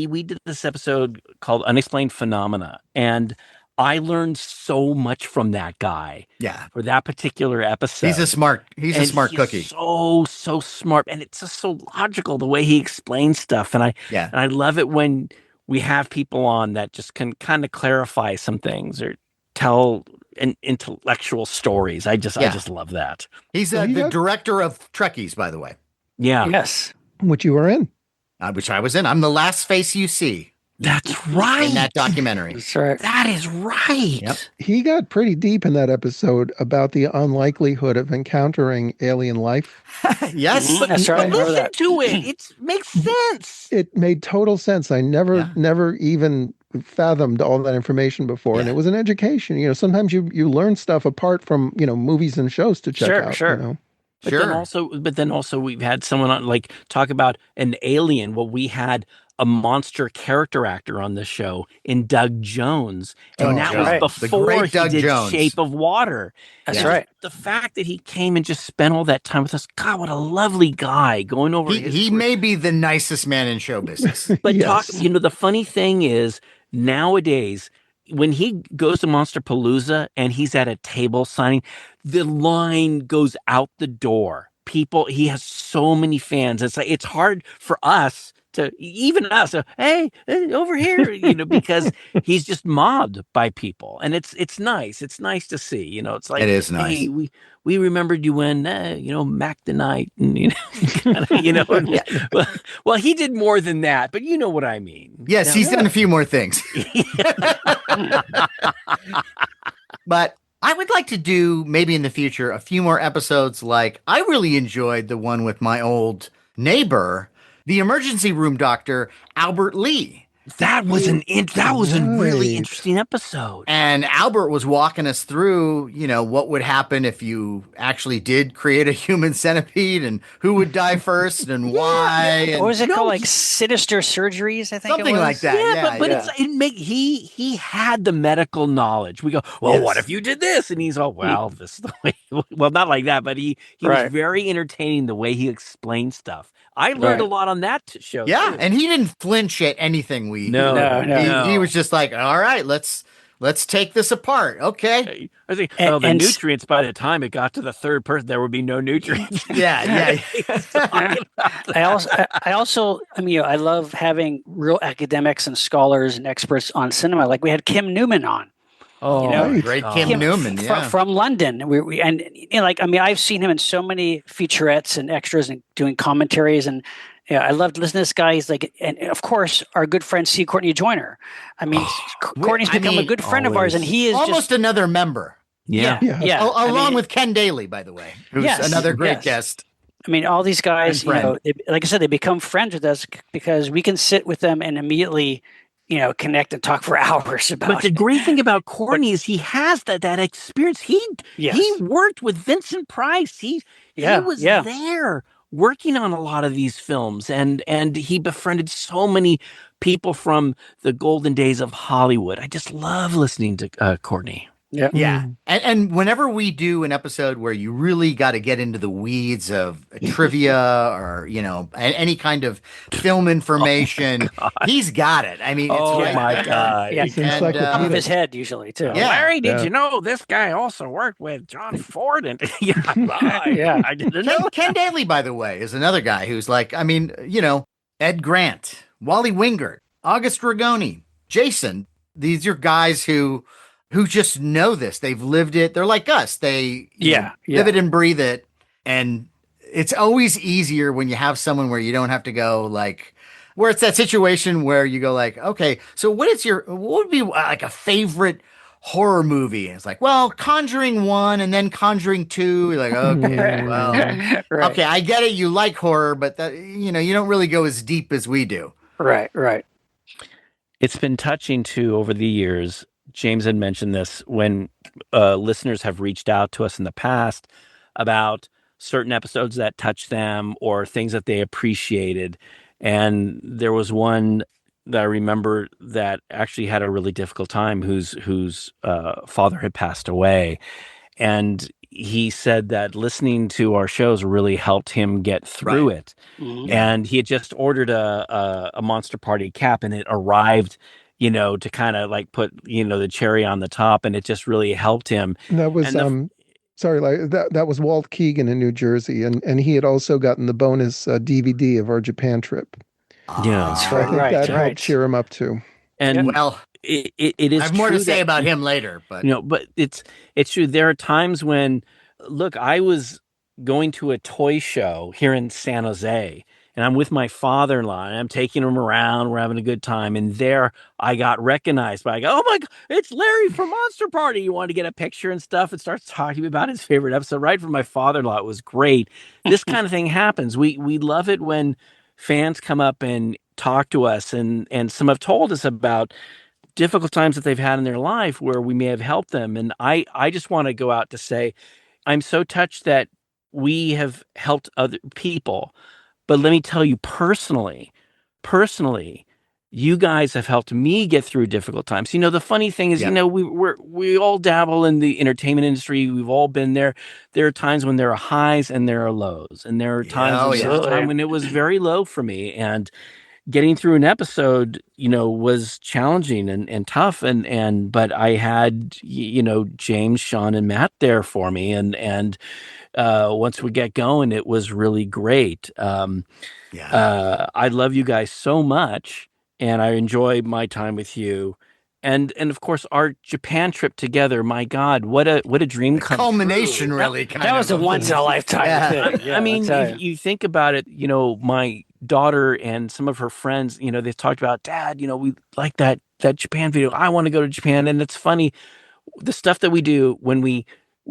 We did this episode called Unexplained Phenomena, and I learned so much from that guy. Yeah. For that particular episode. He's a smart cookie. So smart. And it's just so logical the way he explains stuff. And I love it when we have people on that just can kind of clarify some things or tell intellectual stories. I just love that. He's the director of Trekkies, by the way. Yeah. Yes. Which you were in. Which I was in. I'm the last face you see. That's right. In that documentary. That's right. That is right. Yep. He got pretty deep in that episode about the unlikelihood of encountering alien life. Yes. That's right. Listen to it. It makes sense. It made total sense. I never even fathomed all that information before. And it was an education. Sometimes you learn stuff apart from, movies and shows to check out. Sure. But then also we've had someone on talk about an alien. Well, we had a monster character actor on the show in Doug Jones. And that was before he did Shape of Water. That's right. The fact that he came and just spent all that time with us, God, what a lovely guy going over He may be the nicest man in show business. But the funny thing is nowadays, when he goes to Monsterpalooza and he's at a table signing, the line goes out the door. He has so many fans. It's hard for us to hey, over here, because he's just mobbed by people, and it's nice. It's nice to see, it's like, it is nice. Hey, we remembered you when, Mac the Night, and well, he did more than that, but you know what I mean. Yes, he's done a few more things. But I would like to do maybe in the future a few more episodes. Like I really enjoyed the one with my old neighbor, the emergency room doctor, Albert Lee. That was a really interesting episode. And Albert was walking us through, what would happen if you actually did create a human centipede and who would die first and why. And what was it called? Like sinister surgeries, I think something it was. like that. He had the medical knowledge. We go, well, what if you did this? And he's this is the way. Well, not like that, but he was very entertaining the way he explained stuff. I learned a lot on that show. Yeah, too. and he didn't flinch at anything we. No. He was just like, all right, let's take this apart. Okay. I think the nutrients, by the time it got to the third person, there would be no nutrients. Yeah. I also, I love having real academics and scholars and experts on cinema. Like we had Kim Newman on. Oh, great Kim Newman, from London. I've seen him in so many featurettes and extras and doing commentaries, and Yeah, I loved listening to this guy. He's like, and of course, our good friend C. Courtney Joyner. I mean, Courtney's become a good friend of ours, and he is almost another member. Yeah. Along with Ken Daly, by the way, who's another great guest. I mean, all these guys, like I said, they become friends with us because we can sit with them and immediately, connect and talk for hours about. But the great thing about Courtney is he has that experience. He worked with Vincent Price. He was there working on a lot of these films, and he befriended so many people from the golden days of Hollywood. I just love listening to Courtney. Yeah. And whenever we do an episode where you really got to get into the weeds of trivia or, any kind of film information, he's got it. I mean, it's my God. Yeah. And, off his head usually too. Yeah. Larry, did you know this guy also worked with John Ford? And I didn't know. Ken Daly, by the way, is another guy who's like, I mean, Ed Grant, Wally Wingert, August Rigoni, Jason. These are guys who just know this. They've lived it. They're like us. They live it and breathe it. And it's always easier when you have someone where you don't have to go like, where it's that situation where you go like, okay, so what would be like a favorite horror movie? And it's like, well, Conjuring 1 and then Conjuring 2. You're like, okay, well, okay, I get it. You like horror, but that, you don't really go as deep as we do. Right. It's been touching too over the years. James had mentioned this when listeners have reached out to us in the past about certain episodes that touched them or things that they appreciated. And there was one that I remember that actually had a really difficult time whose father had passed away. And he said that listening to our shows really helped him get through it. Mm-hmm. And he had just ordered a Monster Party cap, and it arrived to kind of like put, the cherry on the top, and it just really helped him. And that was, that was Walt Keegan in New Jersey. And he had also gotten the bonus DVD of our Japan trip. Yeah. So I think that helped cheer him up too. And it is I have more to say about him later, but but it's true. There are times when, look, I was going to a toy show here in San Jose, and I'm with my father-in-law, and I'm taking him around. We're having a good time. And there I got recognized by, oh my God, it's Larry from Monster Party. You want to get a picture and stuff, and starts talking about his favorite episode right from my father-in-law. It was great. This kind of thing happens. We love it when fans come up and talk to us, and some have told us about difficult times that they've had in their life where we may have helped them. And I just want to go out to say, I'm so touched that we have helped other people. But let me tell you personally, you guys have helped me get through difficult times. The funny thing is, we all dabble in the entertainment industry. We've all been there. There are times when there are highs and there are lows. And there are times when it was very low for me. And getting through an episode, was challenging and tough. But I had, James, Sean, and Matt there for me. And once we get going, it was really great. I love you guys so much, and I enjoy my time with you. And of course, our Japan trip together. My God, what a dream come culmination! True. Really, that was a once in a lifetime thing. I mean, if you think about it, my daughter and some of her friends, they've talked about, Dad, we like that Japan video. I want to go to Japan, and it's funny, the stuff that we do when we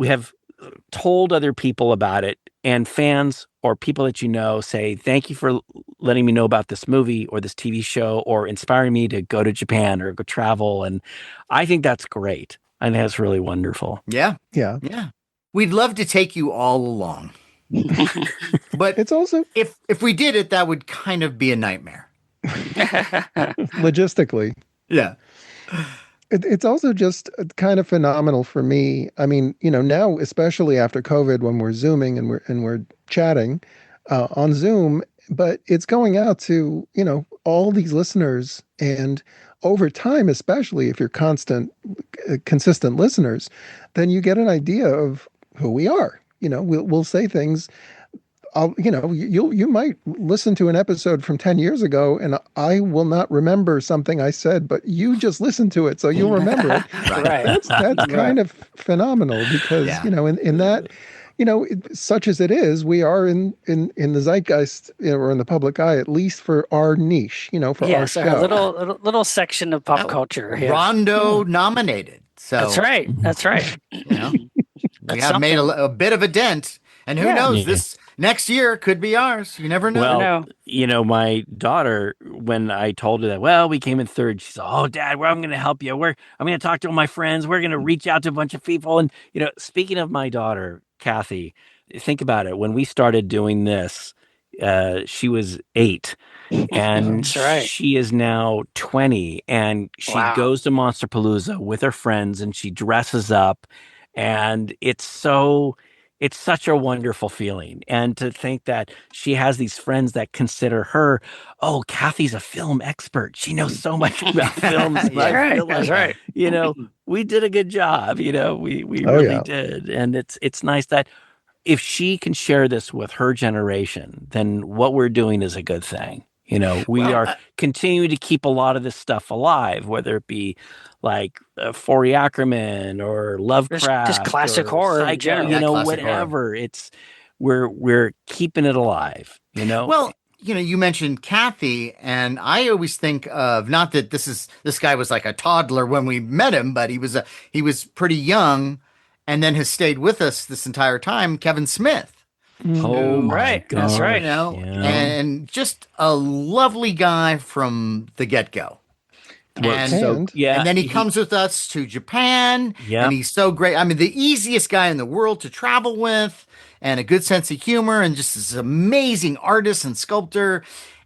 have told other people about it, and fans or people that say, thank you for letting me know about this movie or this TV show or inspiring me to go to Japan or go travel. And I think that's great. I think that's really wonderful. Yeah. We'd love to take you all along. But it's also, if we did it, that would kind of be a nightmare. Logistically. Yeah. It's also just kind of phenomenal for me. I mean, now, especially after COVID, when we're Zooming and we're chatting on Zoom, but it's going out to, all these listeners, and over time, especially if you're consistent listeners, then you get an idea of who we are. We'll say things. You might listen to an episode from 10 years ago, and I will not remember something I said, but you just listened to it, so you'll remember it. Right. That's kind of phenomenal because, in that such as it is, we are in the zeitgeist, or in the public eye, at least for our niche, for our show. Our little section of pop culture. Yeah. Rondo nominated. So that's right. That's right. We have made a bit of a dent, and who knows? This next year could be ours. You never know. Well, my daughter, when I told her that, well, we came in third, she said, "Oh, Dad, I'm going to help you. I'm going to talk to all my friends. We're going to reach out to a bunch of people." And speaking of my daughter, Kathy, think about it. When we started doing this, she was 8. And she is now 20, and she goes to Monsterpalooza with her friends, and she dresses up, and it's such a wonderful feeling. And to think that she has these friends that consider her, oh, Kathy's a film expert. She knows so much about films. That's right. We did a good job. We really did. And it's nice that if she can share this with her generation, then what we're doing is a good thing. We are continuing to keep a lot of this stuff alive, whether it be like Forey Ackerman or Lovecraft, just classic horror, in general. whatever. It's we're keeping it alive. Well, you mentioned Kathy, and I always think of, not that this guy was like a toddler when we met him, but he was pretty young, and then has stayed with us this entire time. Kevin Smith. Oh, right. Gosh. That's right. And just a lovely guy from the get-go. And then he comes with us to Japan, and he's so great. I mean, the easiest guy in the world to travel with, and a good sense of humor, and just this amazing artist and sculptor.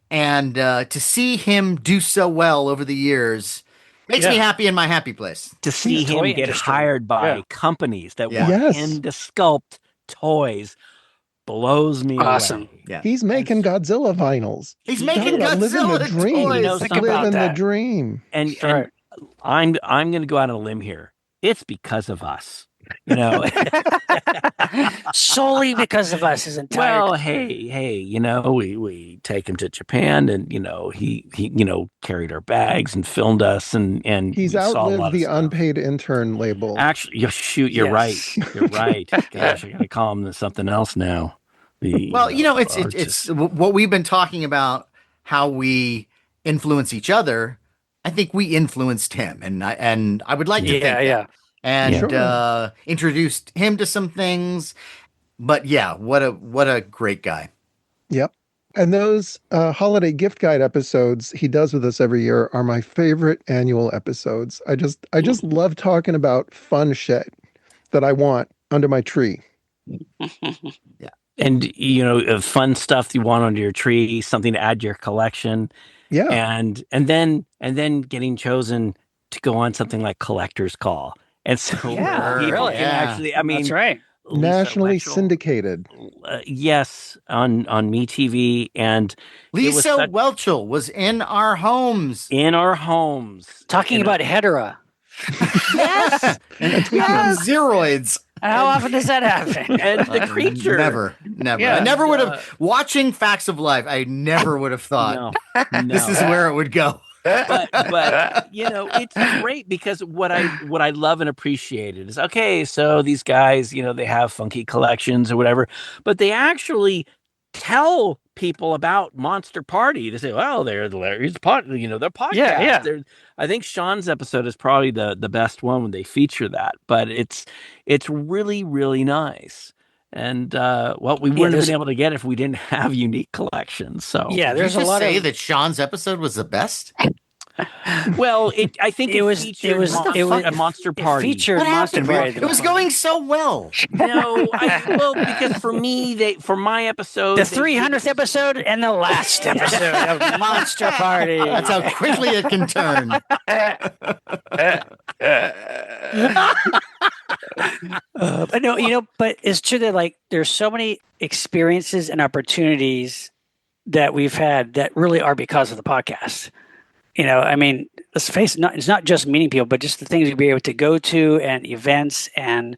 And to see him do so well over the years makes me happy in my happy place. To see him get hired by companies that want him to sculpt toys blows me away. Yeah. He's making Godzilla vinyls. He's making Godzilla living the dream. toys. Living the dream. And I'm going to go out on a limb here. It's because of us. Solely because of us. Well, hey, we take him to Japan, and he carried our bags and filmed us, and he's outlived the unpaid intern label. Actually, you're right. You're right. Gosh, I gotta call him something else now. It's what we've been talking about, how we influence each other. I think we influenced him, and I would like to think that. And introduced him to some things. But what a great guy. Yep. And those holiday gift guide episodes he does with us every year are my favorite annual episodes. I just love talking about fun shit that I want under my tree. Yeah. And fun stuff you want under your tree, something to add to your collection. Yeah. And then getting chosen to go on something like Collector's Call. And so people can actually, that's right. Nationally syndicated. Yes, on MeTV. And Lisa Whelchel was in our homes. Talking about Hedera. Yes. And tweeting zeroids. How often does that happen? And the creature. Never. Yeah. I never would have, watching Facts of Life, I never would have thought this is where it would go. but it's great, because what I love and appreciate is, okay, so these guys, they have funky collections or whatever, but they actually tell people about Monster Party. They say, well, they're Larry's pod, their podcast. Yeah. I think Sean's episode is probably the best one when they feature that, but it's really, really nice. And we wouldn't have been able to get it if we didn't have unique collections. So there's a lot to say that Sean's episode was the best. Well, I think it was a Monster Party. It featured Monster Party. It was going so well. No, because for me, for my episode, the 300th episode and the last episode of Monster Party. That's how quickly it can turn. But no, but it's true that there's so many experiences and opportunities that we've had that really are because of the podcast. I mean, let's face it, it's not just meeting people, but just the things we'll be able to go to, and events, and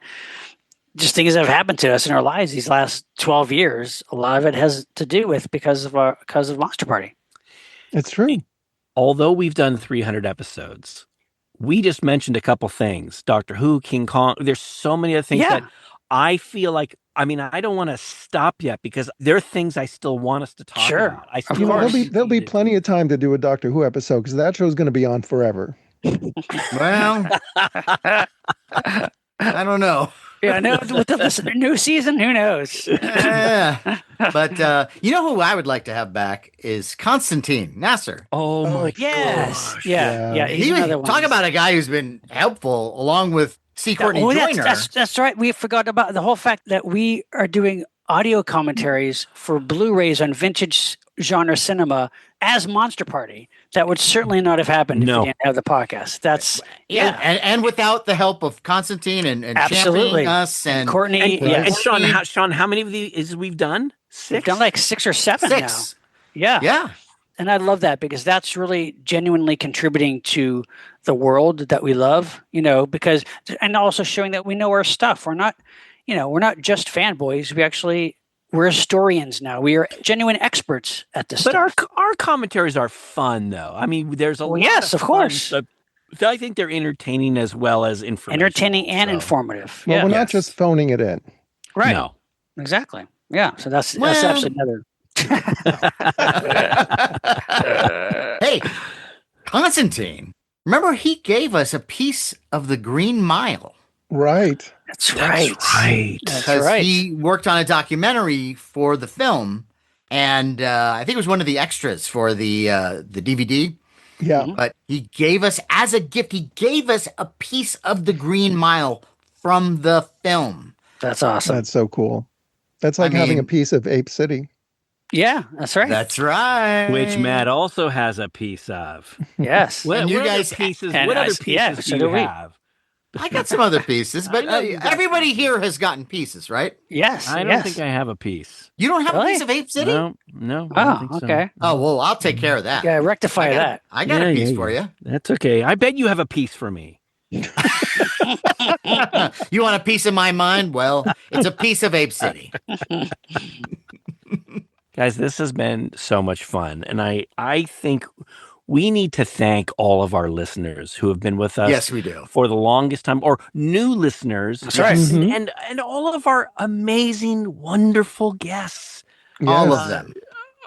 just things that have happened to us in our lives these last 12 years. A lot of it has to do with because of Monster Party. It's true. Although we've done 300 episodes, we just mentioned a couple things. Doctor Who, King Kong. There's so many other things that I feel like, I mean, I don't want to stop yet because there are things I still want us to talk about. I still there'll be plenty of time to do a Doctor Who episode because that show's going to be on forever. Well, I don't know. Yeah, no, with the new season, who knows? But you know who I would like to have back is Constantine Nasser. Oh my yes. gosh. Yeah. He's another one. Talk about a guy who's been helpful along with C. Courtney Joyner. That's right. We forgot about the whole fact that we are doing audio commentaries for Blu-rays on vintage genre cinema as Monster Party. That would certainly not have happened if we didn't have the podcast. That's and without the help of Constantine and championing us and Courtney and Sean, how many of these we've done? 6? We've done like 6 or 7 now. Yeah. And I love that because that's really genuinely contributing to the world that we love, because, and also showing that we know our stuff. We're not just fanboys. We're historians now. We are genuine experts at this stuff. But our commentaries are fun, though. I mean, there's a lot of course. I think they're entertaining as well as informative. Entertaining and informative. Well, we're not just phoning it in. Right. No. Exactly. Yeah. So that's actually another. Hey, Constantine, remember he gave us a piece of the Green Mile. Right. That's right. Because he worked on a documentary for the film, and I think it was one of the extras for the DVD. Yeah. But he gave us, as a gift, he gave us a piece of the Green Mile from the film. That's awesome. That's so cool. That's like having a piece of Ape City. Yeah, that's right. That's right. Which Matt also has a piece of. Yes. What other pieces do you have? I got some other pieces, but everybody here has gotten pieces, right? Yes. I don't think I have a piece. You don't have a piece of Ape City? No. Oh, I don't think okay. So. Oh, well, I'll take care of that. Yeah, rectify that. I got a piece for you. That's okay. I bet you have a piece for me. You want a piece of my mind? Well, it's a piece of Ape City. Guys, this has been so much fun. And I think we need to thank all of our listeners who have been with us. Yes, we do. For the longest time, or new listeners. That's right. And all of our amazing, wonderful guests. Yes. All of them.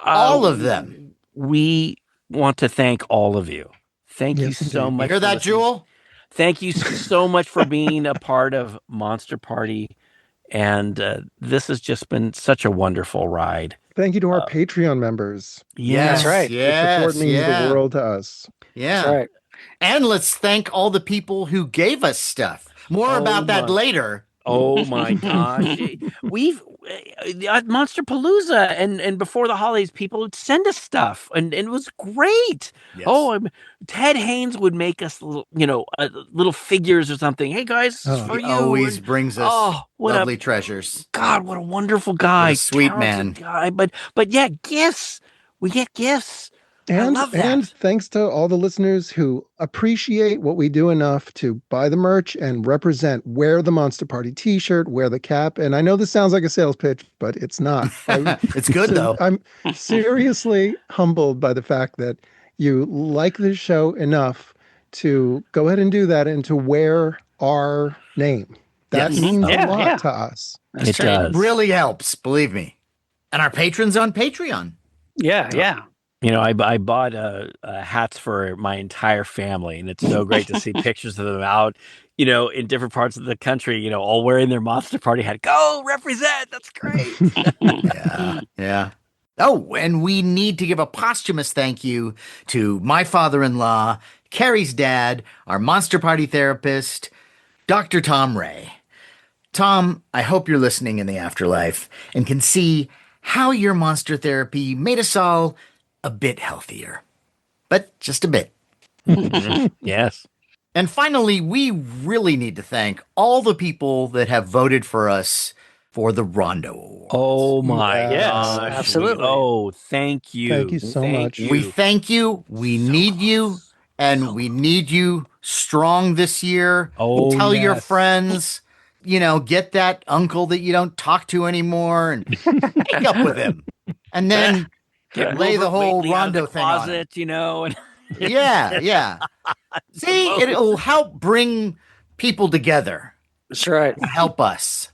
All of them. We want to thank all of you. Thank you so much. You hear that, Jewel? Thank you so much for being a part of Monster Party. And this has just been such a wonderful ride. Thank you to our Patreon members. Yes, that's right. Yes, the support means the world to us. Yeah. That's right. And let's thank all the people who gave us stuff. More about that later. Oh my gosh. We've Monster Palooza and before the holidays, people would send us stuff and it was great. Yes. Ted Haynes would make us little figures or something. Hey guys, for you. Always brings us lovely treasures. God, what a wonderful guy. Sweet man. Guy. But yeah, gifts. We get gifts. And, I love that. And thanks to all the listeners who appreciate what we do enough to buy the merch and represent, wear the Monster Party t-shirt, wear the cap. And I know this sounds like a sales pitch, but it's not. It's good, though. I'm seriously humbled by the fact that you like the show enough to go ahead and do that and to wear our name. That means a lot to us. It does. It really helps, believe me. And our patrons on Patreon. Yeah. I bought hats for my entire family, and it's so great to see pictures of them out, in different parts of the country, all wearing their Monster Party hat. Go represent! That's great. Yeah. Oh, and we need to give a posthumous thank you to my father-in-law, Carrie's dad, our Monster Party therapist, Dr. Tom Ray. Tom, I hope you're listening in the afterlife and can see how your monster therapy made us all a bit healthier, but just a bit. Yes. And finally, we really need to thank all the people that have voted for us for the Rondo Awards. Oh my gosh. Absolutely. Thank you. Thank you so much. We thank you. We need you. And we need you strong this year. Tell your friends, get that uncle that you don't talk to anymore and make up with him. And then lay the whole Rondo thing on it. Yeah. See, it'll help bring people together. That's right. Help us.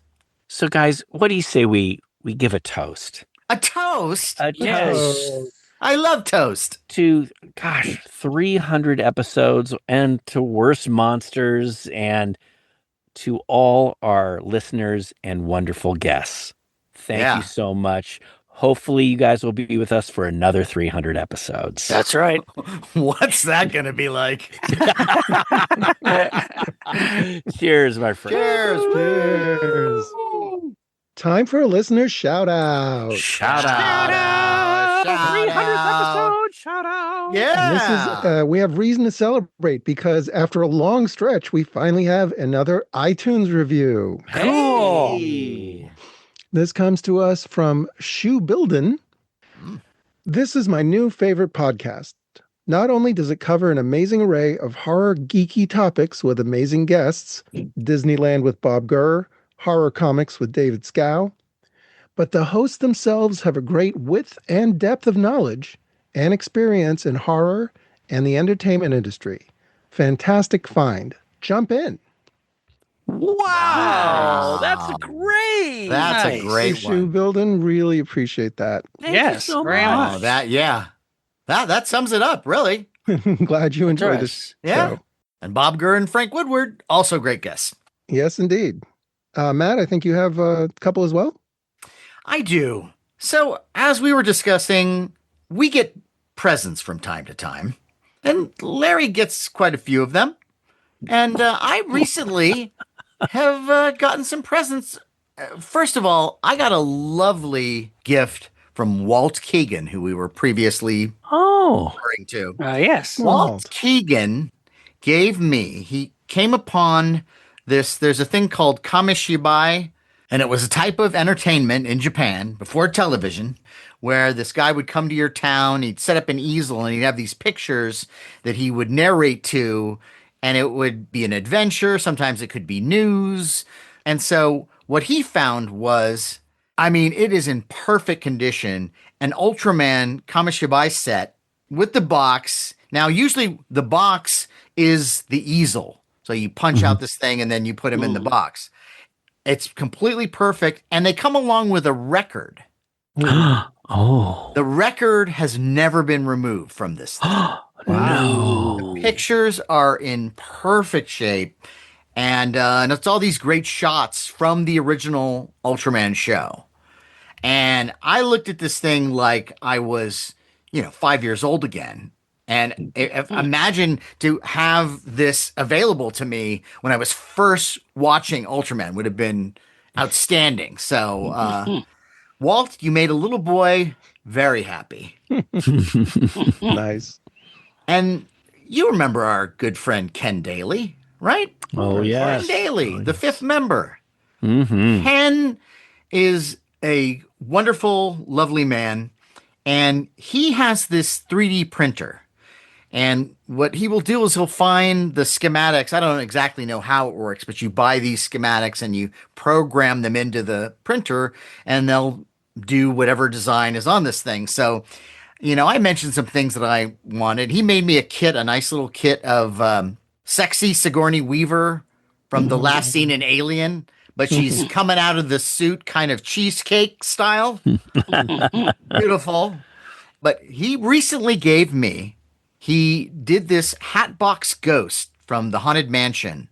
So, guys, what do you say we give a toast? A toast? A Yes. toast I love toast. to, 300 episodes, and to Worst Monsters, and to all our listeners and wonderful guests. Thank you so much. Hopefully you guys will be with us for another 300 episodes. That's right. What's that going to be like? Cheers, my friend. Cheers. Time for a listener shout out. Shout out. 300th episode. Shout out. Yeah. And this is we have reason to celebrate because after a long stretch, we finally have another iTunes review. Cool. Hey. This comes to us from Shoe Buildin. This is my new favorite podcast. Not only does it cover an amazing array of horror geeky topics with amazing guests, Disneyland with Bob Gurr, horror comics with David Scow, but the hosts themselves have a great width and depth of knowledge and experience in horror and the entertainment industry. Fantastic find. Jump in. Wow. That's great. That's Nice. a great Shoe one. Building, really appreciate that. Thank Yes, you so very much. Oh, that sums it up, really. Glad you enjoyed does. this Yeah. show. And Bob Gurr and Frank Woodward, also great guests. Yes, indeed. Matt, I think you have a couple as well. I do. So, as we were discussing, we get presents from time to time, and Larry gets quite a few of them. And I recently have gotten some presents. First of all, I got a lovely gift from Walt Keegan, who we were previously Oh. referring to. Yes. Walt Keegan he came upon this, there's a thing called kamishibai, and it was a type of entertainment in Japan before television where this guy would come to your town, he'd set up an easel, and he'd have these pictures that he would narrate to, and it would be an adventure. Sometimes it could be news. And so what he found was, it is in perfect condition, an Ultraman Kamishibai set with the box. Now, usually the box is the easel. So you punch out this thing and then you put him in the box. It's completely perfect. And they come along with a record. Oh. The record has never been removed from this thing. No. The pictures are in perfect shape. And it's all these great shots from the original Ultraman show. And I looked at this thing like I was, 5 years old again. And imagine to have this available to me when I was first watching Ultraman would have been outstanding. So, Walt, you made a little boy very happy. Nice. And you remember our good friend Ken Daly, right? Oh, yes. Ken Daly, the fifth member. Mm-hmm. Ken is a wonderful, lovely man, and he has this 3D printer. And what he will do is he'll find the schematics. I don't exactly know how it works, but you buy these schematics and you program them into the printer, and they'll do whatever design is on this thing. So, I mentioned some things that I wanted. He made me a nice little kit of sexy Sigourney Weaver from the last scene in Alien, but she's coming out of the suit kind of cheesecake style. Beautiful. But he recently gave me, he did this Hatbox Ghost from the Haunted Mansion.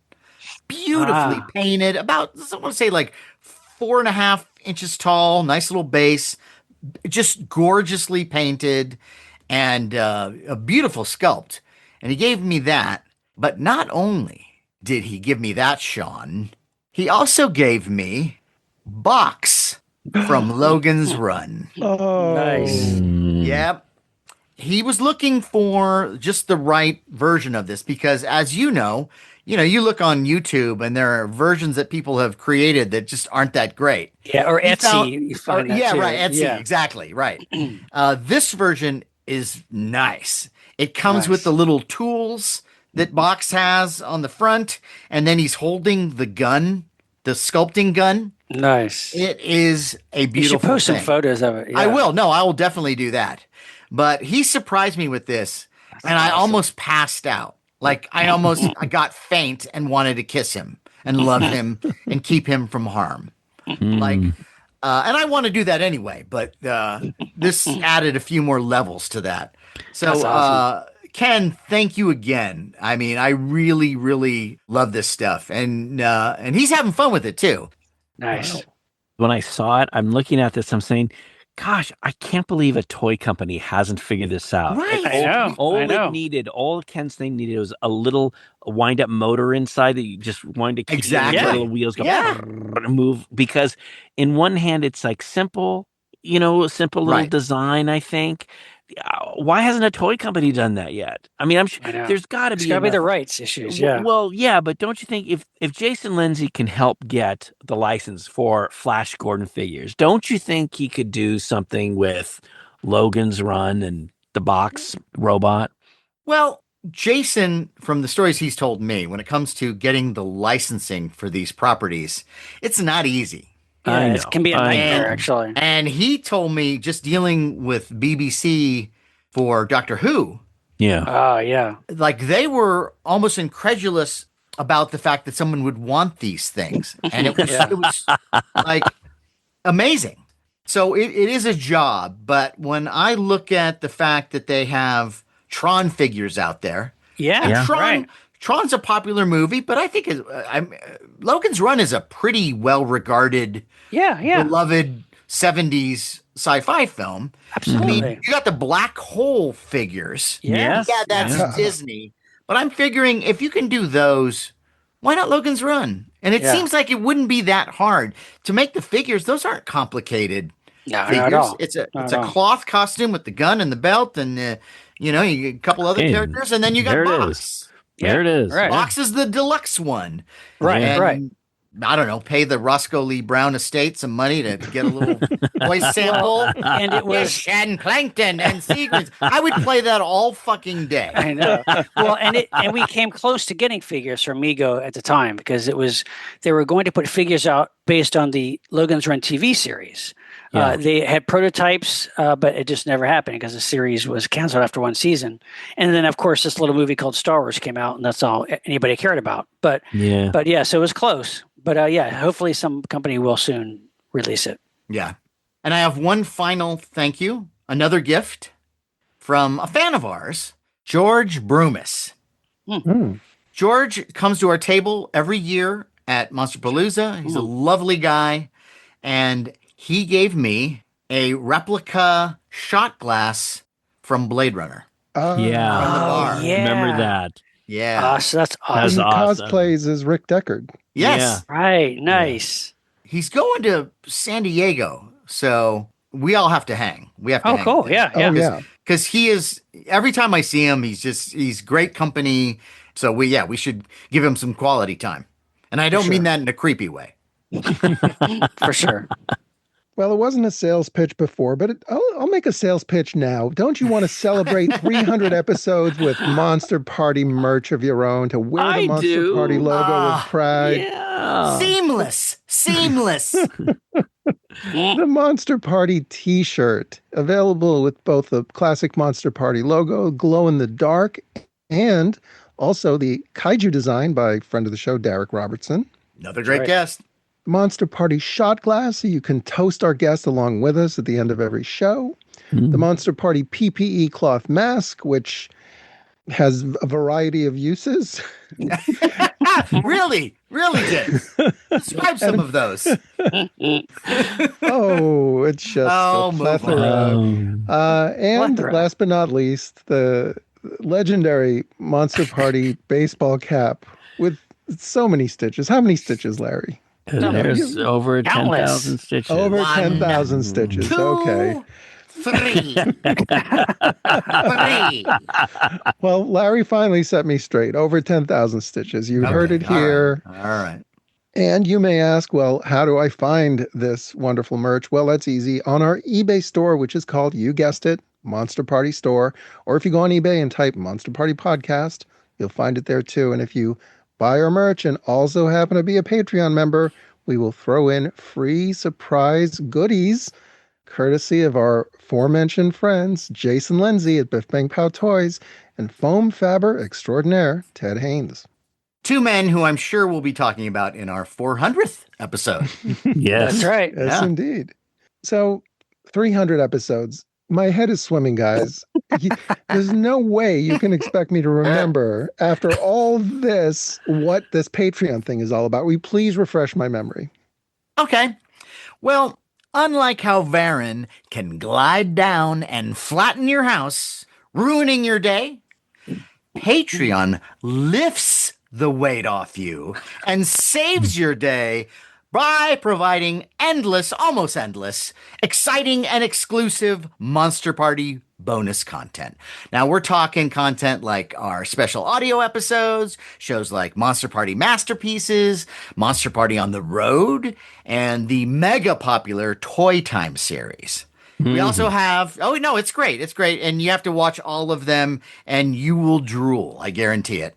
Beautifully painted, about, I want to say like 4.5 inches tall, nice little base, just gorgeously painted, and a beautiful sculpt. And he gave me that. But not only did he give me that, Sean, he also gave me Box from Logan's Run. Oh, Nice. Yep. He was looking for just the right version of this because, as you know, you look on YouTube and there are versions that people have created that just aren't that great. Yeah, or He Etsy. found- You find that yeah, too. right. Etsy, Yeah. exactly, right. This version is nice. It comes Nice. with the little tools that Box has on the front, and then he's holding the gun, the sculpting gun. Nice. It is a You beautiful should post some thing. photos of it. I yeah. will. No, I will definitely do that. But he surprised me with this, and I almost passed out. Like I got faint and wanted to kiss him and love him and keep him from harm. Like, Mm. and I want to do that anyway, but this added a few more levels to that. So, That's awesome. Ken, thank you again. I mean, I really, really love this stuff, and he's having fun with it too. Nice. When I saw it, I'm looking at this, I'm saying, gosh, I can't believe a toy company hasn't figured this out. Right. I know. All Ken's thing needed was a little wind-up motor inside that you just wanted to keep Exactly. the little wheels go Yeah. and move. Because in one hand, it's like simple, a simple little Right. design, I think. Why hasn't a toy company done that yet? I mean, I'm sure I know. there's got to It's be got to be enough. the rights issues. Yeah. Well, yeah, but don't you think if Jason Lindsay can help get the license for Flash Gordon figures, don't you think he could do something with Logan's Run and the box robot? Well, Jason, from the stories he's told me, when it comes to getting the licensing for these properties, it's not easy. Yeah, I it know. can be a I nightmare, know. actually. And he told me just dealing with BBC for Doctor Who, Yeah. Oh, yeah. like they were almost incredulous about the fact that someone would want these things. And it was, Yeah. it was like amazing. So it is a job. But when I look at the fact that they have Tron figures out there, Yeah. and Right. Tron's a popular movie, but I think Logan's Run is a pretty well-regarded, Yeah. Yeah. beloved 70s sci-fi film. Absolutely. I mean, you got the black hole figures. Yes. Yeah, that's Yeah. Disney. But I'm figuring if you can do those, why not Logan's Run? And it Yeah. seems like it wouldn't be that hard to make the figures. Those aren't complicated No, not figures. at all. It's Not a at all. cloth costume with the gun and the belt, and you get a couple other Okay, characters, and then you got there it Box. is. There it is. Right. Box is the deluxe one. Right. Yeah. Right. I don't know, pay the Roscoe Lee Brown estate some money to get a little voice sample. And it was. Fish and plankton and sequins. I would play that all fucking day. I know. Well, and we came close to getting figures from Mego at the time because they were going to put figures out based on the Logan's Run TV series. Yeah. They had prototypes, but it just never happened because the series was canceled after one season. And then, of course, this little movie called Star Wars came out, and that's all anybody cared about. But yeah, so it was close. But yeah, hopefully some company will soon release it. Yeah. And I have one final thank you, another gift from a fan of ours, George Brumis. George comes to our table every year at Monsterpalooza. He's a lovely guy. And he gave me a replica shot glass from Blade Runner. Yeah. From the bar. Yeah. Remember that. Yeah. So that's That's awesome. He awesome. cosplays as Rick Deckard. Yes. Right. Nice. He's going to San Diego. So we all have to hang. We have to Oh, hang. cool. Yeah. Oh, yeah. Because he is, every time I see him, he's great company. So we should give him some quality time. And I don't mean that in a creepy way. For sure. Well, it wasn't a sales pitch before, but I'll make a sales pitch now. Don't you want to celebrate 300 episodes with Monster Party merch of your own, to wear the I Monster do. Party logo with pride? Yeah. Seamless. The Monster Party t-shirt, available with both the classic Monster Party logo, glow in the dark, and also the kaiju design by friend of the show, Derek Robertson. Another great right. guest. Monster Party shot glass, so you can toast our guest along with us at the end of every show. The Monster Party PPE cloth mask, which has a variety of uses. Really did. Describe some of those. Oh, it's just a move plethora. And Plethora. last but not least, the legendary Monster Party baseball cap with so many stitches. How many stitches, Larry? There's over Countless. 10,000 stitches. Over One, 10,000 stitches. 2, Okay. 3. 3. Well, Larry finally set me straight. Over 10,000 stitches. You heard it here. All right. And you may ask, well, how do I find this wonderful merch? Well, that's easy. On our eBay store, which is called, you guessed it, Monster Party Store. Or if you go on eBay and type Monster Party Podcast, you'll find it there too. And if you buy our merch and also happen to be a Patreon member, we will throw in free surprise goodies, courtesy of our aforementioned friends, Jason Lindsay at Biff Bang Pow Toys and foam fabber extraordinaire, Ted Haynes. two men who I'm sure we'll be talking about in our 400th episode. Yes. That's right. Yes, indeed. So 300 episodes. My head is swimming, guys. There's no way you can expect me to remember after all this what this Patreon thing is all about. Will you please refresh my memory? Okay. Well, unlike how Varen can glide down and flatten your house, ruining your day, Patreon lifts the weight off you and saves your day by providing endless, almost endless, exciting and exclusive Monster Party bonus content. Now, we're talking content like our special audio episodes, shows like Monster Party Masterpieces, Monster Party on the Road, and the mega popular Toy Time series. We also have, oh no, it's great. It's great. And you have to watch all of them and you will drool. I guarantee it.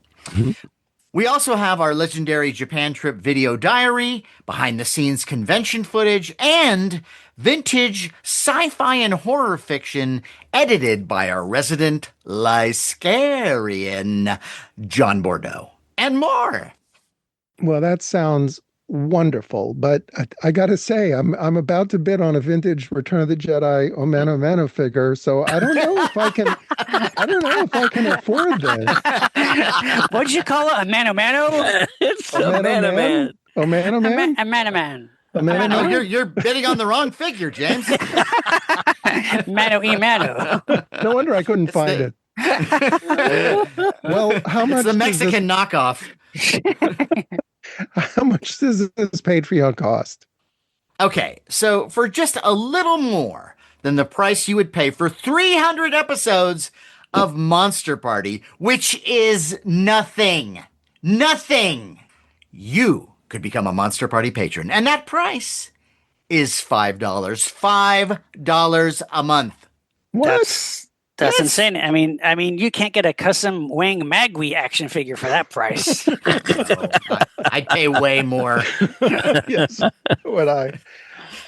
We also have our legendary Japan trip video diary, behind the scenes convention footage, and vintage sci-fi and horror fiction edited by our resident Lyscarian, John Bordeaux, and more. Well, that sounds wonderful, but I gotta say, I'm about to bid on a vintage Return of the Jedi Omano figure, so I don't know if I can. I don't know if I can afford this. What'd you call it? A mano mano? It's a man. Omano man. A mano man. No, you're bidding on the wrong figure, James. Mano e mano. No wonder I couldn't find it. Well, how much? It's the Mexican knockoff. How much does this Patreon cost? Okay, so for just a little more than the price you would pay for 300 episodes of Monster Party, which is nothing, you could become a Monster Party patron. And that price is $5. $5 a month. What? That's insane. I mean, you can't get a custom Wang Magui action figure for that price. I'd pay way more. Yes, would I?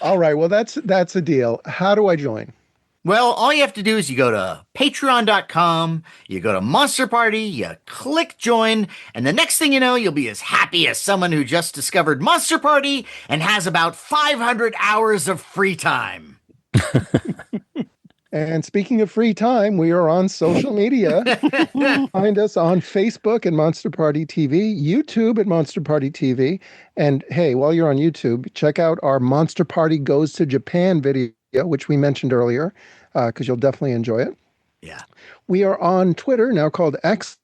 All right. Well, that's a deal. How do I join? Well, all you have to do is you go to patreon.com, you go to Monster Party, you click join, and the next thing you know, you'll be as happy as someone who just discovered Monster Party and has about 500 hours of free time. And speaking of free time, we are on social media. Find us on Facebook at Monster Party TV, YouTube at Monster Party TV. And hey, while you're on YouTube, check out our Monster Party Goes to Japan video, which we mentioned earlier, because you'll definitely enjoy it. Yeah. We are on Twitter, now called X,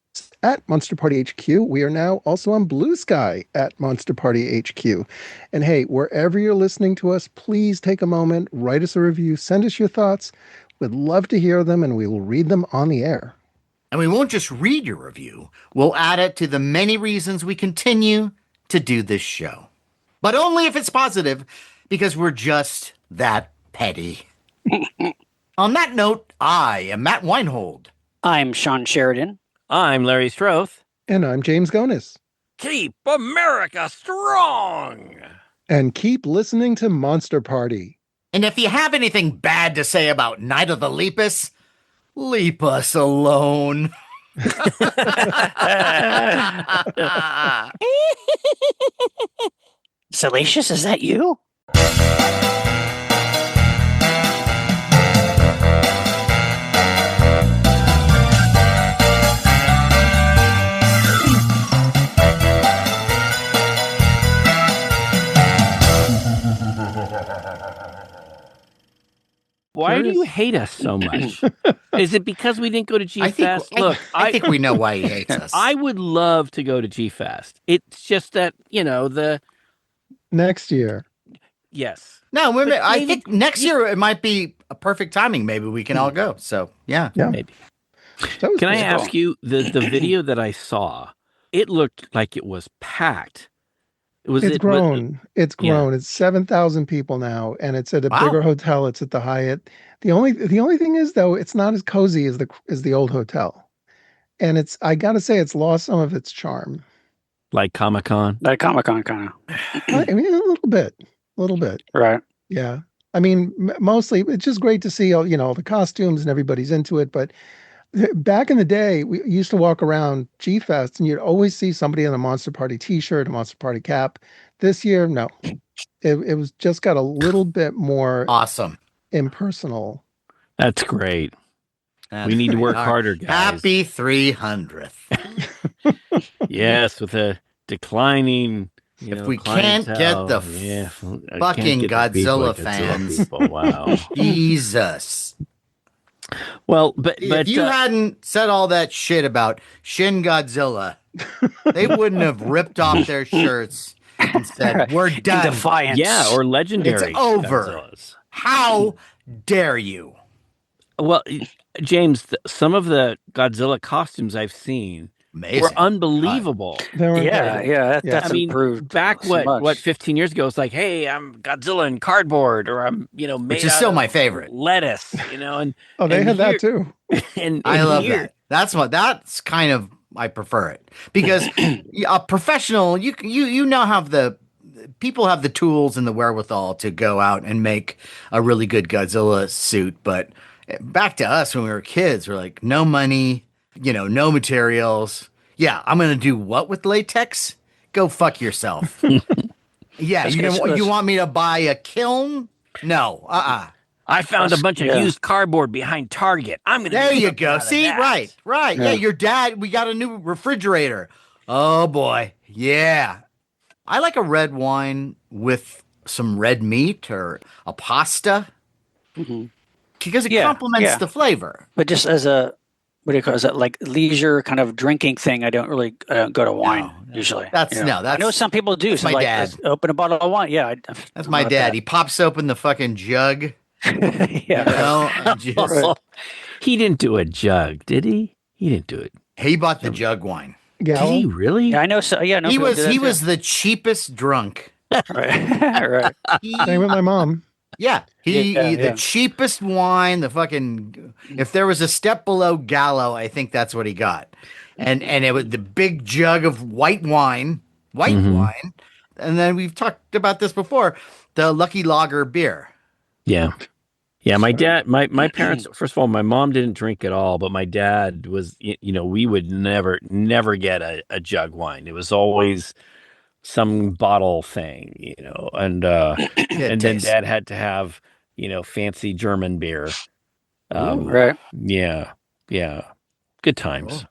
at Monster Party HQ. We are now also on Blue Sky at Monster Party HQ. And hey, wherever you're listening to us, please take a moment, write us a review, send us your thoughts. We'd love to hear them, and we will read them on the air. And we won't just read your review. We'll add it to the many reasons we continue to do this show. But only if it's positive, because we're just that petty. On that note, I am Matt Weinhold. I'm Shawn Sheridan. I'm Larry Stroth. And I'm James Gonis. Keep America strong! And keep listening to Monster Party. And if you have anything bad to say about Night of the Lepus, leave us alone. Salacious, is that you? Why do you hate us so much? Is it because we didn't go to G-Fest? Look, I think we know why he hates us. I would love to go to G-Fest. It's just that, the... Next year. Yes. No, I think next year it might be a perfect timing. Maybe we can all go. So, yeah. Maybe. Can Cool. I ask you, the video that I saw, it looked like it was packed. It's grown. It's 7,000 people now, and it's at a bigger hotel. It's at the Hyatt. The only thing is, though, it's not as cozy as the old hotel, and I gotta say, it's lost some of its charm. Like Comic-Con? Like Comic-Con, kind of. I mean, a little bit. Right. Yeah. I mean, mostly it's just great to see all the costumes and everybody's into it, but back in the day, we used to walk around G-Fest and you'd always see somebody in a Monster Party t-shirt, a Monster Party cap. This year, no. It was just got a little bit more awesome, impersonal. That's great. We need to work harder, guys. Happy 300th. Yes, with a declining. If we can't get the fucking Godzilla fans, people, wow, Jesus. Well, but if you hadn't said all that shit about Shin Godzilla, they wouldn't have ripped off their shirts and said, "We're done." Defiance. Yeah, or legendary. It's over. Godzillas. How dare you? Well, James, some of the Godzilla costumes I've seen were unbelievable. That's improved. Back what 15 years ago, it's like, hey, I'm Godzilla in cardboard, or I'm made which is still my favorite lettuce, and they had that too. And I love that. That's kind of I prefer it because a professional, you now have people have the tools and the wherewithal to go out and make a really good Godzilla suit, but back to us when we were kids, we're like, no money. No materials. Yeah, I'm gonna do what with latex? Go fuck yourself. Yeah, you want me to buy a kiln? No, I found a bunch of used cardboard behind Target. I'm gonna. There you go. See, right. Yeah, your dad. We got a new refrigerator. Oh boy, yeah. I like a red wine with some red meat or a pasta because it complements the flavor. But just as a what do you call it? Is that like leisure kind of drinking thing? I don't go to wine usually. I know some people do. That's my dad. Open a bottle of wine. Yeah, that's my dad. He pops open the fucking jug. He didn't do a jug, did he? He didn't do it. He bought the jug wine. Did he really? Yeah, I know. So yeah, no, he was the cheapest drunk. Right. Same with my mom. Yeah, the cheapest wine, the fucking, if there was a step below Gallo, I think that's what he got. And it was the big jug of white wine. And then we've talked about this before, the Lucky Lager beer. Yeah. Yeah, my dad, my parents, first of all, my mom didn't drink at all, but my dad was, we would never get a jug wine. It was always some bottle thing, and then Dad had to have, fancy German beer. Right. Yeah. Good times.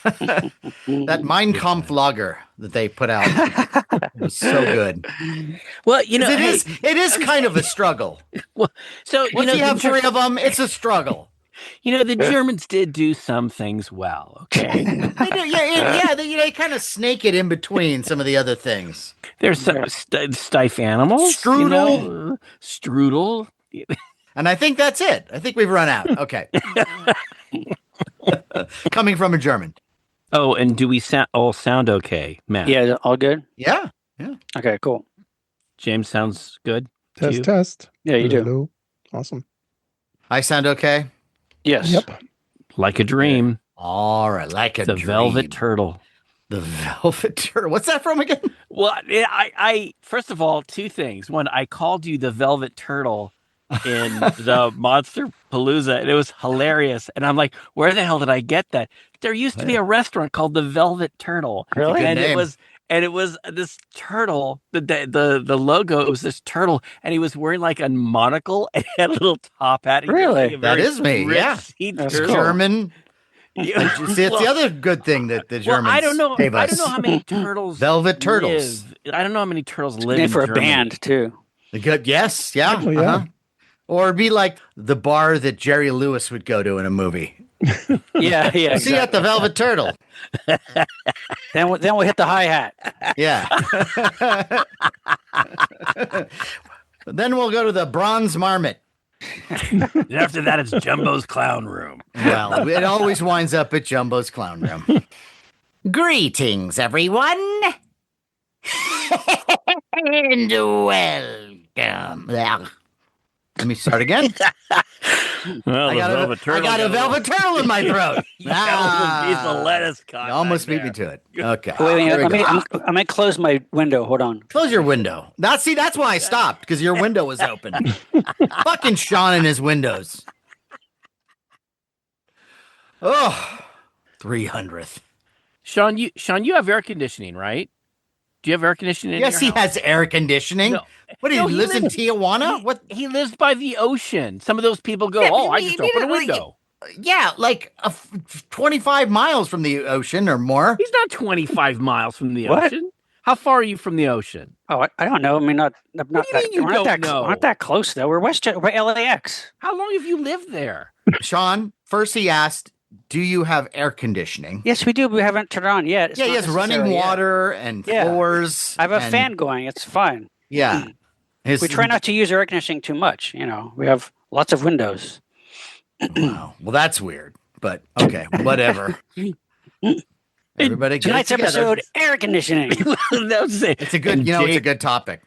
That Mein Kampf lager that they put out was so good. Well, it is kind of a struggle. Well, so once you have three of them, it's a struggle. The Germans did do some things well. Okay, they do. They kind of snake it in between some of the other things. There's some stiff animals, strudel, and I think that's it. I think we've run out. Okay, coming from a German. Oh, and do we all sound okay, Matt? Yeah, all good. Yeah. Okay, cool. James sounds good. Test. Yeah, you do. Hello. Awesome. I sound okay. Yes. Yep. Like a dream. All right, like a dream. The Velvet Turtle. The Velvet Turtle. What's that from again? Well, I first of all, two things. One, I called you the Velvet Turtle in the Monster Palooza, and it was hilarious. And I'm like, where the hell did I get that? There used to be a restaurant called the Velvet Turtle. Really? And it was this turtle. The logo was this turtle, and he was wearing like a monocle and had a little top hat. Really? That is me. Yeah. That's cool. German. See, it's the other good thing that the Germans gave us. I don't know how many turtles. Velvet turtles. I don't know how many turtles live in for a band too. Good. Yes. Yeah. Oh, yeah. Or it'd be like the bar that Jerry Lewis would go to in a movie. Yeah. See you at the Velvet Turtle. Then we'll hit the hi-hat. Yeah. Then we'll go to the Bronze Marmot. After that, it's Jumbo's Clown Room. Well, it always winds up at Jumbo's Clown Room. Greetings, everyone. And welcome. Let me start again. Well, I got a velvet turtle in my throat. Piece of lettuce. You almost beat me to it. Okay. Wait, I'm gonna close my window. Hold on. Close your window. That's why I stopped, because your window was open. Fucking Sean and his windows. Oh, 300th. Sean, you have air conditioning, right? Do you have air conditioning in Yes, your he house? has air conditioning. No. What do you he live in lives- Tijuana? What? He lives by the ocean. Some of those people go, Yeah, "Oh, I just open a window." Yeah, like 25 miles from the ocean or more. He's not 25 miles from the What? ocean. How far are you from the ocean? Oh, I don't know. I mean, not What do you mean you we're not don't that know? we're not that close though. We're we're LAX. How long have you lived there? Sean, first he asked, do you have air conditioning? Yes, we do. But we haven't turned it on yet. It's Yeah, he not has running necessary yet. water and Yeah. floors. I have a and- fan going. It's fine. Yeah. We try not to use air conditioning too much. You know, we have lots of windows. Wow. Well, that's weird, but okay, whatever. Everybody get it Tonight's together. episode: air conditioning. It's It's a good, it's a good topic.